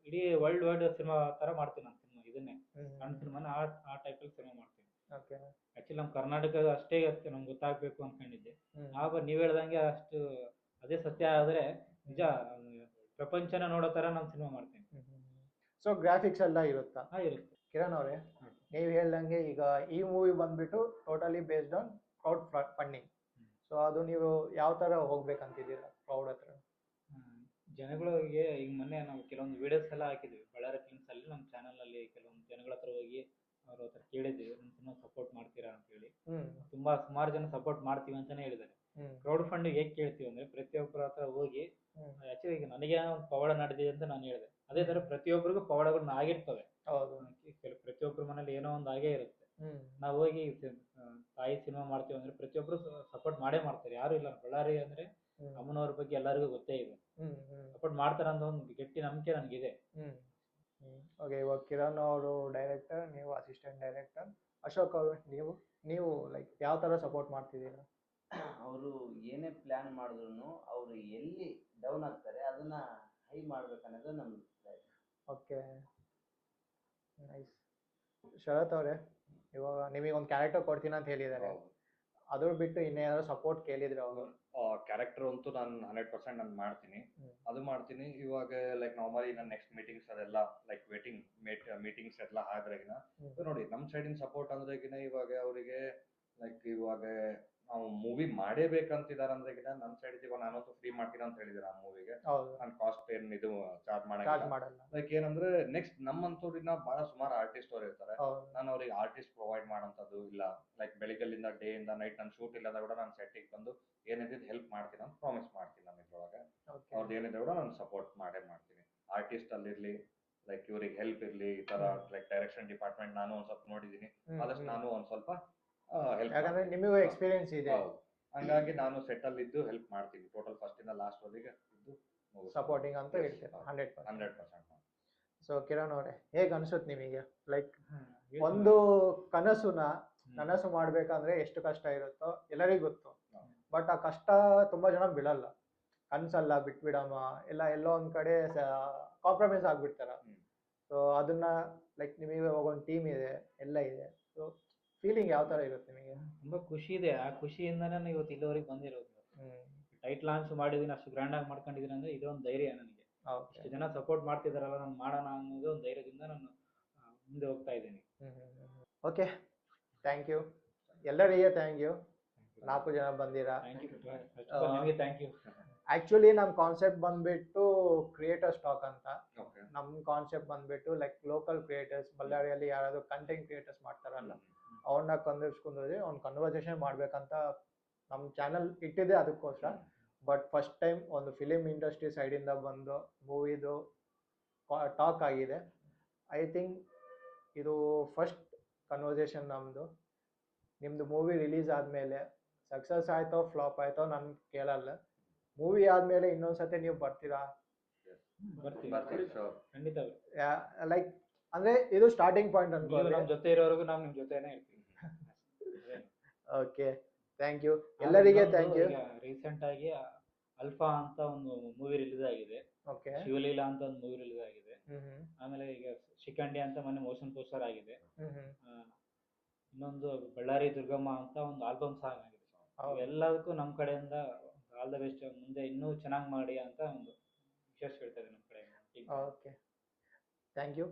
ಇಡೀ ವರ್ಲ್ಡ್ ವೈಡ್ ಸಿನಿಮಾ ತರ ಮಾಡ್ತೀನಿ ನಾನು ಸಿನಿಮಾ. ಇದನ್ನೇ ನನ್ನ ಸಿನಿಮಾನ ಆ ಟೈಪ್ ಅಲ್ಲಿ ಸಿನಿಮಾ ಮಾಡ್ತೀನಿ. ಆಕ್ಚುಲಿ ನಮ್ಮ ಕರ್ನಾಟಕ ಅಷ್ಟೇ ನಮ್ಗೆ ಗೊತ್ತಾಗ್ಬೇಕು ಅನ್ಕೊಂಡಿದ್ದೆ. ನೀವ್ ಹೇಳ್ದಂಗೆ ಅಷ್ಟು ಅದೇ ಸತ್ಯ ಆದ್ರೆ ನಿಜ ಪ್ರಪಂಚನ ನೋಡೋ ತರ ನಾನು ಸಿನಿಮಾ ಮಾಡ್ತೀನಿ. ಸೊ ಗ್ರಾಫಿಕ್ಸ್ ಎಲ್ಲ ಇರುತ್ತಾ? ಇರುತ್ತೆ. ಕಿರಣ್ ಅವರೇ, ನೀವು ಹೇಳ್ದಂಗೆ ಈಗ ಈ ಮೂವಿ ಬಂದ್ಬಿಟ್ಟು totally based on crowd funding. So ಅದು ನೀವು ಯಾವ ತರ ಹೋಗ್ಬೇಕಂತಿದ್ದೀರಾ ಕ್ರೌಡ್ ಹತ್ರ? ಜನಗಳಿಗೆ ಈಗ ಮೊನ್ನೆ ನಾವು ಕೆಲವೊಂದು ವಿಡಿಯೋಸ್ ಎಲ್ಲ ಹಾಕಿದ್ವಿ ಬಳ್ಳಾರಿ ಫಿಲ್ಮ್ಸ್ ಅಲ್ಲಿ, ನಮ್ಮ ಚಾನಲ್ ಅಲ್ಲಿ ಕೆಲವೊಂದು ಜನಗಳ ಹತ್ರ ಹೋಗಿ ಅವ್ರ ಹತ್ರ ಕೇಳಿದ್ವಿ ನನ್ನ ಸಪೋರ್ಟ್ ಮಾಡ್ತೀರಾ ಅಂತ ಹೇಳಿ. ಹ್ಮ್ ಸುಮಾರು ಜನ ಸಪೋರ್ಟ್ ಮಾಡ್ತೀವಿ ಅಂತಾನೆ ಹೇಳಿದ್ದಾರೆ. ಹ್ಮ್ ಕ್ರೌಡ್ ಫಂಡ್ ಹೇಗೆ ಕೇಳ್ತೀವಿ ಅಂದ್ರೆ ಪ್ರತಿಯೊಬ್ಬರ ಹತ್ರ ಹೋಗಿ ಹ್ಮ್ ಆಕ್ಚುಲಿ ಈಗ ನನಗೆ ಒಂದು ಪವಾಡ ನಡೆದಿದೆ ಅಂತ ನಾನು ಹೇಳಿದೆ. ಅದೇ ತರ ಪ್ರತಿಯೊಬ್ಬರಿಗೂ ಪವಾಡಗಳು ಆಗಿರ್ತವೆ. ಹೌದು. ಪ್ರತಿಯೊಬ್ಬರ ಮನೇಲಿ ಏನೋ ಒಂದು ಆಗೇ ಇರುತ್ತೆ. ಹ್ಮ್ ನಾವು ಹೋಗಿ ತಾಯಿ ಸಿನಿಮಾ ಮಾಡ್ತೀವಿ ಅಂದ್ರೆ ಪ್ರತಿಯೊಬ್ಬರು ಸಪೋರ್ಟ್ ಮಾಡೇ ಮಾಡ್ತಾರೆ. ಯಾರು ಇಲ್ಲ, ಬಳ್ಳಾರಿ ಅಂದ್ರೆ ಹ್ಮ್ ಅಮ್ಮನವ್ರ ಬಗ್ಗೆ ಎಲ್ಲರಿಗೂ ಗೊತ್ತೇ ಇದೆ. ಹ್ಮ್ ಹ್ಮ್ ಸಪೋರ್ಟ್ ಮಾಡ್ತಾರ ಅಂತ ಒಂದು ಗಟ್ಟಿ ನಂಬಿಕೆ ನನಗಿದೆ. ಹ್ಮ್ ಓಕೆ, ಇವಾಗ ಕಿರಣ್ ಅವರು ಡೈರೆಕ್ಟರ್, ನೀವು ಅಸಿಸ್ಟೆಂಟ್ ಡೈರೆಕ್ಟರ್. ಅಶೋಕ್ ಅವರು ನೀವು ಲೈಕ್ ಯಾವ ತರ ಸಪೋರ್ಟ್ ಮಾಡ್ತಿದ್ದೀರಾ? ಅವರು ಏನೇ ಪ್ಲಾನ್ ಮಾಡಿದ್ರು ಅವರು ಎಲ್ಲಿ ಡೌನ್ ಆಗ್ತಾರೆ ಅದನ್ನ ಹೈ ಮಾಡ್ಬೇಕನ್ನೋದು ನಮ್ಮ ಪ್ರಯತ್ನ. Okay, nice. ಶರತ್ ಅವರೇ, ಇವಾಗ ನಿಮಗೆ ಒಂದು ಕ್ಯಾರೆಕ್ಟರ್ ಕೊಡ್ತೀನಿ ಅಂತ ಹೇಳಿದ್ದಾರೆ. ಅದ್ರ ಬಿಟ್ಟು ಇನ್ನೇನಾದ್ರು ಸಪೋರ್ಟ್ ಕೇಳಿದ್ರೆ ಅವರು? ಕ್ಯಾರೆಕ್ಟರ್ ಅಂತೂ ನಾನು 100% ನಾನು ಮಾಡ್ತೀನಿ. ಅದು ಮಾಡ್ತೀನಿ. ಇವಾಗ ಲೈಕ್ ನಾರ್ಮಲಿ ನನ್ನ ನೆಕ್ಸ್ಟ್ ಮೀಟಿಂಗ್ಸ್ ಅದೆಲ್ಲ ಲೈಕ್ ಮೀಟಿಂಗ್ಸ್ ಎಲ್ಲ ಆದ್ರೆಗಿನ ನೋಡಿ ನಮ್ಮ ಸೈಡಿನ ಸಪೋರ್ಟ್ ಅಂದ್ರೆಗಿನ ಇವಾಗ ಅವರಿಗೆ ಲೈಕ್ ಇವಾಗ ನಾವು ಮೂವಿ ಮಾಡೇಬೇಕಂತಿದಾರೆ ಅಂದ್ರೆಗಿನ ನನ್ನ ಸೈಡ್ ಇವಾಗ ನಾನಂತೂ ಫ್ರೀ ಮಾಡ್ತೀನಿ ಅಂತ ಹೇಳಿದಾರೆ ಆ ಮೂವಿಗೆ. ನಾನು ಕಾಸ್ಟ್ ಏನ್ ಇದು ಚಾರ್ಜ್ ಮಾಡಲ್ಲ. ಲೈಕ್ ಏನಂದ್ರೆ ನೆಕ್ಸ್ಟ್ ನಮ್ಮಂತವ್ರಿನ ಬಹಳ ಸುಮಾರು ಆರ್ಟಿಸ್ಟ್ ಅವ್ರು ಇರ್ತಾರೆ. ನಾನು ಅವ್ರಿಗೆ ಆರ್ಟಿಸ್ಟ್ ಪ್ರೊವೈಡ್ ಮಾಡೋಂಥದ್ದು ಇಲ್ಲ. ಲೈಕ್ ಬೆಳಿಗ್ಗೆಲಿಂದ ಡೇ ಇಂದ ನೈಟ್ ನನ್ನ ಶೂಟ್ ಇಲ್ಲದ ಕೂಡ ನಾನು ಸೆಟ್ಟಿಗೆ ಬಂದು ಏನಿದೆ ಹೆಲ್ಪ್ ಮಾಡ್ತೀನಿ ಅಂತ ಪ್ರಾಮಿಸ್ ಮಾಡ್ತೀನಿ. ನಾನು ಇದ್ರೊಳಗೆ ಅವ್ರದ್ದು ಏನಿದೆ ಕೂಡ ನಾನು ಸಪೋರ್ಟ್ ಮಾಡೇ ಮಾಡ್ತೀನಿ. ಆರ್ಟಿಸ್ಟ್ ಅಲ್ಲಿರ್ಲಿ, ಲೈಕ್ ಇವ್ರಿಗೆ ಹೆಲ್ಪ್ ಇರ್ಲಿ, ಈ ತರ ಲೈಕ್ ಡೈರೆಕ್ಷನ್ ಡಿಪಾರ್ಟ್ಮೆಂಟ್ ನಾನು ಒಂದ್ ಸ್ವಲ್ಪ ನೋಡಿದೀನಿ. ಆದಷ್ಟು ನಾನು ಒಂದ್ ಸ್ವಲ್ಪ ಹೆಲ್ಪ್, ಯಾಕಂದ್ರೆ ನಿಮಗೂ ಎಕ್ಸ್ಪೀರಿಯನ್ಸ್ ಇದೆ. ಹಂಗಾಗಿ ನಾನು ಸೆಟ್ ಅಲ್ಲಿ ಇದ್ದು ಹೆಲ್ಪ್ ಮಾಡ್ತೀನಿ. ಟೋಟಲ್ ಫಸ್ಟ್ ಇಂದ ಲಾಸ್ಟ್ ವರೆಗೆ ಇದ್ದು ಸಪೋರ್ಟಿಂಗ್ ಅಂತ ಇರ್ತೀರಾ 100%. ಸೊ ಕಿರಣ್ ಅವರೇ, ಹೇಗೆ ಅನ್ಸುತ್ತೆ ನಿಮಗೆ? ಲೈಕ್ ಒಂದು ನನಸು ಮಾಡ್ಬೇಕಂದ್ರೆ ಎಷ್ಟು ಕಷ್ಟ ಇರುತ್ತೋ ಎಲ್ಲರಿಗೂ ಗೊತ್ತು. ಬಟ್ ಆ ಕಷ್ಟ ತುಂಬಾ ಜನ ಬೀಳಲ್ಲ. ಕನ್ಸಲ್ಲ, ಬಿಟ್ಬಿಡಮ್ಮ, ಎಲ್ಲೋ ಒಂದ್ ಕಡೆ ಕಾಂಪ್ರಮೈಸ್ ಆಗ್ಬಿಡ್ತಾರ. ಸೊ ಅದನ್ನ ಲೈಕ್ ನಿಮಗೆ ಒಂದು ಟೀಮ್ ಇದೆ, ಎಲ್ಲ ಇದೆ. ಸೊ ಫೀಲಿಂಗ್ ಯಾವ ತರ ಇರುತ್ತೆ ನಿಮಗೆ? ತುಂಬಾ ಖುಷಿ ಇದೆ. ಆ ಖುಷಿಯಿಂದಾನೇ ನಾನು ಇವತ್ತು ಇಲ್ಲಿವರೆಗೆ ಬಂದಿರೋದು. ಟೈಟ್ ಲಾಂಚ್ ಮಾಡಿದೀನಿ, ಅಷ್ಟು ಗ್ರ್ಯಾಂಡ್ ಆಗಿ ಮಾಡ್ಕೊಂಡಿದ್ದೀನಿ ಅಂದ್ರೆ ಇದೊಂದು ಧೈರ್ಯ ನನಗೆ. ಇಷ್ಟು ಜನ ಸಪೋರ್ಟ್ ಮಾಡ್ತಿದಾರಲ್ಲ, ನಾನು ಮಾಡೋಣ ಅನ್ನೋದು ಒಂದು ಧೈರ್ಯದಿಂದ ನಾನು ಮುಂದೆ ಹೋಗ್ತಾ ಇದ್ದೀನಿ. ಓಕೆ, ಥ್ಯಾಂಕ್ ಯು ಎಲ್ಲರಿಗೆ. Thank you. 4 ಜನ ಬಂದಿರಾ. ನಿಮಗೆ ಥ್ಯಾಂಕ್ ಯು. ಆಕ್ಚುಲಿ ನಮ್ಮ ಕಾನ್ಸೆಪ್ಟ್ ಬಂದ್ಬಿಟ್ಟು ಕ್ರಿಯೇಟರ್ ಸ್ಟಾಕ್ ಅಂತ. ನಮ್ಮ ಕಾನ್ಸೆಪ್ಟ್ ಬಂದ್ಬಿಟ್ಟು ಲೈಕ್ ಲೋಕಲ್ ಕ್ರಿಯೇಟರ್ಸ್, ಬಳ್ಳಾರಿಯಲ್ಲಿ ಯಾರಾದ್ರೂ ಕಂಟೆಂಟ್ ಕ್ರಿಯೇಟರ್ಸ್ ಮಾಡ್ತಾರಲ್ಲ ಅವ್ರನ್ನ ಕನ್ವಿಸ್ಕೊಂಡ್ರೆ ಒಂದು ಕನ್ವರ್ಸೇಷನ್ ಮಾಡ್ಬೇಕಂತ ನಮ್ಮ ಚಾನಲ್ ಇಟ್ಟಿದೆ ಅದಕ್ಕೋಸ್ಕರ. ಬಟ್ ಫಸ್ಟ್ ಟೈಮ್ ಒಂದು ಫಿಲಿಮ್ ಇಂಡಸ್ಟ್ರಿ ಸೈಡಿಂದ ಬಂದು ಮೂವಿದು ಟಾಕ್ ಆಗಿದೆ. ಐ ಥಿಂಕ್ ಇದು ಫಸ್ಟ್ ಕನ್ವರ್ಸೇಷನ್ ನಮ್ಮದು. ನಿಮ್ಮದು ಮೂವಿ ರಿಲೀಸ್ ಆದಮೇಲೆ ಸಕ್ಸಸ್ ಆಯ್ತೋ ಫ್ಲಾಪ್ ಆಯ್ತೋ ನಾನು ಕೇಳಲ್ಲ. ಮೂವಿ ಆದಮೇಲೆ ಇನ್ನೊಂದ್ಸತಿ ನೀವು ಬರ್ತೀರಾ? ಖಂಡಿತ. ಲೈಕ್ ಅಂದ್ರೆ ಇದು ಸ್ಟಾರ್ಟಿಂಗ್ ಪಾಯಿಂಟ್ ಅನ್ಕೊಳ್ಳಿ. ನಮ್ಮ ಜೊತೆ ಇರೋವರೆಗೂ ನಾವು ನಿಮ್ಮ ಜೊತೆನೇ ಇರ್ತೀವಿ. ಓಕೆ, ಥ್ಯಾಂಕ್ ಯು ಎಲ್ಲರಿಗೆ. Thank you. ರೀಸೆಂಟ್ ಆಗಿ ಅಲ್ಫಾ ಅಂತ ಒಂದು ಮೂವಿ ರಿಲೀಸ್ ಆಗಿದೆ. ಓಕೆ, ಶಿವಲೀಲಾ ಅಂತ ಒಂದು ಮೂವಿ ರಿಲೀಸ್ ಆಗಿದೆ. ಆಮೇಲೆ ಈಗ ಶಿಖಂಡಿ ಅಂತ ಮೊನ್ನೆ ಮೋಷನ್ ಪೋಸ್ಟರ್ ಆಗಿದೆ. ಇನ್ನೊಂದು ಬಳ್ಳಾರಿ ದುರ್ಗಮ್ಮ ಅಂತ ಒಂದು ಆಲ್ಬಮ್ ಸಾಂಗ್ ಆಗಿದೆ. ಎಲ್ಲದಕ್ಕೂ ನಮ್ಮ ಕಡೆಯಿಂದ ಆಲ್ ದ ಬೆಸ್ಟ್. ಮುಂದೆ ಇನ್ನೂ ಚೆನ್ನಾಗಿ ಮಾಡಿ ಅಂತ ಒಂದು ವಿಶೇಷ ಹೇಳ್ತಾ ಇದ್ದೀನಿ ನಮ್ಮ ಕಡೆಯಿಂದ. Okay, thank you.